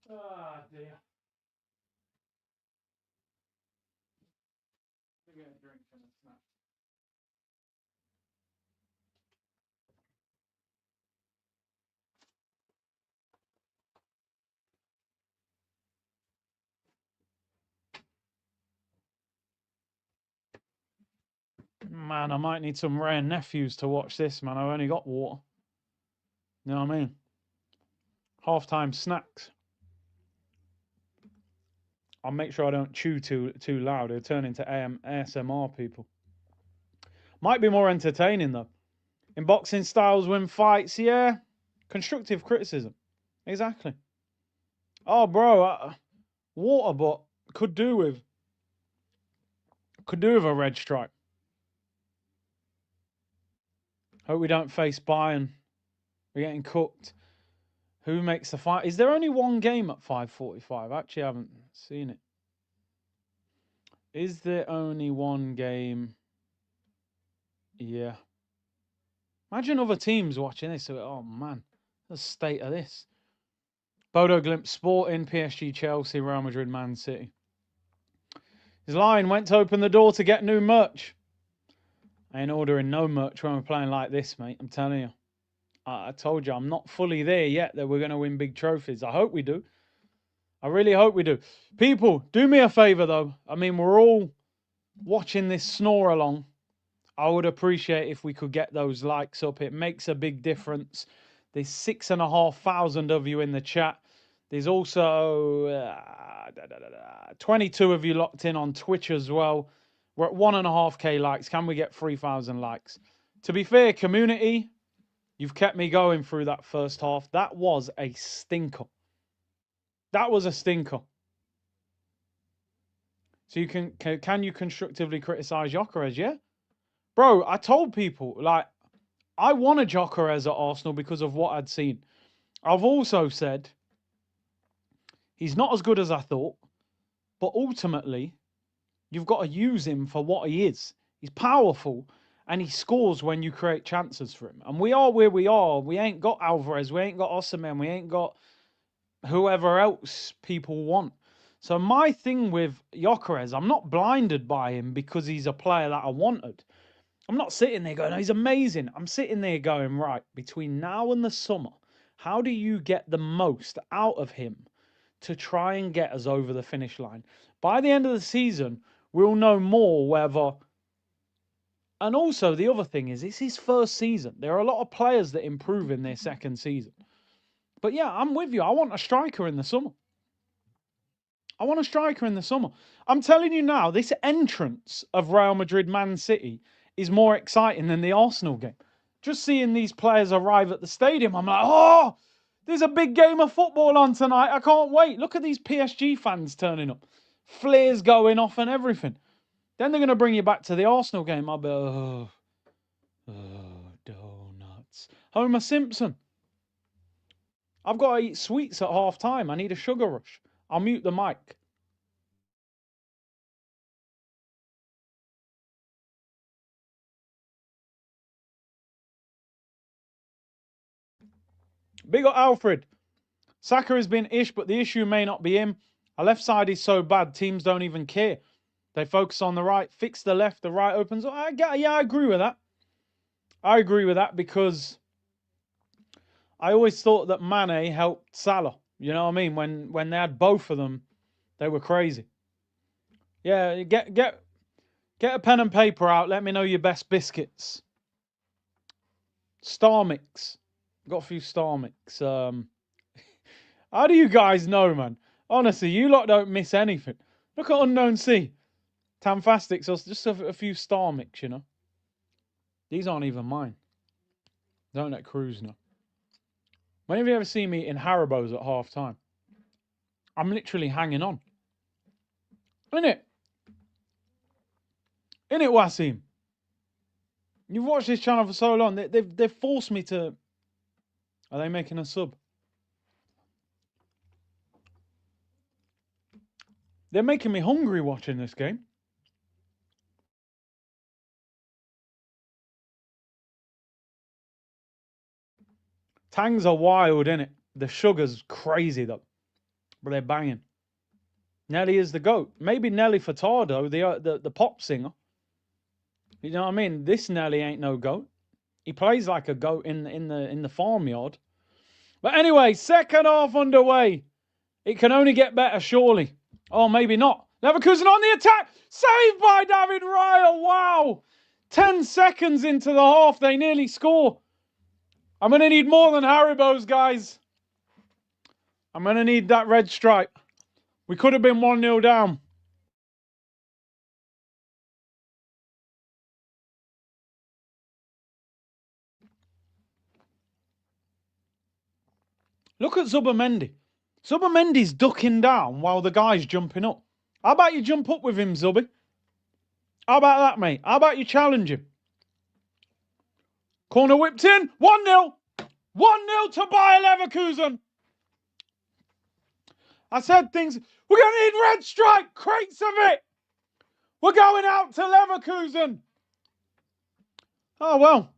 Ah, dear. Get a drink and a snack. Man, I might need some rare nephews to watch this, man. I've only got water. You know what I mean? Half-time snacks. I'll make sure I don't chew too loud. It'll turn into ASMR people. Might be more entertaining, though. In boxing styles win fights, yeah. Constructive criticism. Exactly. Oh, bro, water, but could do with a red stripe. Hope we don't face Bayern. We're getting cooked. Who makes the fight? Is there only one game at 5:45? Actually, I haven't seen it. Is there only one game? Yeah. Imagine other teams watching this. Oh, man. The state of this. Bodo Glimt, Sporting, PSG, Chelsea, Real Madrid, Man City. His line went to open the door to get new merch. I ain't ordering no merch when we're playing like this, mate. I'm telling you. I told you, I'm not fully there yet that we're going to win big trophies. I hope we do. I really hope we do. People, do me a favour, though. I mean, we're all watching this snore along. I would appreciate if we could get those likes up. It makes a big difference. There's 6,500 of you in the chat. There's also 22 of you locked in on Twitch as well. We're at 1.5K likes. Can we get 3,000 likes? To be fair, community, you've kept me going through that first half. That was a stinker. That was a stinker. So you can you constructively criticize Gyökeres? Yeah, bro. I told people, like, I wanted Gyökeres at Arsenal because of what I'd seen. I've also said he's not as good as I thought, but ultimately, you've got to use him for what he is. He's powerful, and he scores when you create chances for him. And we are where we are. We ain't got Alvarez. We ain't got Osimhen. We ain't got whoever else people want. So my thing with Gyökeres, I'm not blinded by him because he's a player that I wanted. I'm not sitting there going, oh, he's amazing. I'm sitting there going, right, between now and the summer, how do you get the most out of him to try and get us over the finish line? By the end of the season, we'll know more whether... And also, the other thing is, it's his first season. There are a lot of players that improve in their second season. But yeah, I'm with you. I want a striker in the summer. I want a striker in the summer. I'm telling you now, this entrance of Real Madrid Man City is more exciting than the Arsenal game. Just seeing these players arrive at the stadium, I'm like, oh, there's a big game of football on tonight. I can't wait. Look at these PSG fans turning up. Flares going off and everything. Then they're going to bring you back to the Arsenal game. I'll be, oh, donuts. Homer Simpson. I've got to eat sweets at half time. I need a sugar rush. I'll mute the mic. Big up Alfred. Saka has been ish, but the issue may not be him. Our left side is so bad, teams don't even care. They focus on the right, fix the left, the right opens. Yeah, I agree with that. I agree with that because I always thought that Mane helped Salah. You know what I mean? When they had both of them, they were crazy. Yeah, get a pen and paper out. Let me know your best biscuits. Star Mix. Got a few Star Mix. How do you guys know, man? Honestly, you lot don't miss anything. Look at Unknown Sea. Tamfastic, so just a few Star Mix, you know. These aren't even mine. Don't let Cruz know. When have you ever seen me in Haribo's at half time? I'm literally hanging on. Innit? Innit, Wasim? You've watched this channel for so long. They've forced me to... Are they making a sub? They're making me hungry watching this game. Tangs are wild, innit? The sugar's crazy, though. But they're banging. Nelly is the GOAT. Maybe Nelly Furtado, the pop singer. You know what I mean? This Nelly ain't no GOAT. He plays like a GOAT in the farmyard. But anyway, second half underway. It can only get better, surely. Oh, maybe not. Leverkusen on the attack. Saved by David Raya. Wow. 10 seconds into the half, they nearly score. I'm going to need more than Haribo's, guys. I'm going to need that red stripe. We could have been 1-0 down. Look at Zubamendi. Zubamendi's ducking down while the guy's jumping up. How about you jump up with him, Zubby? How about that, mate? How about you challenge him? Corner whipped in. 1-0. 1-0 to Bayer Leverkusen. I said things. We're going to need red stripe. Crates of it. We're going out to Leverkusen. Oh, well.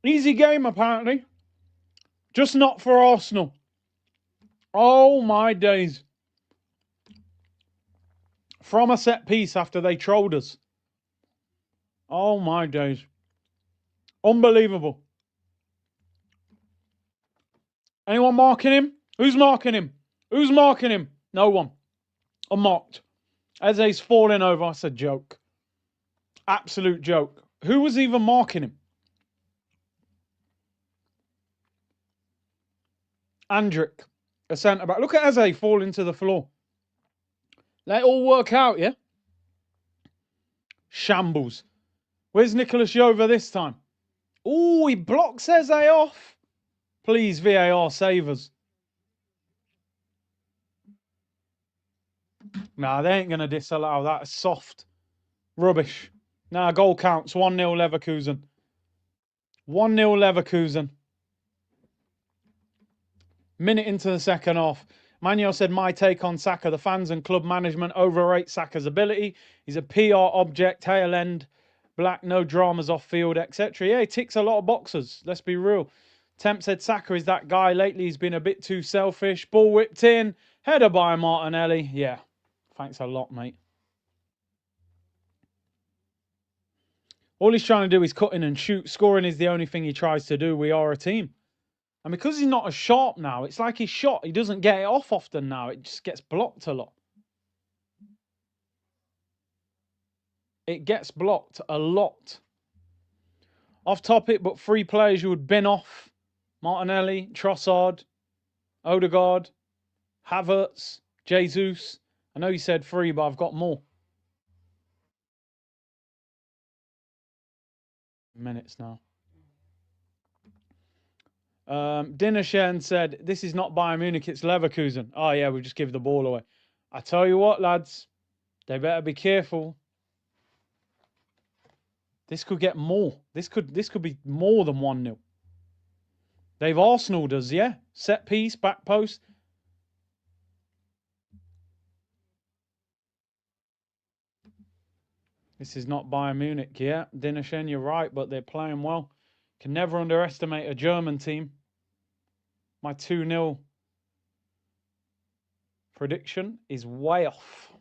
Easy game, apparently. Just not for Arsenal. Oh, my days. From a set piece after they trolled us. Oh, my days. Unbelievable. Anyone marking him? Who's marking him? Who's marking him? No one. Unmarked. Eze's falling over. That's a joke. Absolute joke. Who was even marking him? Andrick, a centre-back. Look at Eze falling to the floor. Let it all work out, yeah? Shambles. Where's Nicholas Jova this time? Oh, he blocks Eze off. Please, VAR, save us. Nah, they ain't going to disallow that. It's soft. Rubbish. Nah, goal counts. 1-0 Leverkusen. 1-0 Leverkusen. Minute into the second half. Manuel said, my take on Saka. The fans and club management overrate Saka's ability. He's a PR object, tail end, black, no dramas off field, etc. Yeah, he ticks a lot of boxes. Let's be real. Temp said, Saka is that guy. Lately, he's been a bit too selfish. Ball whipped in. Header by Martinelli. Yeah, thanks a lot, mate. All he's trying to do is cut in and shoot. Scoring is the only thing he tries to do. We are a team. And because he's not as sharp now, it's like his shot, he doesn't get it off often now. It just gets blocked a lot. It gets blocked a lot. Off topic, but 3 players you would bin off. Martinelli, Trossard, Odegaard, Havertz, Jesus. I know you said 3, but I've got more. Minutes now. Dinershen said, this is not Bayern Munich, it's Leverkusen. Oh, yeah, we just give the ball away. I tell you what, lads, they better be careful. This could get more. This could be more than 1-0. They've Arsenaled us, yeah? Set piece, back post. This is not Bayern Munich, yeah. Dinershen, you're right, but they're playing well. Can never underestimate a German team. My 2-0 prediction is way off.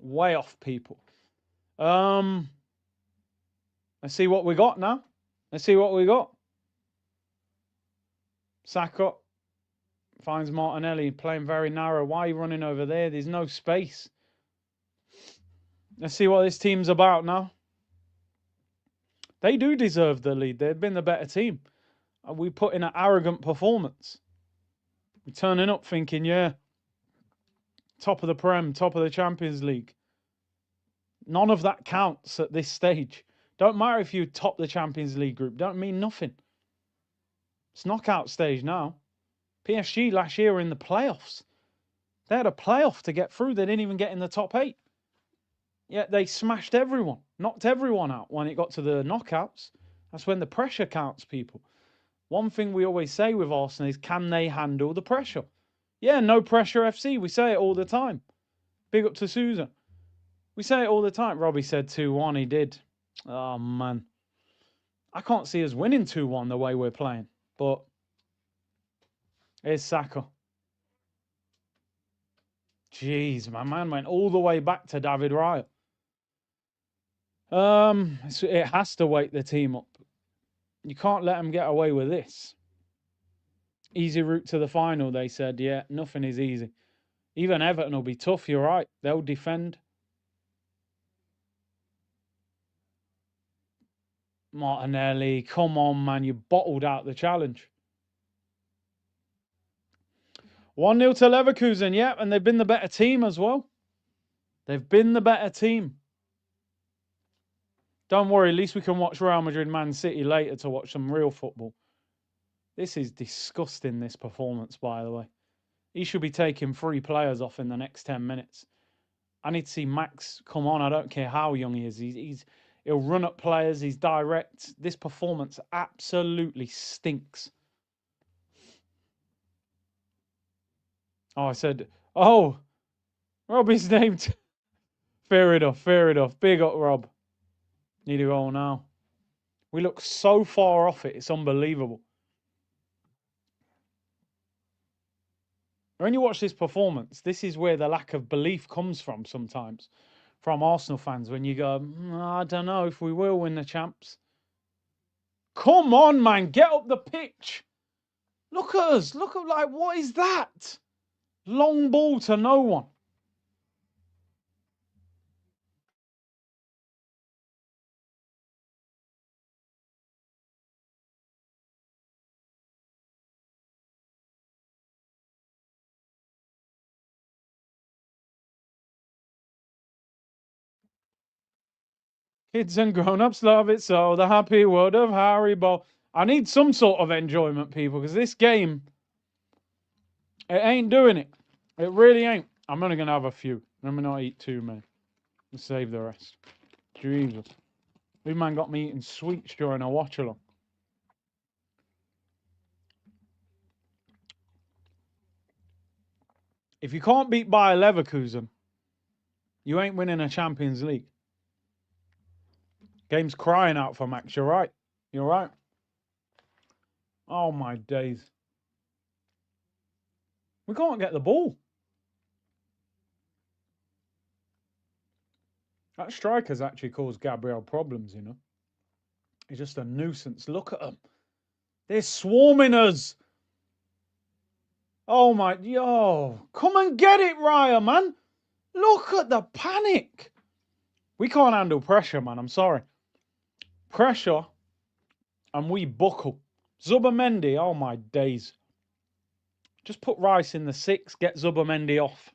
Way off, people. Let's see what we got now. Let's see what we got. Saka finds Martinelli playing very narrow. Why are you running over there? There's no space. Let's see what this team's about now. They do deserve the lead. They've been the better team. We put in an arrogant performance. We're turning up thinking, yeah, top of the Prem, top of the Champions League. None of that counts at this stage. Don't matter if you top the Champions League group. Don't mean nothing. It's knockout stage now. PSG last year were in the playoffs. They had a playoff to get through. They didn't even get in the top 8. Yet they smashed everyone, knocked everyone out when it got to the knockouts. That's when the pressure counts, people. One thing we always say with Arsenal is, can they handle the pressure? Yeah, no pressure FC. We say it all the time. Big up to Susan. We say it all the time. Robbie said 2-1. He did. Oh, man. I can't see us winning 2-1 the way we're playing. But here's Saka. Jeez, my man went all the way back to David Raya. It has to wake the team up. You can't let them get away with this. Easy route to the final, they said. Yeah, nothing is easy. Even Everton will be tough, you're right. They'll defend. Martinelli, come on, man. You bottled out the challenge. 1-0 to Leverkusen, yeah, and they've been the better team as well. They've been the better team. Don't worry, at least we can watch Real Madrid Man City later to watch some real football. This is disgusting, this performance, by the way. He should be taking 3 players off in the next 10 minutes. I need to see Max come on. I don't care how young he is. He'll run up players. He's direct. This performance absolutely stinks. Oh, I said, oh, Robbie's named. Fair enough, fair enough. Big up, Rob. Need a goal now. We look so far off it. It's unbelievable. When you watch this performance, this is where the lack of belief comes from sometimes. From Arsenal fans, when you go, I don't know if we will win the champs. Come on, man. Get up the pitch. Look at us. Look at, like, what is that? Long ball to no one. Kids and grown-ups love it so. The happy world of Haribo. I need some sort of enjoyment, people, because this game, it ain't doing it. It really ain't. I'm only going to have a few. Let me not eat too many. And save the rest. Jesus. This man got me eating sweets during a watch-along. If you can't beat Bayer Leverkusen, you ain't winning a Champions League. Game's crying out for Max. You're right. You're right. Oh, my days. We can't get the ball. That striker's actually caused Gabriel problems, you know. He's just a nuisance. Look at him. They're swarming us. Oh, my. Yo. Come and get it, Raya, man. Look at the panic. We can't handle pressure, man. I'm sorry. Pressure, and we buckle. Zubamendi, oh, my days. Just put Rice in the 6, get Zubamendi off.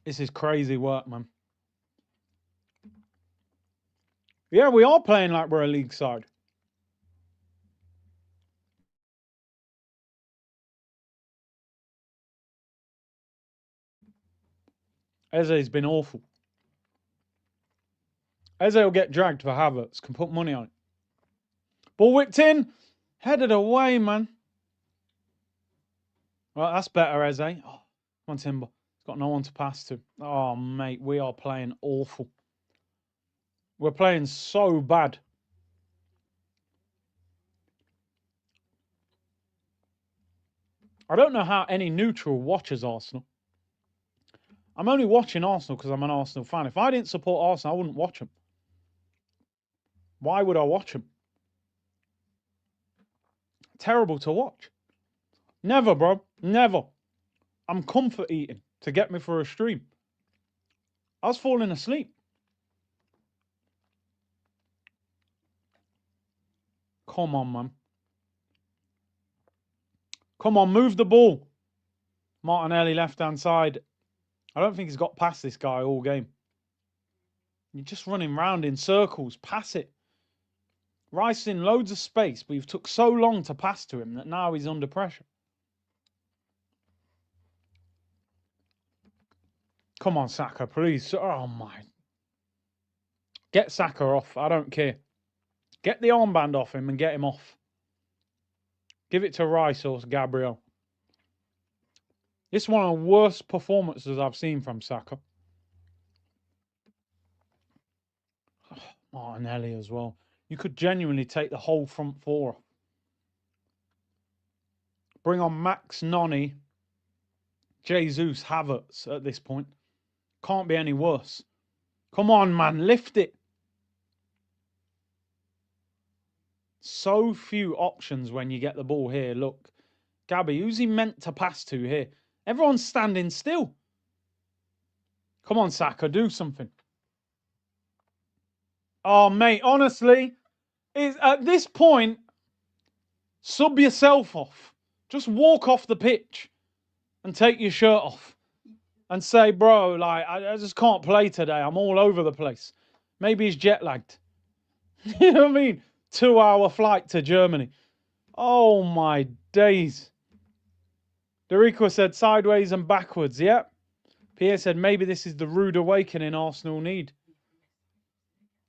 This is crazy work, man. Yeah, we are playing like we're a league side. Eze's been awful. Eze will get dragged for Havertz. Can put money on it. Ball whipped in. Headed away, man. Well, that's better, Eze. Oh, come on, Timber. He's got no one to pass to. Oh, mate, we are playing awful. We're playing so bad. I don't know how any neutral watches Arsenal. I'm only watching Arsenal because I'm an Arsenal fan. If I didn't support Arsenal, I wouldn't watch them. Why would I watch them? Terrible to watch. Never, bro. Never. I'm comfort eating to get me for a stream. I was falling asleep. Come on, man. Come on, move the ball. Martinelli, left-hand side. I don't think he's got past this guy all game. You're just running round in circles. Pass it. Rice in loads of space, but you've took so long to pass to him that now he's under pressure. Come on, Saka, please. Oh, my. Get Saka off. I don't care. Get the armband off him and get him off. Give it to Rice or Gabriel. This is one of the worst performances I've seen from Saka. Oh, Martinelli as well. You could genuinely take the whole front four off. Bring on Max, Noni, Jesus, Havertz at this point. Can't be any worse. Come on, man. Lift it. So few options when you get the ball here. Look. Gabby, who's he meant to pass to here? Everyone's standing still. Come on, Saka. Do something. Oh, mate. Honestly, at this point, sub yourself off. Just walk off the pitch and take your shirt off and say, bro, like, I just can't play today. I'm all over the place. Maybe he's jet lagged. You know what I mean? 2-hour flight to Germany. Oh, my days. Dorico said sideways and backwards. Yep. Pierre said maybe this is the rude awakening Arsenal need.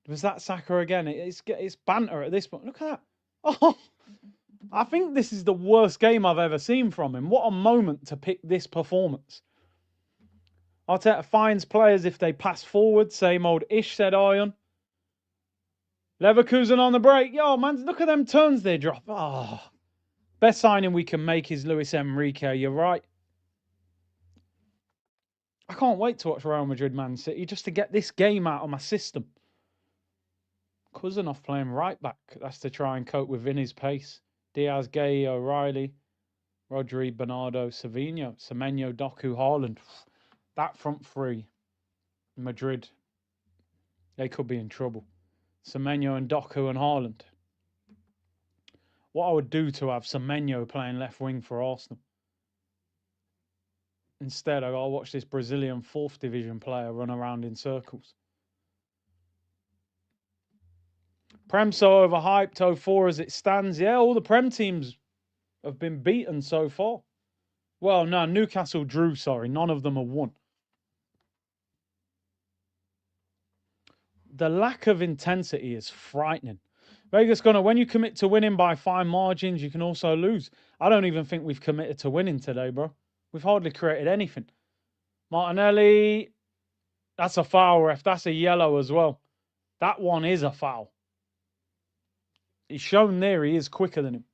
Was that Saka again? It's banter at this point. Look at that. Oh, I think this is the worst game I've ever seen from him. What a moment to pick this performance. Arteta finds players if they pass forward. Same old ish, said Ion. Leverkusen on the break. Yo, man, look at them turns they drop. Oh, best signing we can make is Luis Enrique. You're right. I can't wait to watch Real Madrid Man City just to get this game out of my system. Cousinov playing right back. That's to try and cope with Vinny's pace. Diaz, Gay, O'Reilly, Rodri, Bernardo, Savinho, Semenyo, Doku, Haaland. That front three, Madrid, they could be in trouble. Semenyo and Doku and Haaland. What I would do to have Semenyo playing left wing for Arsenal. Instead, I'll watch this Brazilian 4th division player run around in circles. Prem so overhyped, 04 as it stands. Yeah, all the Prem teams have been beaten so far. Well, no, Newcastle drew, sorry. None of them have won. The lack of intensity is frightening. Vegas Gunner, when you commit to winning by fine margins, you can also lose. I don't even think we've committed to winning today, bro. We've hardly created anything. Martinelli, that's a foul, ref. That's a yellow as well. That one is a foul. He's shown there he is quicker than him.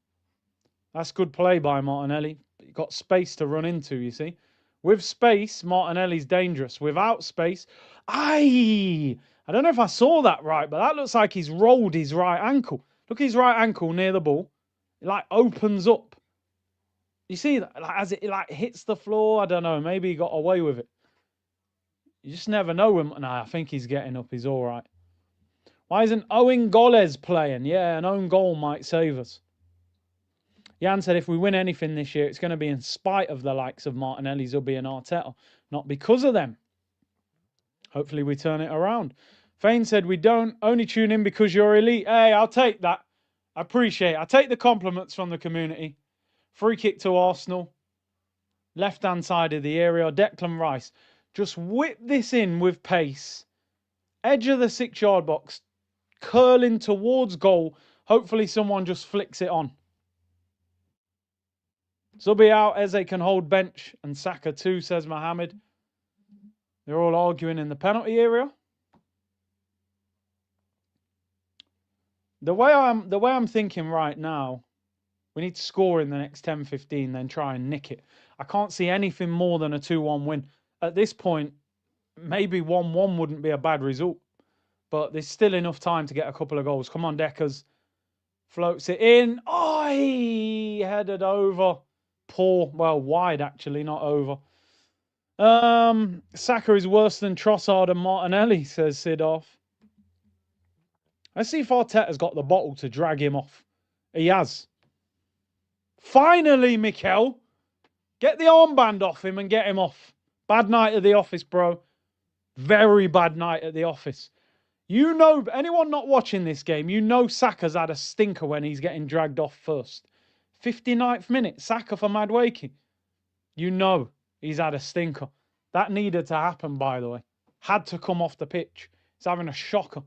That's good play by Martinelli. He got space to run into, you see. With space, Martinelli's dangerous. Without space, I don't know if I saw that right, but that looks like he's rolled his right ankle. Look at his right ankle near the ball. It like opens up. You see that as it like hits the floor? I don't know. Maybe he got away with it. You just never know him. Nah, I think he's getting up. He's all right. Why isn't Owen Goles playing? Yeah, an own goal might save us. Jan said if we win anything this year, it's going to be in spite of the likes of Martinelli, Zubi and Arteta, not because of them. Hopefully we turn it around. Fane said we don't only tune in because you're elite. Hey, I'll take that. I appreciate it. I take the compliments from the community. Free kick to Arsenal. Left-hand side of the area. Declan Rice. Just whip this in with pace. Edge of the 6-yard box. Curling towards goal. Hopefully someone just flicks it on. Zubi out. Eze can hold bench. And Saka too, says Mohammed. They're all arguing in the penalty area. The way I'm thinking right now, we need to score in the next 10-15, then try and nick it. I can't see anything more than a 2-1 win. At this point, maybe 1-1 wouldn't be a bad result. But there's still enough time to get a couple of goals. Come on, Deckers. Floats it in. Oh, he headed over. Poor. Well, wide, actually, not over. Saka is worse than Trossard and Martinelli, says Sidorf. Let's see if Arteta's got the bottle to drag him off. He has. Finally, Mikel. Get the armband off him and get him off. Bad night at the office, bro. Very bad night at the office. You know, anyone not watching this game, you know Saka's had a stinker when he's getting dragged off first. 59th minute, Saka for Madueke. You know he's had a stinker. That needed to happen, by the way. Had to come off the pitch. He's having a shocker.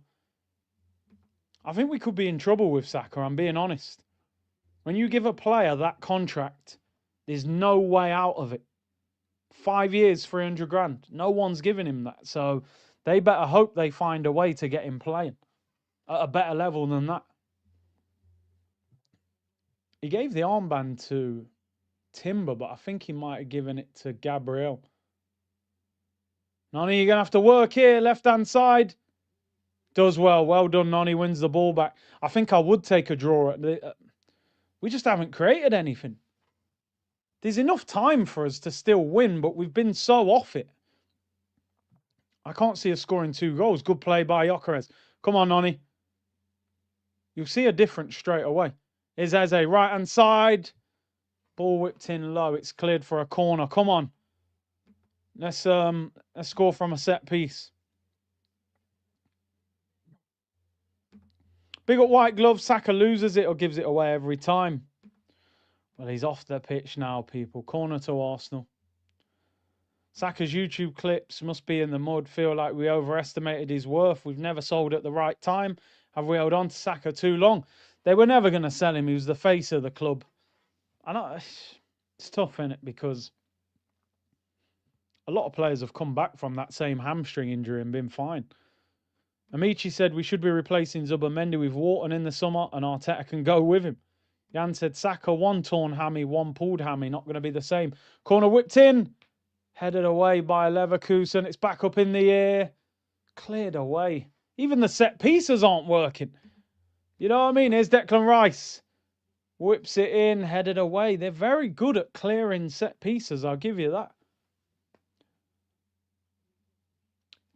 I think we could be in trouble with Saka, I'm being honest. When you give a player that contract, there's no way out of it. 5 years, 300 grand. No one's giving him that. So they better hope they find a way to get him playing at a better level than that. He gave the armband to Timber, but I think he might have given it to Gabriel. Nani, you're going to have to work here, left-hand side. Does well. Well done, Nani. Wins the ball back. I think I would take a draw. We just haven't created anything. There's enough time for us to still win, but we've been so off it. I can't see us scoring 2 goals. Good play by Gyökeres. Come on, Nani. You'll see a difference straight away. Here's Eze, right-hand side. Ball whipped in low. It's cleared for a corner. Come on. Let's score from a set piece. Big up white glove. Saka loses it or gives it away every time. Well, he's off the pitch now, people. Corner to Arsenal. Saka's YouTube clips must be in the mud. Feel like we overestimated his worth. We've never sold at the right time. Have we held on to Saka too long? They were never going to sell him. He was the face of the club. I know it's tough, isn't it? Because a lot of players have come back from that same hamstring injury and been fine. Amici said we should be replacing Zubomendi with Wharton in the summer and Arteta can go with him. Jan said Saka, one torn hammy, one pulled hammy, not going to be the same. Corner whipped in, headed away by Leverkusen. It's back up in the air, cleared away. Even the set pieces aren't working. You know what I mean? Here's Declan Rice. Whips it in, headed away. They're very good at clearing set pieces, I'll give you that.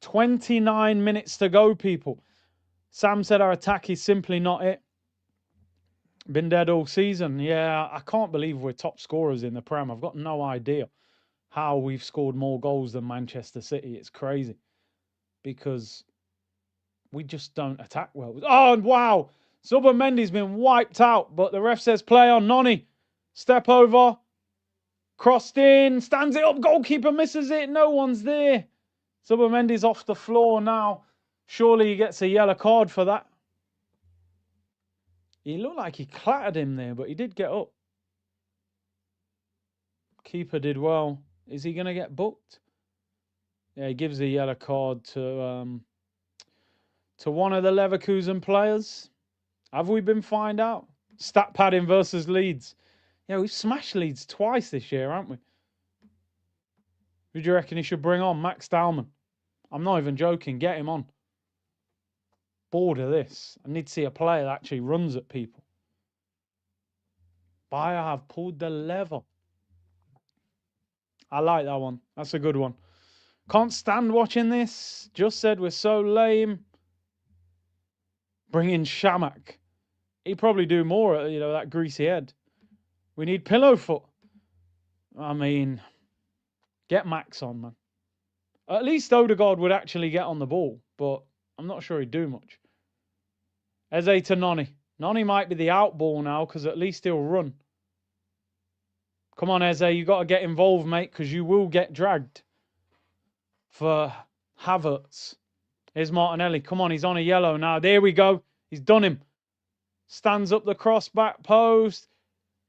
29 minutes to go, people. Sam said our attack is simply not it. Been dead all season. Yeah, I can't believe we're top scorers in the Prem. I've got no idea how we've scored more goals than Manchester City. It's crazy. Because we just don't attack well. Oh, wow. Zubomendi's been wiped out, but the ref says play on. Noni, step over. Crossed in, stands it up. Goalkeeper misses it. No one's there. Zubomendi's off the floor now. Surely he gets a yellow card for that. He looked like he clattered him there, but he did get up. Keeper did well. Is he going to get booked? Yeah, he gives a yellow card to one of the Leverkusen players. Have we been found out? Stat padding versus Leeds. Yeah, we've smashed Leeds twice this year, haven't we? Who do you reckon he should bring on? Max Dalman. I'm not even joking. Get him on. Bored of this. I need to see a player that actually runs at people. Bayer have pulled the lever. I like that one. That's a good one. Can't stand watching this. Just said we're so lame. Bring in Shamak. He'd probably do more, that greasy head. We need Pillowfoot. I mean, get Max on, man. At least Odegaard would actually get on the ball, but I'm not sure he'd do much. Eze to Noni. Noni might be the out ball now because at least he'll run. Come on, Eze, you got to get involved, mate, because you will get dragged for Havertz. Here's Martinelli. Come on, he's on a yellow now. There we go. He's done him. Stands up the cross back post.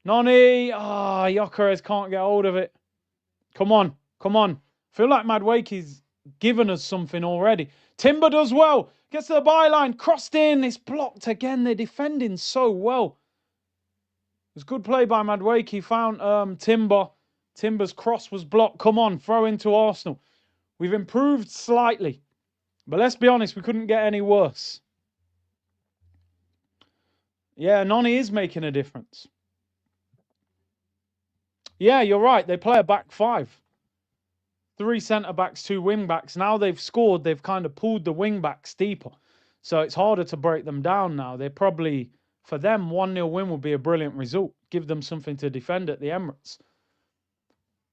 Noni. Gyökeres can't get hold of it. Come on. Come on. Feel like Madueke's given us something already. Timber does well. Gets to the byline. Crossed in. It's blocked again. They're defending so well. It was good play by Madueke. Found Timber. Timber's cross was blocked. Come on. Throw into Arsenal. We've improved slightly. But let's be honest. We couldn't get any worse. Yeah, Noni is making a difference. Yeah, you're right. They play a back five. 3 centre-backs, 2 wing-backs. Now they've scored, they've kind of pulled the wing-backs deeper. So it's harder to break them down now. They're probably, for them, 1-0 win would be a brilliant result. Give them something to defend at the Emirates.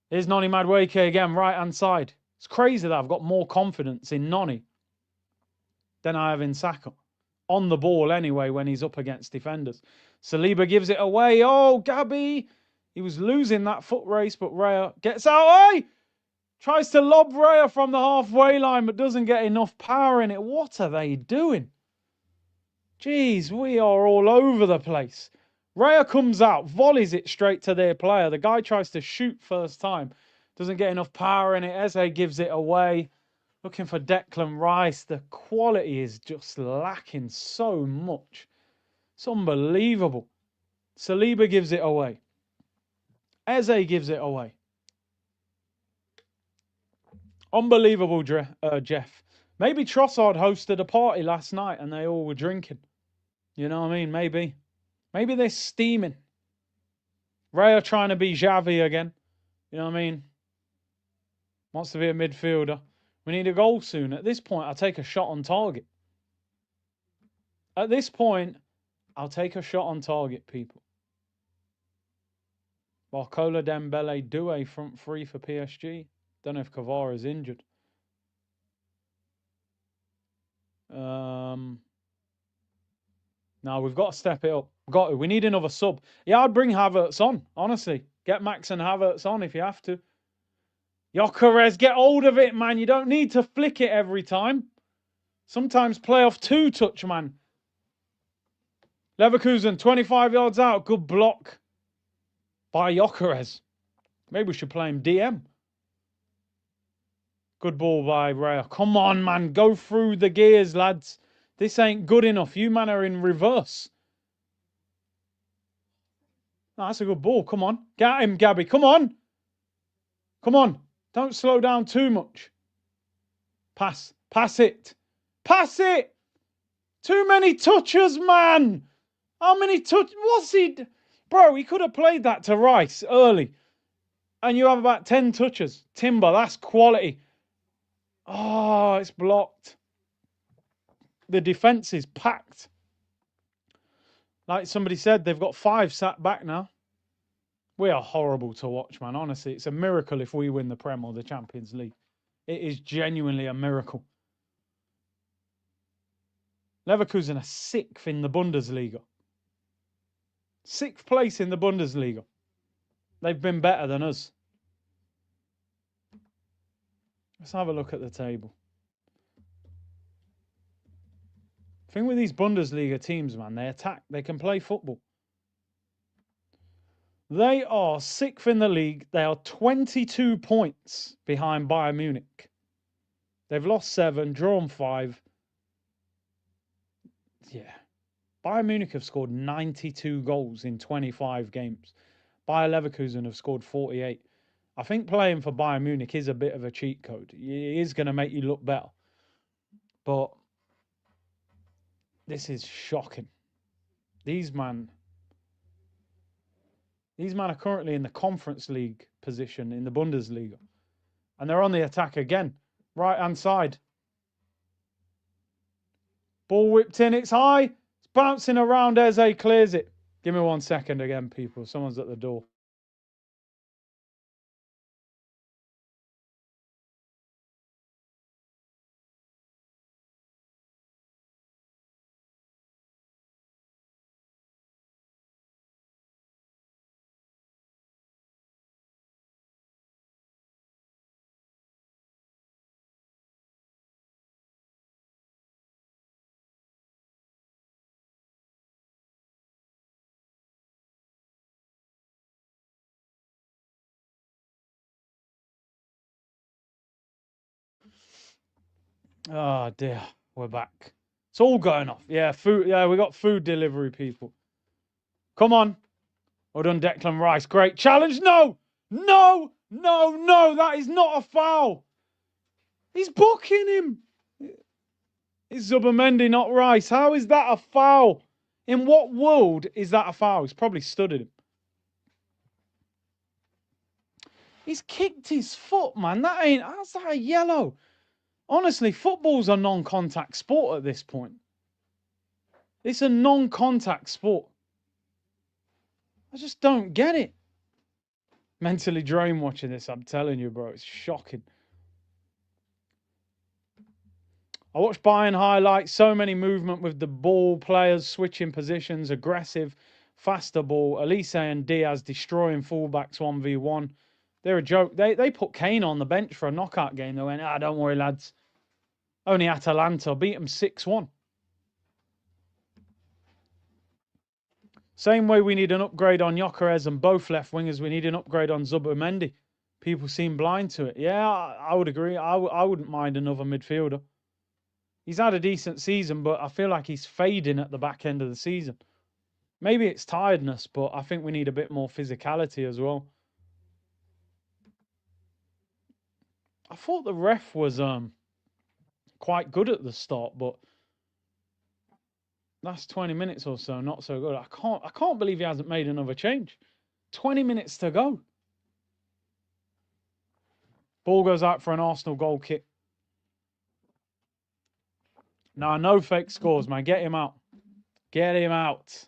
Here's Noni Madueke again, right-hand side. It's crazy that I've got more confidence in Noni than I have in Saka. On the ball anyway when he's up against defenders. Saliba gives it away. Oh, Gabby. He was losing that foot race, but Raya gets out. Hey! Tries to lob Raya from the halfway line, but doesn't get enough power in it. What are they doing? Jeez, we are all over the place. Raya comes out, volleys it straight to their player. The guy tries to shoot first time. Doesn't get enough power in it. Eze gives it away. Looking for Declan Rice. The quality is just lacking so much. It's unbelievable. Saliba gives it away. Eze gives it away. Unbelievable, Jeff. Maybe Trossard hosted a party last night and they all were drinking. You know what I mean? Maybe. Maybe they're steaming. Raya trying to be Xavi again. You know what I mean? Wants to be a midfielder. We need a goal soon. At this point, I'll take a shot on target. At this point, I'll take a shot on target, people. Barcola, Dembele, Doué front three for PSG. Don't know if Kvara's injured. No, we've got to step it up. Got to. We need another sub. Yeah, I'd bring Havertz on, honestly. Get Max and Havertz on if you have to. Gyökeres, get hold of it, man. You don't need to flick it every time. Sometimes play off 2 touch, man. Leverkusen, 25 yards out. Good block by Gyökeres. Maybe we should play him DM. Good ball by Raya. Come on, man. Go through the gears, lads. This ain't good enough. You man are in reverse. Oh, that's a good ball. Come on. Get him, Gabby. Come on. Come on. Don't slow down too much. Pass. Pass it. Pass it. Too many touches, man. How many touches? What's he? Bro, he could have played that to Rice early. And you have about 10 touches. Timber, that's quality. Oh, it's blocked. The defence is packed. Like somebody said, they've got 5 sat back now. We are horrible to watch, man. Honestly, it's a miracle if we win the Prem or the Champions League. It is genuinely a miracle. Leverkusen are 6th in the Bundesliga. 6th place in the Bundesliga. They've been better than us. Let's have a look at the table. The thing with these Bundesliga teams, man, they attack. They can play football. They are 6th in the league. They are 22 points behind Bayern Munich. They've lost 7, drawn 5. Yeah. Bayern Munich have scored 92 goals in 25 games. Bayer Leverkusen have scored 48. I think playing for Bayern Munich is a bit of a cheat code. It is going to make you look better. But this is shocking. These man are currently in the Conference League position in the Bundesliga. And they're on the attack again. Right-hand side. Ball whipped in. It's high. It's bouncing around. Eze clears it. Give me 1 second again, people. Someone's at the door. Oh, dear. We're back. It's all going off. Yeah, food. Yeah, we got food delivery people. Come on. Well done, Declan Rice. Great challenge. No! No! No, no! That is not a foul. He's booking him. It's Zubamendi, not Rice. How is that a foul? In what world is that a foul? He's probably studied him. He's kicked his foot, man. How's that a yellow? Honestly, football's a non-contact sport at this point. It's a non-contact sport. I just don't get it. Mentally drained watching this, I'm telling you, bro. It's shocking. I watched Bayern highlights. So many movement with the ball, players switching positions, aggressive, faster ball. Elise and Diaz destroying fullbacks 1v1. They're a joke. They put Kane on the bench for a knockout game. They went, don't worry, lads. Only Atalanta beat them 6-1. Same way we need an upgrade on Gyökeres and both left wingers, we need an upgrade on Zubamendi. People seem blind to it. Yeah, I would agree. I wouldn't mind another midfielder. He's had a decent season, but I feel like he's fading at the back end of the season. Maybe it's tiredness, but I think we need a bit more physicality as well. I thought the ref was quite good at the start, but last 20 minutes or so, not so good. I can't believe he hasn't made another change. 20 minutes to go. Ball goes out for an Arsenal goal kick. No fake scores, man. Get him out. Get him out.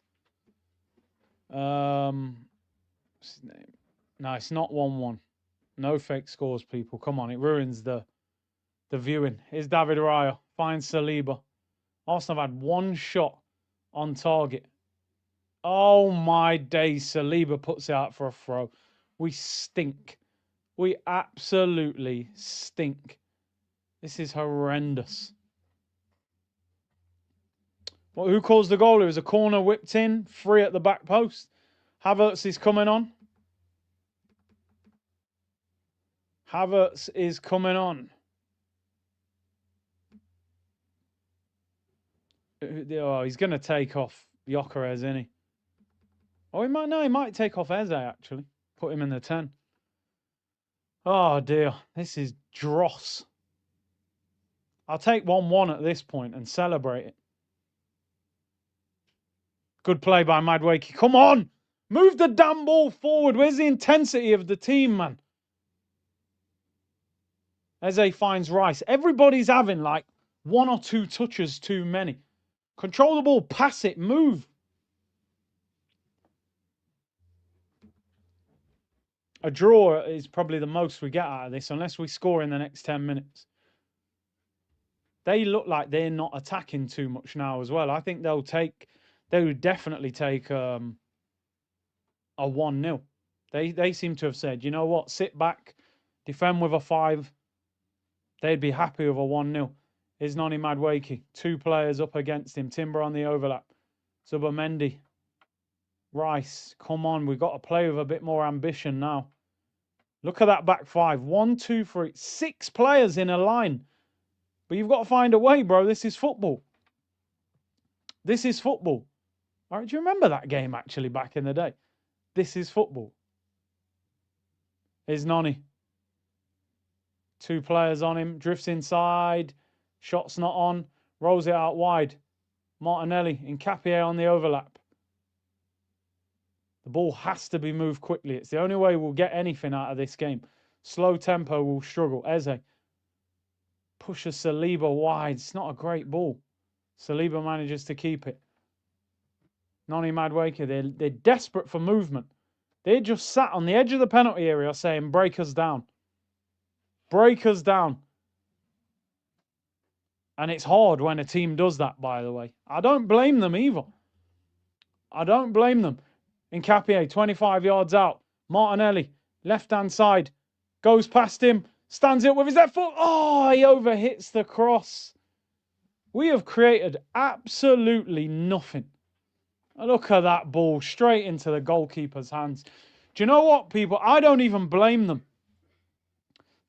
What's his name? No, it's not 1-1. No fake scores, people. Come on, it ruins the viewing. Here's David Raya. Finds Saliba. Arsenal have had 1 shot on target. Oh my days. Saliba puts it out for a throw. We stink. We absolutely stink. This is horrendous. Well, who calls the goal? It was a corner whipped in, free at the back post. Havertz is coming on. Havertz is coming on. Oh, he's going to take off Gyökeres, isn't he? Oh, he might take off Eze, actually. Put him in the 10. Oh, dear. This is dross. I'll take 1-1 at this point and celebrate it. Good play by Madueke. Come on! Move the damn ball forward. Where's the intensity of the team, man? Eze finds Rice. Everybody's having like 1 or 2 touches too many. Control the ball, pass it, move. A draw is probably the most we get out of this, unless we score in the next 10 minutes. They look like they're not attacking too much now as well. I think they would definitely take a 1-0. They seem to have said, you know what, sit back, defend with a 5. They'd be happy with a 1-0. Here's Noni Madueke. 2 players up against him. Timber on the overlap. Zubomendi. Rice. Come on, we've got to play with a bit more ambition now. Look at that back 5. 1, 2, 3. 6 players in a line. But you've got to find a way, bro. This is football. This is football. All right, do you remember that game, actually, back in the day? This is football. Here's Noni. 2 players on him. Drifts inside. Shot's not on. Rolls it out wide. Martinelli. Nkapie on the overlap. The ball has to be moved quickly. It's the only way we'll get anything out of this game. Slow tempo will struggle. Eze pushes Saliba wide. It's not a great ball. Saliba manages to keep it. Noni Madueke, they're desperate for movement. They just sat on the edge of the penalty area saying, break us down. Break us down. And it's hard when a team does that, by the way. I don't blame them either. I don't blame them. Nkapie, 25 yards out. Martinelli, left-hand side. Goes past him. Stands it with his left foot. Oh, he overhits the cross. We have created absolutely nothing. Look at that ball. Straight into the goalkeeper's hands. Do you know what, people? I don't even blame them.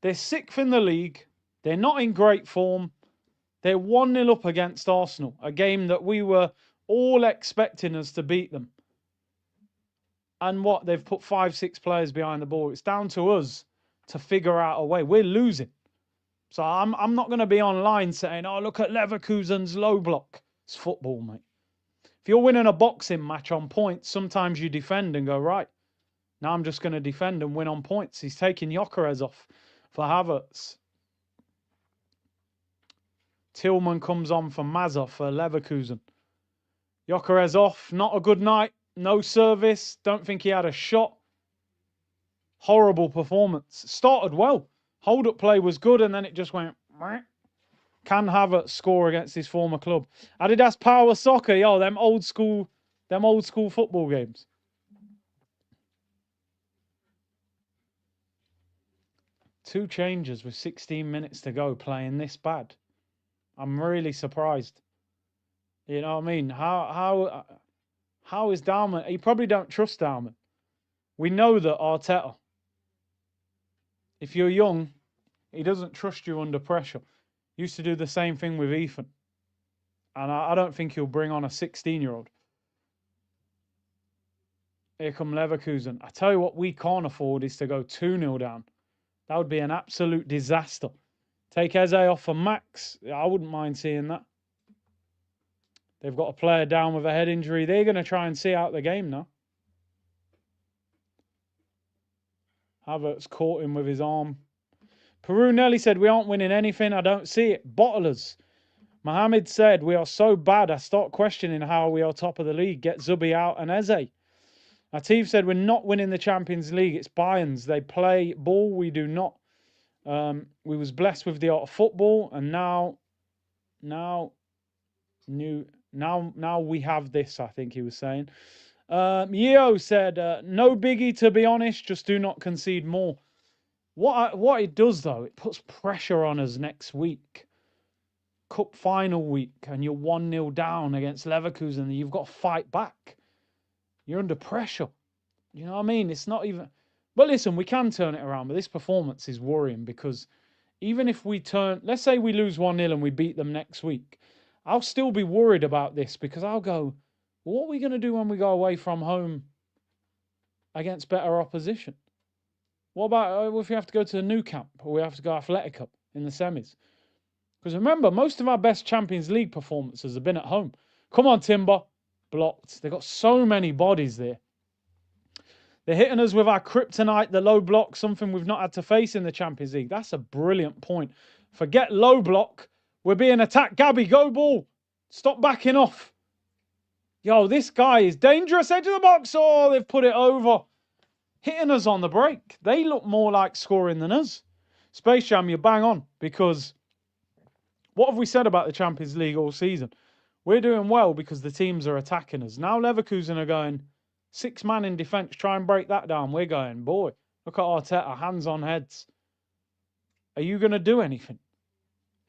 They're 6th in the league. They're not in great form. They're 1-0 up against Arsenal. A game that we were all expecting us to beat them. And what? They've put 5, 6 players behind the ball. It's down to us to figure out a way. We're losing. So I'm not going to be online saying, oh, look at Leverkusen's low block. It's football, mate. If you're winning a boxing match on points, sometimes you defend and go, right, now I'm just going to defend and win on points. He's taking Gyökeres off for Havertz. Tillman comes on for Mazza for Leverkusen. Gyökeres off. Not a good night. No service. Don't think he had a shot. Horrible performance. Started well. Hold-up play was good, and then it just went... Can Havertz score against his former club? Adidas Power Soccer. Yo, them old school football games. Two changes with 16 minutes to go playing this bad. I'm really surprised. You know what I mean? How is Dalman? You probably don't trust Dalman. We know that Arteta, if you're young, he doesn't trust you under pressure. Used to do the same thing with Ethan. And I don't think he'll bring on a 16-year-old. Here come Leverkusen. I tell you what we can't afford is to go 2-0 down. That would be an absolute disaster. Take Eze off for Max. I wouldn't mind seeing that. They've got a player down with a head injury. They're going to try and see out the game now. Havertz caught him with his arm. Peru Nelly said, we aren't winning anything. I don't see it. Bottlers. Mohammed said, we are so bad. I start questioning how we are top of the league. Get Zubi out and Eze. Atif said, we're not winning the Champions League. It's Bayern's. They play ball. We do not. We was blessed with the art of football. And now we have this, I think he was saying. Yeo said, no biggie, to be honest. Just do not concede more. What it does, though, it puts pressure on us next week. cup final week and you're 1-0 down against Leverkusen and you've got to fight back. You're under pressure. You know what I mean? It's not even... But listen, we can turn it around, but this performance is worrying because even if we turn... Let's say we lose 1-0 and we beat them next week. I'll still be worried about this because I'll go, well, what are we going to do when we go away from home against better opposition? What about if we have to go to the Nou Camp or we have to go Atletico in the semis? Because remember, most of our best Champions League performances have been at home. Come on, Timber. Blocked. They've got so many bodies there. They're hitting us with our kryptonite, the low block, something we've not had to face in the Champions League. That's a brilliant point. Forget low block. We're being attacked. Gabby, go ball. Stop backing off. Yo, this guy is dangerous. Edge of the box. Oh, they've put it over. Hitting us on the break. They look more like scoring than us. Space Jam, you're bang on. Because what have we said about the Champions League all season? We're doing well because the teams are attacking us. Now Leverkusen are going 6-man in defence. Try and break that down. We're going, boy, look at Arteta. Hands on heads. Are you going to do anything?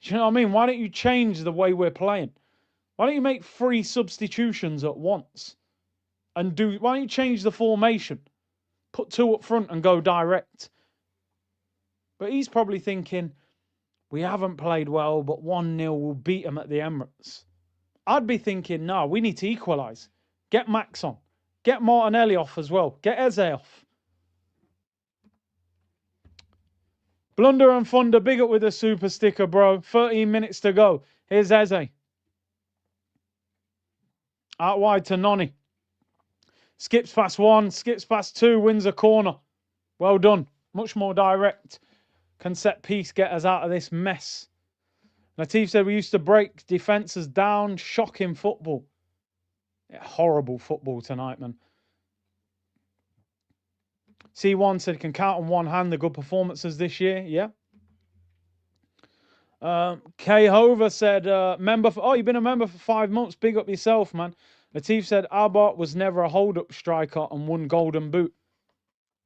Do you know what I mean? Why don't you change the way we're playing? Why don't you make 3 substitutions at once? And why don't you change the formation? Put 2 up front and go direct. But he's probably thinking, we haven't played well, but 1-0 will beat them at the Emirates. I'd be thinking, no, we need to equalise. Get Max on. Get Martinelli off as well. Get Eze off. Blunder and Thunder, big up with a super sticker, bro. 13 minutes to go. Here's Eze. Out wide to Noni. Skips past 1, skips past 2, wins a corner. Well done. Much more direct. Can set piece get us out of this mess. Latif said we used to break defences down. Shocking football. Yeah, horrible football tonight, man. C1 said can count on one hand the good performances this year. Yeah. K Hover said member for... Oh, you've been a member for 5 months. Big up yourself, man. Latif said Albert was never a hold-up striker and won Golden Boot.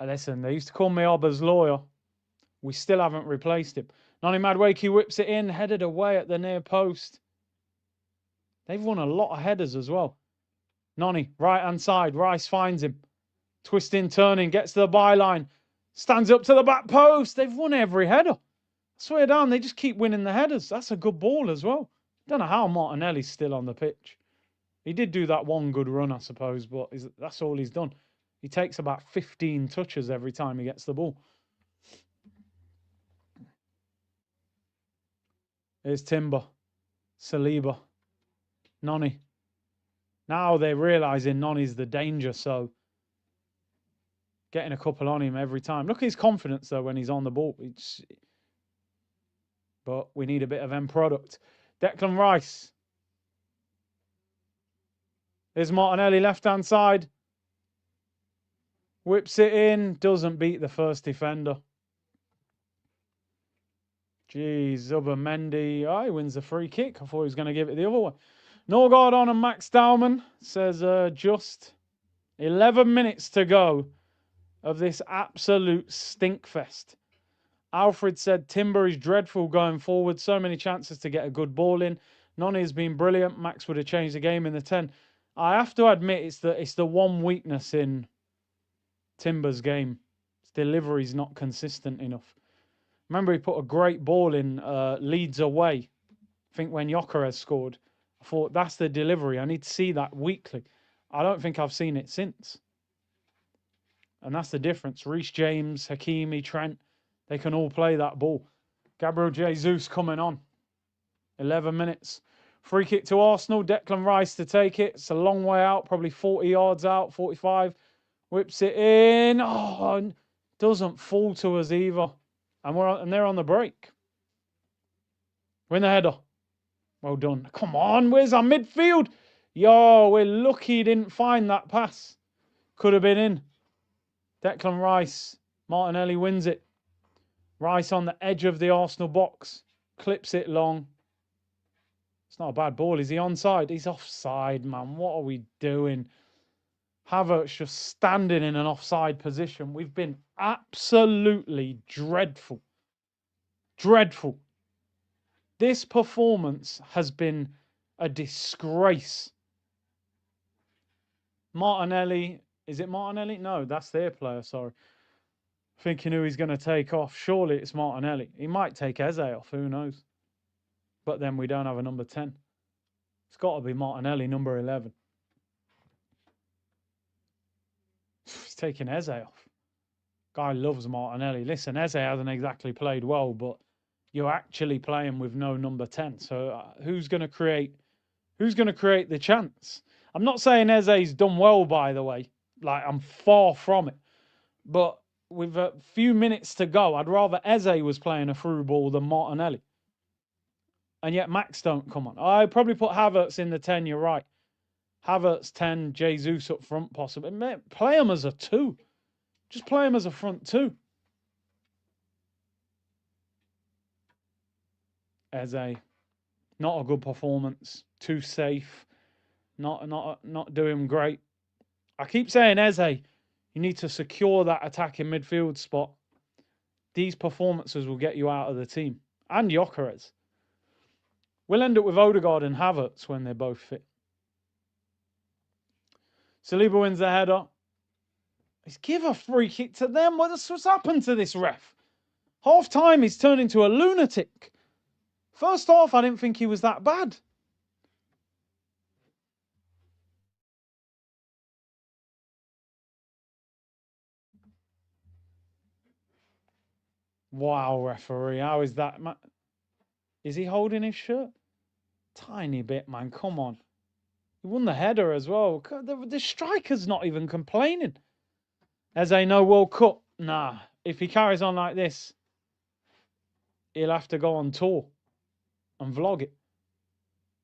Listen, they used to call me Abba's lawyer. We still haven't replaced him. Nani Madwakey whips it in, headed away at the near post. They've won a lot of headers as well. Nani, right-hand side. Rice finds him. Twisting, turning, gets to the byline. Stands up to the back post. They've won every header. I swear down, they just keep winning the headers. That's a good ball as well. Don't know how Martinelli's still on the pitch. He did do that one good run, I suppose, but that's all he's done. He takes about 15 touches every time he gets the ball. Here's Timber. Saliba. Noni. Now they're realising Noni's the danger, so getting a couple on him every time. Look at his confidence, though, when he's on the ball. But we need a bit of end product. Declan Rice. There's Martinelli, left-hand side. Whips it in. Doesn't beat the first defender. Jeez, Zuber-Mendy. Oh, he wins the free kick. I thought he was going to give it the other way. Norgard on and Max Dowman says just 11 minutes to go of this absolute stinkfest. Alfred said Timber is dreadful going forward. So many chances to get a good ball in. Noni has been brilliant. Max would have changed the game in the 10. I have to admit it's the one weakness in Timber's game. His delivery's not consistent enough. Remember, he put a great ball in Leeds away. I think when Gyökeres scored. I thought, that's the delivery. I need to see that weekly. I don't think I've seen it since. And that's the difference. Reece James, Hakimi, Trent, they can all play that ball. Gabriel Jesus coming on. 11 minutes. Free kick to Arsenal. Declan Rice to take it. It's a long way out, probably 40 yards out, 45. Whips it in. Oh, doesn't fall to us either. And they're on the break. Win the header. Well done. Come on, where's our midfield? Yo, we're lucky he didn't find that pass. Could have been in. Declan Rice. Martinelli wins it. Rice on the edge of the Arsenal box. Clips it long. It's not a bad ball. Is he onside? He's offside, man. What are we doing? Havertz just standing in an offside position. We've been absolutely dreadful. Dreadful. This performance has been a disgrace. Martinelli, is it Martinelli? No, that's their player, sorry. Thinking who he's going to take off. Surely it's Martinelli. He might take Eze off, who knows? But then we don't have a number 10. It's got to be Martinelli, number 11. He's taking Eze off. Guy loves Martinelli. Listen, Eze hasn't exactly played well, but you're actually playing with no number 10. So who's going to create the chance? I'm not saying Eze's done well, by the way. Like, I'm far from it. But with a few minutes to go, I'd rather Eze was playing a through ball than Martinelli. And yet Max don't come on. I probably put Havertz in the 10, you're right. Havertz 10, Jesus up front possibly. Play him as a 2. Just play him as a front 2. Eze, not a good performance. Too safe. Not doing great. I keep saying, Eze, you need to secure that attacking midfield spot. These performances will get you out of the team. And Gyökeres. We'll end up with Odegaard and Havertz when they're both fit. Saliba wins the header. He's give a free kick to them. What's happened to this ref? Half time, he's turned into a lunatic. First half, I didn't think he was that bad. Wow, referee. How is that? Is he holding his shirt? Tiny bit, man. Come on. He won the header as well. The striker's not even complaining. Eze, no World Cup. Nah. If he carries on like this, he'll have to go on tour and vlog it.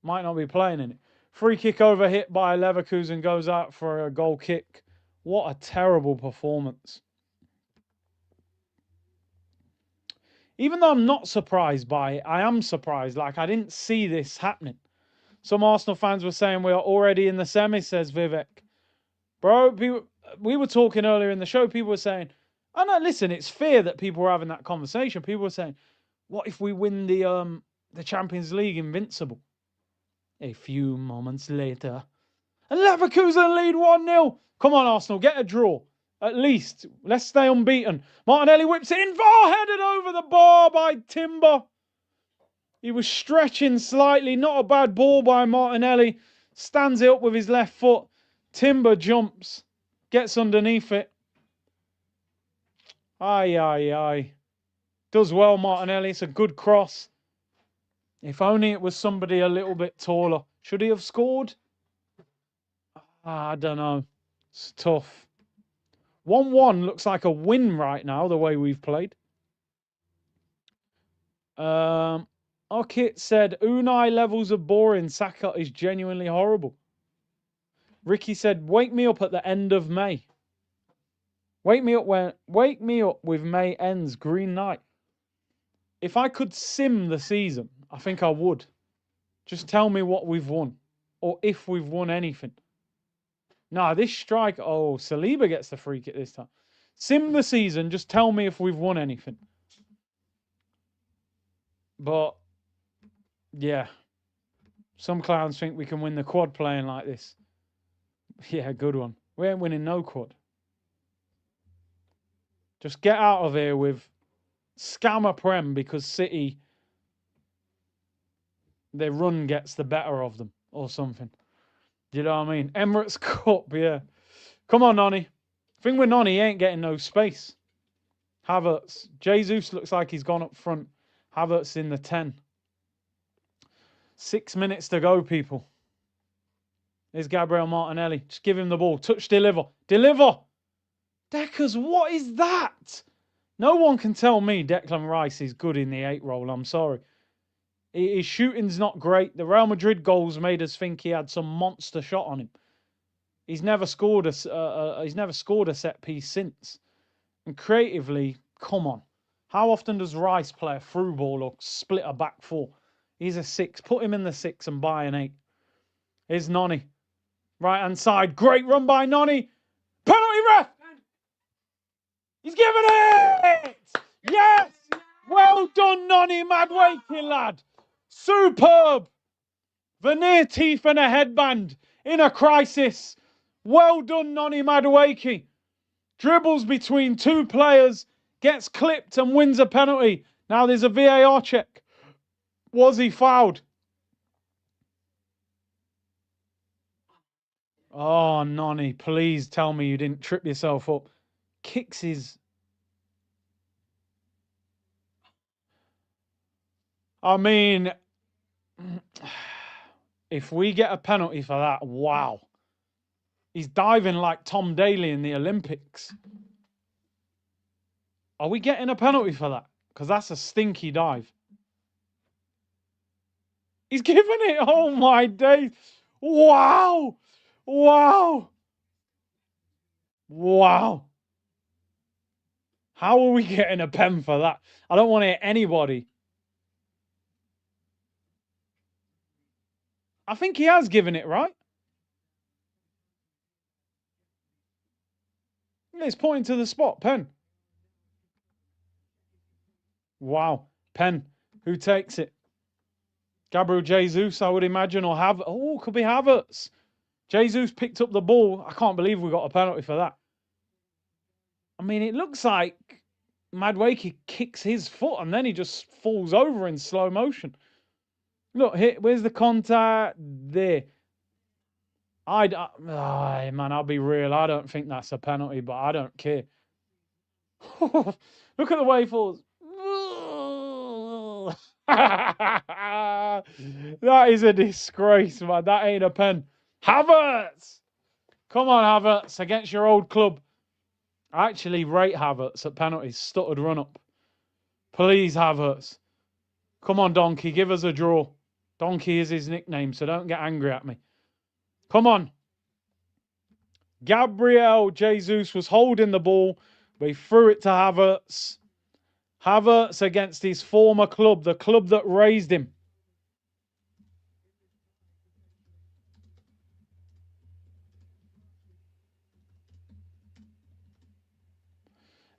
Might not be playing in it. Free kick over hit by Leverkusen goes out for a goal kick. What a terrible performance. Even though I'm not surprised by it, I am surprised. Like, I didn't see this happening. Some Arsenal fans were saying we are already in the semi, says Vivek. Bro, we were talking earlier in the show. People were saying, oh no, listen, it's fair that people were having that conversation. People were saying, what if we win the Champions League invincible? A few moments later, and Leverkusen lead 1-0. Come on, Arsenal, get a draw. At least, let's stay unbeaten. Martinelli whips it in. VAR headed over the bar by Timber. He was stretching slightly. Not a bad ball by Martinelli. Stands it up with his left foot. Timber jumps. Gets underneath it. Aye, aye, aye. Does well, Martinelli. It's a good cross. If only it was somebody a little bit taller. Should he have scored? I don't know. It's tough. 1-1 looks like a win right now, the way we've played. Okit said, Unai levels of boring. Saka is genuinely horrible. Ricky said, wake me up at the end of May. Wake me up with May ends, Green Night. If I could sim the season, I think I would. Just tell me what we've won. Or if we've won anything. Nah, this strike... Oh, Saliba gets the free kick this time. Sim the season, just tell me if we've won anything. But, yeah. Some clowns think we can win the quad playing like this. Yeah, good one. We ain't winning no quad. Just get out of here with scammer Prem because City, their run gets the better of them or something. You know what I mean? Emirates Cup, yeah. Come on, Nani. Thing with Nani, he ain't getting no space. Havertz. Jesus looks like he's gone up front. Havertz in the 10. 6 minutes to go, people. There's Gabriel Martinelli. Just give him the ball. Touch, deliver. Deliver! Deckers, what is that? No one can tell me Declan Rice is good in the 8 role. I'm sorry. His shooting's not great. The Real Madrid goals made us think he had some monster shot on him. He's never scored a set piece since. And creatively, come on. How often does Rice play a through ball or split a back 4? He's a 6. Put him in the 6 and buy an 8. Here's Noni. Right-hand side. Great run by Noni. Penalty ref! He's given it! Yes! Well done, Noni, mad waking lad. Superb! Veneer teeth and a headband in a crisis. Well done, Noni Madueke. Dribbles between two players, gets clipped and wins a penalty. Now there's a VAR check. Was he fouled? Oh, Noni, please tell me you didn't trip yourself up. Kicks his... I mean, if we get a penalty for that, wow. He's diving like Tom Daley in the Olympics. Are we getting a penalty for that? Because that's a stinky dive. He's given it. Oh, my days. Wow. Wow. Wow. How are we getting a pen for that? I don't want to hit anybody. I think he has given it, right? It's pointing to the spot. Pen. Wow. Pen. Who takes it? Gabriel Jesus, I would imagine, or have. Oh, could be Havertz. Jesus picked up the ball. I can't believe we got a penalty for that. I mean, it looks like Madueke kicks his foot and then he just falls over in slow motion. Look, here, where's the contact? There. Man, I'll be real. I don't think that's a penalty, but I don't care. Look at the way he falls. That is a disgrace, man. That ain't a pen. Havertz! Come on, Havertz, against your old club. I actually rate Havertz at penalties. Stuttered run up. Please, Havertz. Come on, Donkey, give us a draw. Donkey is his nickname, so don't get angry at me. Come on. Gabriel Jesus was holding the ball, but he threw it to Havertz. Havertz against his former club, the club that raised him.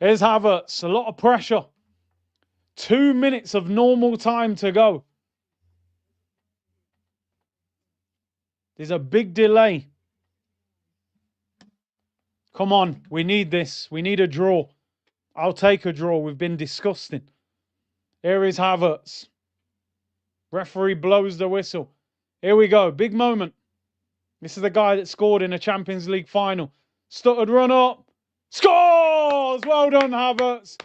Here's Havertz, a lot of pressure. 2 minutes of normal time to go. There's a big delay. Come on, we need this. We need a draw. I'll take a draw. We've been disgusting. Here is Havertz. Referee blows the whistle. Here we go. Big moment. This is the guy that scored in a Champions League final. Stuttered run up. Scores! Well done, Havertz.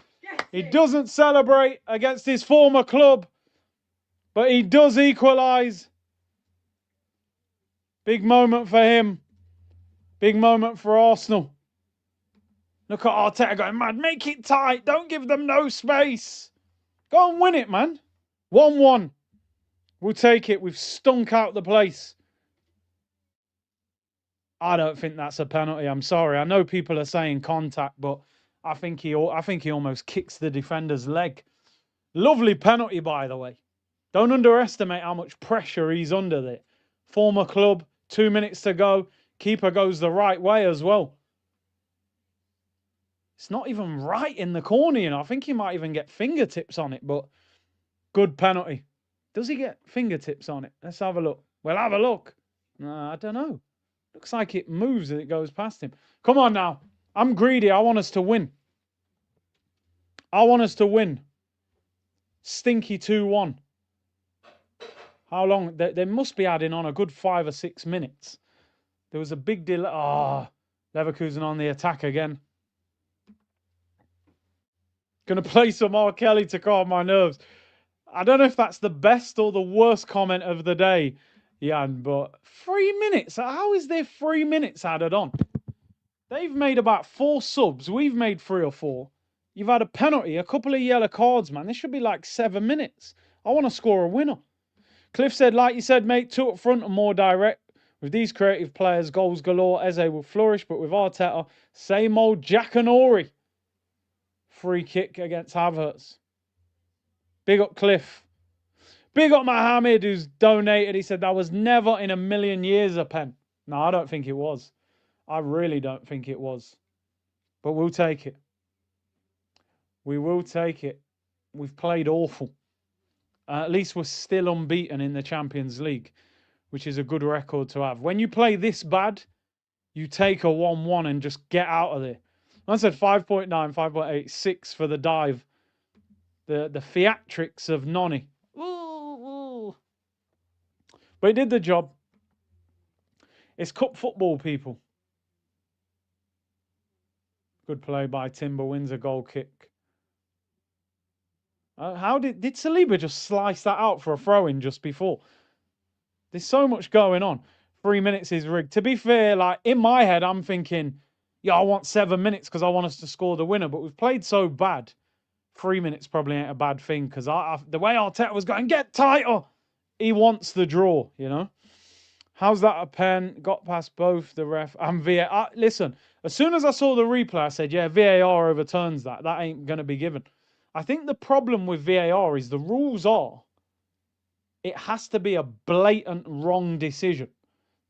He doesn't celebrate against his former club, but he does equalise. Big moment for him. Big moment for Arsenal. Look at Arteta going, man, make it tight. Don't give them no space. Go and win it, man. 1-1. We'll take it. We've stunk out the place. I don't think that's a penalty. I'm sorry. I know people are saying contact, but I think he almost kicks the defender's leg. Lovely penalty, by the way. Don't underestimate how much pressure he's under there. Former club, 2 minutes to go. Keeper goes the right way as well. It's not even right in the corner, you know. I think he might even get fingertips on it, but good penalty. Does he get fingertips on it? Let's have a look. We'll have a look. I don't know. Looks like it moves as it goes past him. Come on now. I'm greedy. I want us to win. I want us to win. Stinky 2-1. How long? They must be adding on a good 5 or 6 minutes. There was a big delay. Oh, Leverkusen on the attack again. Going to play some R. Kelly to calm my nerves. I don't know if that's the best or the worst comment of the day, Jan, but 3 minutes. How is there 3 minutes added on? They've made about 4 subs. We've made 3 or 4. You've had a penalty, a couple of yellow cards, man. This should be like 7 minutes. I want to score a winner. Cliff said, like you said, mate, 2 up front and more direct. With these creative players, goals galore. Eze will flourish, but with Arteta, same old Jackanory. Free kick against Havertz. Big up Cliff. Big up Mohammed, who's donated. He said that was never in a million years a pen. No, I don't think it was. I really don't think it was. But we'll take it. We will take it. We've played awful. At least we're still unbeaten in the Champions League, which is a good record to have. When you play this bad, you take a 1-1 and just get out of there. I said 5.9, 5.8, 6 for the dive. The theatrics of Noni. Ooh. But it did the job. It's cup football, people. Good play by Timber, wins a goal kick. How did Saliba just slice that out for a throw-in just before? There's so much going on. 3 minutes is rigged. To be fair, like in my head, I'm thinking, yeah, I want 7 minutes because I want us to score the winner. But we've played so bad. 3 minutes probably ain't a bad thing because the way Arteta was going, get tighter. He wants the draw, you know. How's that a pen? Got past both the ref and VAR. Listen, as soon as I saw the replay, I said, yeah, VAR overturns that. That ain't going to be given. I think the problem with VAR is the rules are it has to be a blatant wrong decision.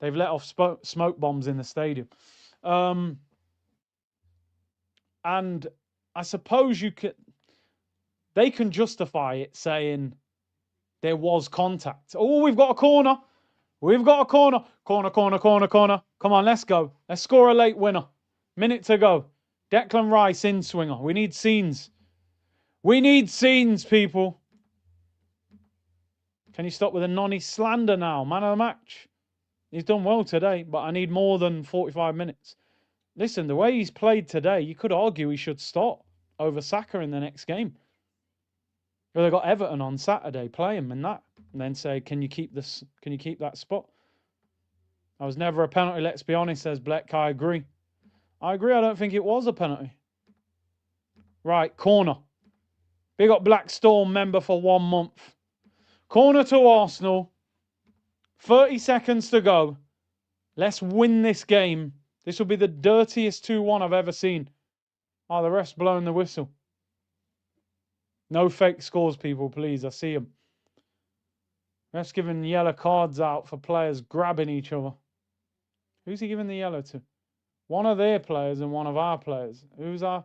They've let off smoke bombs in the stadium. And I suppose they can justify it saying there was contact. Oh, we've got a corner. We've got a corner. Corner. Come on, let's go. Let's score a late winner. Minute to go. Declan Rice in swinger. We need scenes. We need scenes, people. Can you stop with a Noni slander now? Man of the match. He's done well today, but I need more than 45 minutes. Listen, the way he's played today, you could argue he should start over Saka in the next game. Well, they got Everton on Saturday. Play him in that, and then say, "Can you keep this? Can you keep that spot?" I was never a penalty. Let's be honest, says Black. I agree. I don't think it was a penalty. Right, corner. Big up Black Storm member for 1 month. Corner to Arsenal. 30 seconds to go. Let's win this game. This will be the dirtiest 2-1 I've ever seen. Oh, the ref's blowing the whistle. No fake scores, people, please. I see them. Ref's giving yellow cards out for players grabbing each other. Who's he giving the yellow to? One of their players and one of our players. Who's our...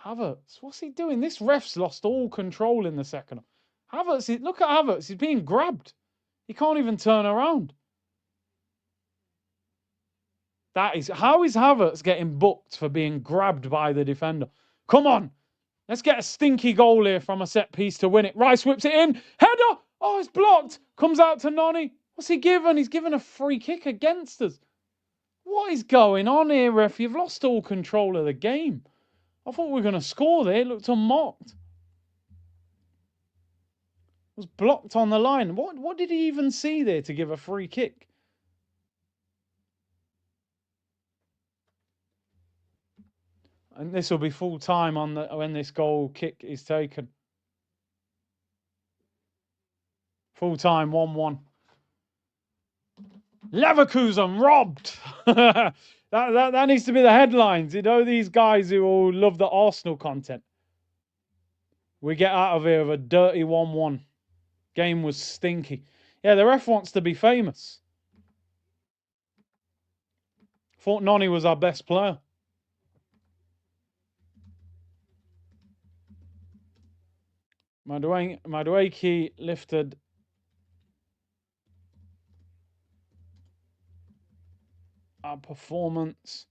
Havertz. What's he doing? This ref's lost all control in the second. Havertz, look at Havertz. He's being grabbed. He can't even turn around. How is Havertz getting booked for being grabbed by the defender? Come on. Let's get a stinky goal here from a set piece to win it. Rice whips it in. Header. Oh, it's blocked. Comes out to Noni. What's he given? He's given a free kick against us. What is going on here, ref? You've lost all control of the game. I thought we were going to score there. It looked unmarked. It was blocked on the line. What did he even see there to give a free kick? And this will be full time on when this goal kick is taken. Full time, 1-1. Leverkusen robbed. that needs to be the headlines. You know, these guys who all love the Arsenal content. We get out of here with a dirty 1-1. Game was stinky. Yeah, the ref wants to be famous. Thought Noni was our best player. Madueke lifted. Our performance.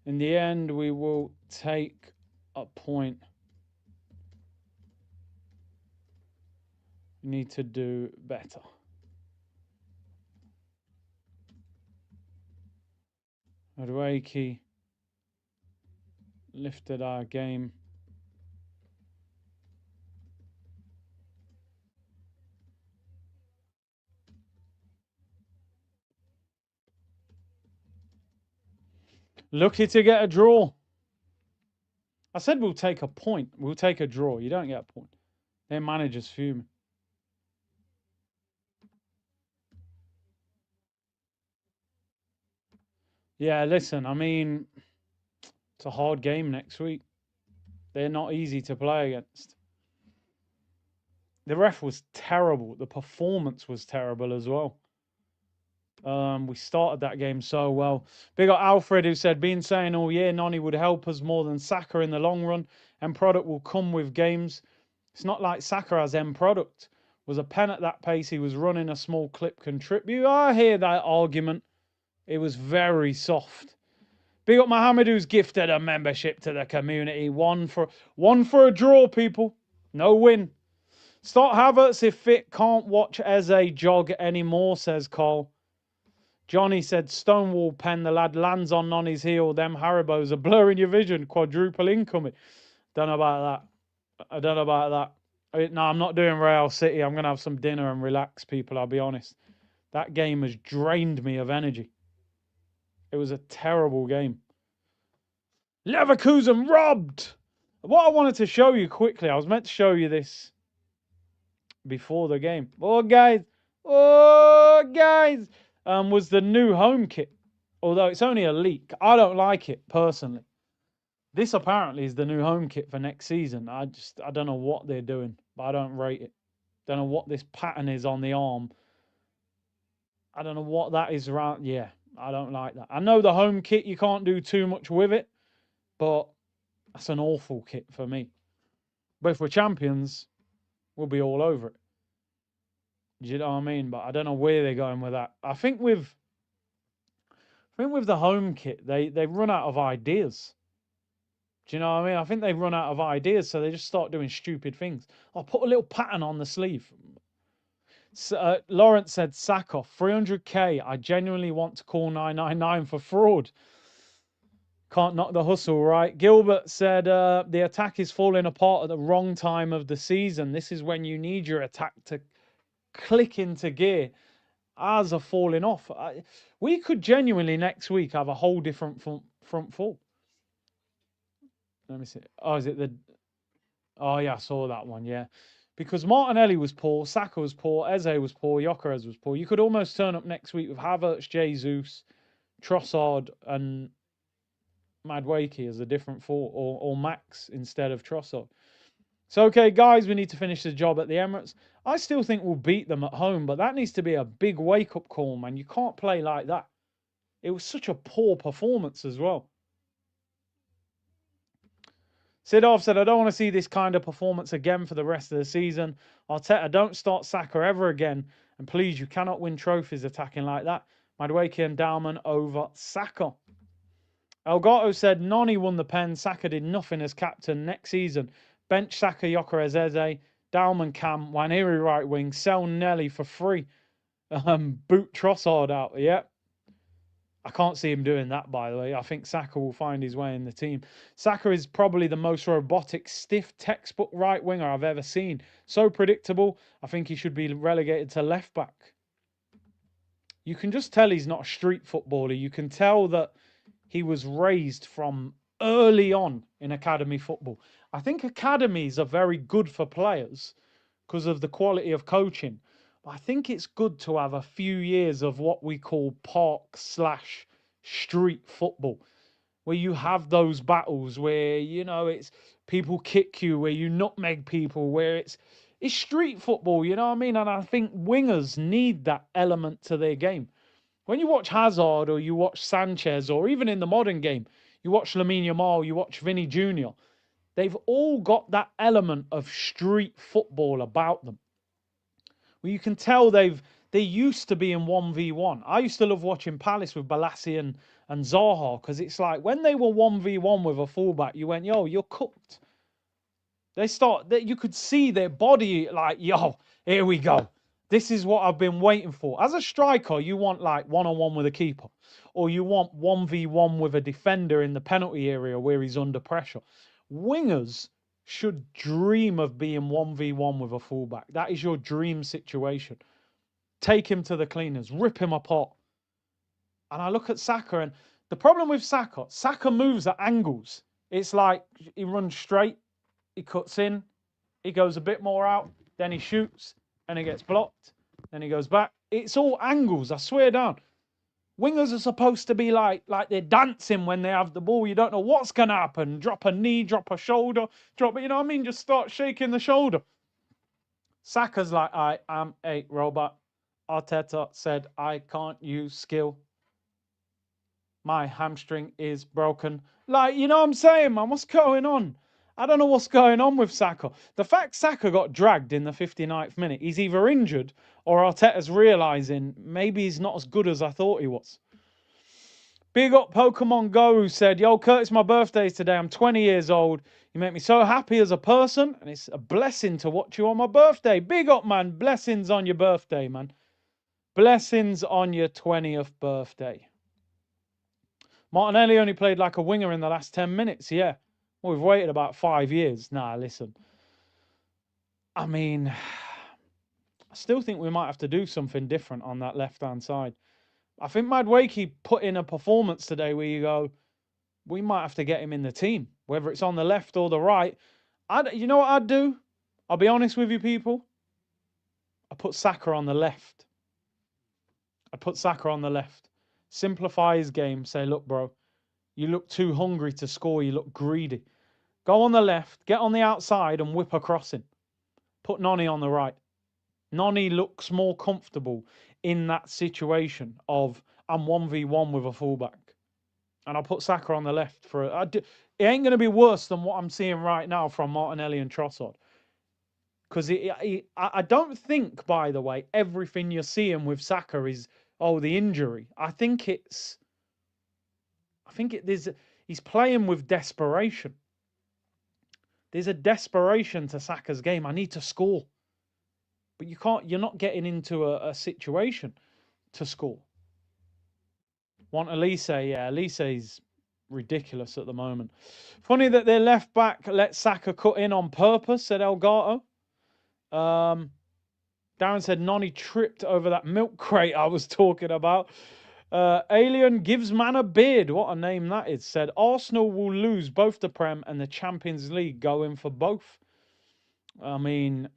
In the end, we will take a point. We need to do better. Madueke lifted our game. Lucky to get a draw. I said we'll take a point. We'll take a draw. You don't get a point. Their manager's fuming. Yeah, listen, I mean, it's a hard game next week. They're not easy to play against. The ref was terrible. The performance was terrible as well. We started that game so well. Big up Alfred, who said, been saying all year Noni would help us more than Saka in the long run, and product will come with games. It's not like Saka has end product. Was a pen at that pace he was running, a small clip contribute. I hear that argument. It was very soft. Big up Mohammed, who's gifted a membership to the community. One for a draw, people. No win. Start Havertz if fit. Can't watch Eze jog anymore, says Cole. Johnny said, Stonewall pen, the lad lands on Nonny's heel. Them Haribos are blurring your vision. Quadruple incoming. Don't know about that. I don't know about that. No, I'm not doing Real City. I'm going to have some dinner and relax, people. I'll be honest. That game has drained me of energy. It was a terrible game. Leverkusen robbed. What I wanted to show you quickly, I was meant to show you this before the game. Oh, guys. Was the new home kit. Although it's only a leak. I don't like it, personally. This apparently is the new home kit for next season. I don't know what they're doing, but I don't rate it. Don't know what this pattern is on the arm. I don't know what that is around. Yeah, I don't like that. I know the home kit, you can't do too much with it, but that's an awful kit for me. But if we're champions, we'll be all over it. Do you know what I mean? But I don't know where they're going with that. I think with the home kit, they run out of ideas. Do you know what I mean? I think they run out of ideas, so they just start doing stupid things. I'll put a little pattern on the sleeve. Lawrence said, sack off. 300k. I genuinely want to call 999 for fraud. Can't knock the hustle, right? Gilbert said, the attack is falling apart at the wrong time of the season. This is when you need your attack to click into gear. Ours are falling off. We could genuinely next week have a whole different front four. Let me see. Oh, is it the... Oh, yeah, I saw that one, yeah. Because Martinelli was poor, Saka was poor, Eze was poor, Gyökeres was poor. You could almost turn up next week with Havertz, Jesus, Trossard, and Madueke as a different four, or Max instead of Trossard. So, okay, guys, we need to finish the job at the Emirates. I still think we'll beat them at home, but that needs to be a big wake-up call, man. You can't play like that. It was such a poor performance as well. Sidorf said, I don't want to see this kind of performance again for the rest of the season. Arteta, don't start Saka ever again. And please, you cannot win trophies attacking like that. Madueke and Dalman over Saka. Elgato said, Noni won the pen. Saka did nothing as captain next season. Bench Saka, Gyökeres, Eze, Dalman, Cam, Waniri right wing, sell Nelly for free. Boot Trossard out. Yep. I can't see him doing that, by the way. I think Saka will find his way in the team. Saka is probably the most robotic, stiff, textbook right winger I've ever seen. So predictable, I think he should be relegated to left back. You can just tell he's not a street footballer. You can tell that he was raised from early on in academy football. I think academies are very good for players because of the quality of coaching. I think it's good to have a few years of what we call park/street football, where you have those battles where, you know, it's people kick you, where you nutmeg people, where it's street football, you know what I mean? And I think wingers need that element to their game. When you watch Hazard or you watch Sanchez, or even in the modern game, you watch Lamine Yamal, you watch Vinny Jr., they've all got that element of street football about them. Well, you can tell they used to be in 1v1. I used to love watching Palace with Balassi and Zaha, because it's like when they were 1v1 with a fullback, you went, yo, you're cooked. You could see their body like, yo, here we go. This is what I've been waiting for. As a striker, you want like one-on-one with a keeper, or you want 1v1 with a defender in the penalty area where he's under pressure. Wingers should dream of being 1v1 with a fullback. That is your dream situation. Take him to the cleaners, rip him apart. And I look at Saka, and the problem with Saka moves at angles. It's like he runs straight, he cuts in, he goes a bit more out, then he shoots, and he gets blocked, then he goes back. It's all angles, I swear down. Wingers are supposed to be like they're dancing when they have the ball. You don't know what's going to happen. Drop a knee, drop a shoulder, you know what I mean? Just start shaking the shoulder. Saka's like, I am a robot. Arteta said, I can't use skill. My hamstring is broken. Like, you know what I'm saying, man? What's going on? I don't know what's going on with Saka. The fact Saka got dragged in the 59th minute, he's either injured or Arteta's realising maybe he's not as good as I thought he was. Big up Pokemon Go, who said, yo, Kurt, it's my birthday today. I'm 20 years old. You make me so happy as a person, and it's a blessing to watch you on my birthday. Big up, man. Blessings on your birthday, man. Blessings on your 20th birthday. Martinelli only played like a winger in the last 10 minutes. Yeah. Well, we've waited about 5 years. Nah, listen. I mean, I still think we might have to do something different on that left-hand side. I think Madueke put in a performance today where you go, we might have to get him in the team, whether it's on the left or the right. You know what I'd do? I'll be honest with you, people. I put Saka on the left. Simplify his game. Say, look, bro, you look too hungry to score. You look greedy. Go on the left, get on the outside and whip a crossing. Put Noni on the right. Noni looks more comfortable in that situation of I'm 1v1 with a fullback. And I'll put Saka on the left for it. It ain't going to be worse than what I'm seeing right now from Martinelli and Trossard. Because I don't think, by the way, everything you're seeing with Saka is, oh, the injury. I think he's playing with desperation. There's a desperation to Saka's game. I need to score. But you're not getting into a situation to score. Want Elise? Yeah, Elise's ridiculous at the moment. Funny that their left back let Saka cut in on purpose, said Elgato. Darren said Noni tripped over that milk crate I was talking about. Alien gives man a beard. What a name that is. Said Arsenal will lose both the Prem and the Champions League, going for both. I mean,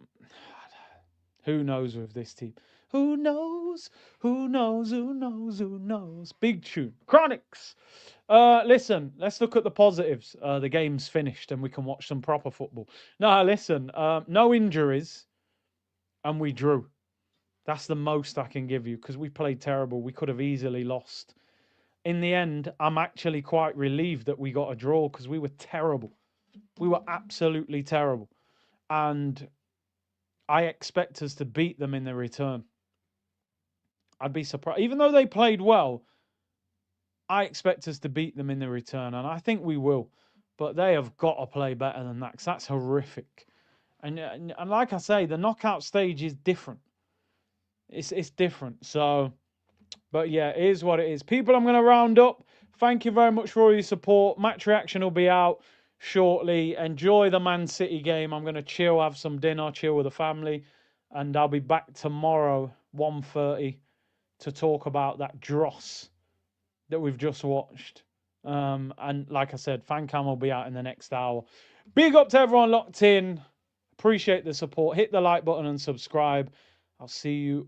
who knows with this team? Who knows? Who knows? Who knows? Who knows? Big tune. Chronics. Listen, let's look at the positives. The game's finished and we can watch some proper football. No, listen, no injuries and we drew. That's the most I can give you because we played terrible. We could have easily lost. In the end, I'm actually quite relieved that we got a draw because we were terrible. We were absolutely terrible. And I expect us to beat them in the return. I'd be surprised. Even though they played well, I expect us to beat them in the return. And I think we will. But they have got to play better than that because that's horrific. And like I say, the knockout stage is different. It's different. So, but yeah, it is what it is. People, I'm going to round up. Thank you very much for all your support. Match reaction will be out shortly. Enjoy the Man City game. I'm going to chill, have some dinner, chill with the family. And I'll be back tomorrow, 1:30, to talk about that dross that we've just watched. And like I said, fan cam will be out in the next hour. Big up to everyone locked in. Appreciate the support. Hit the like button and subscribe. I'll see you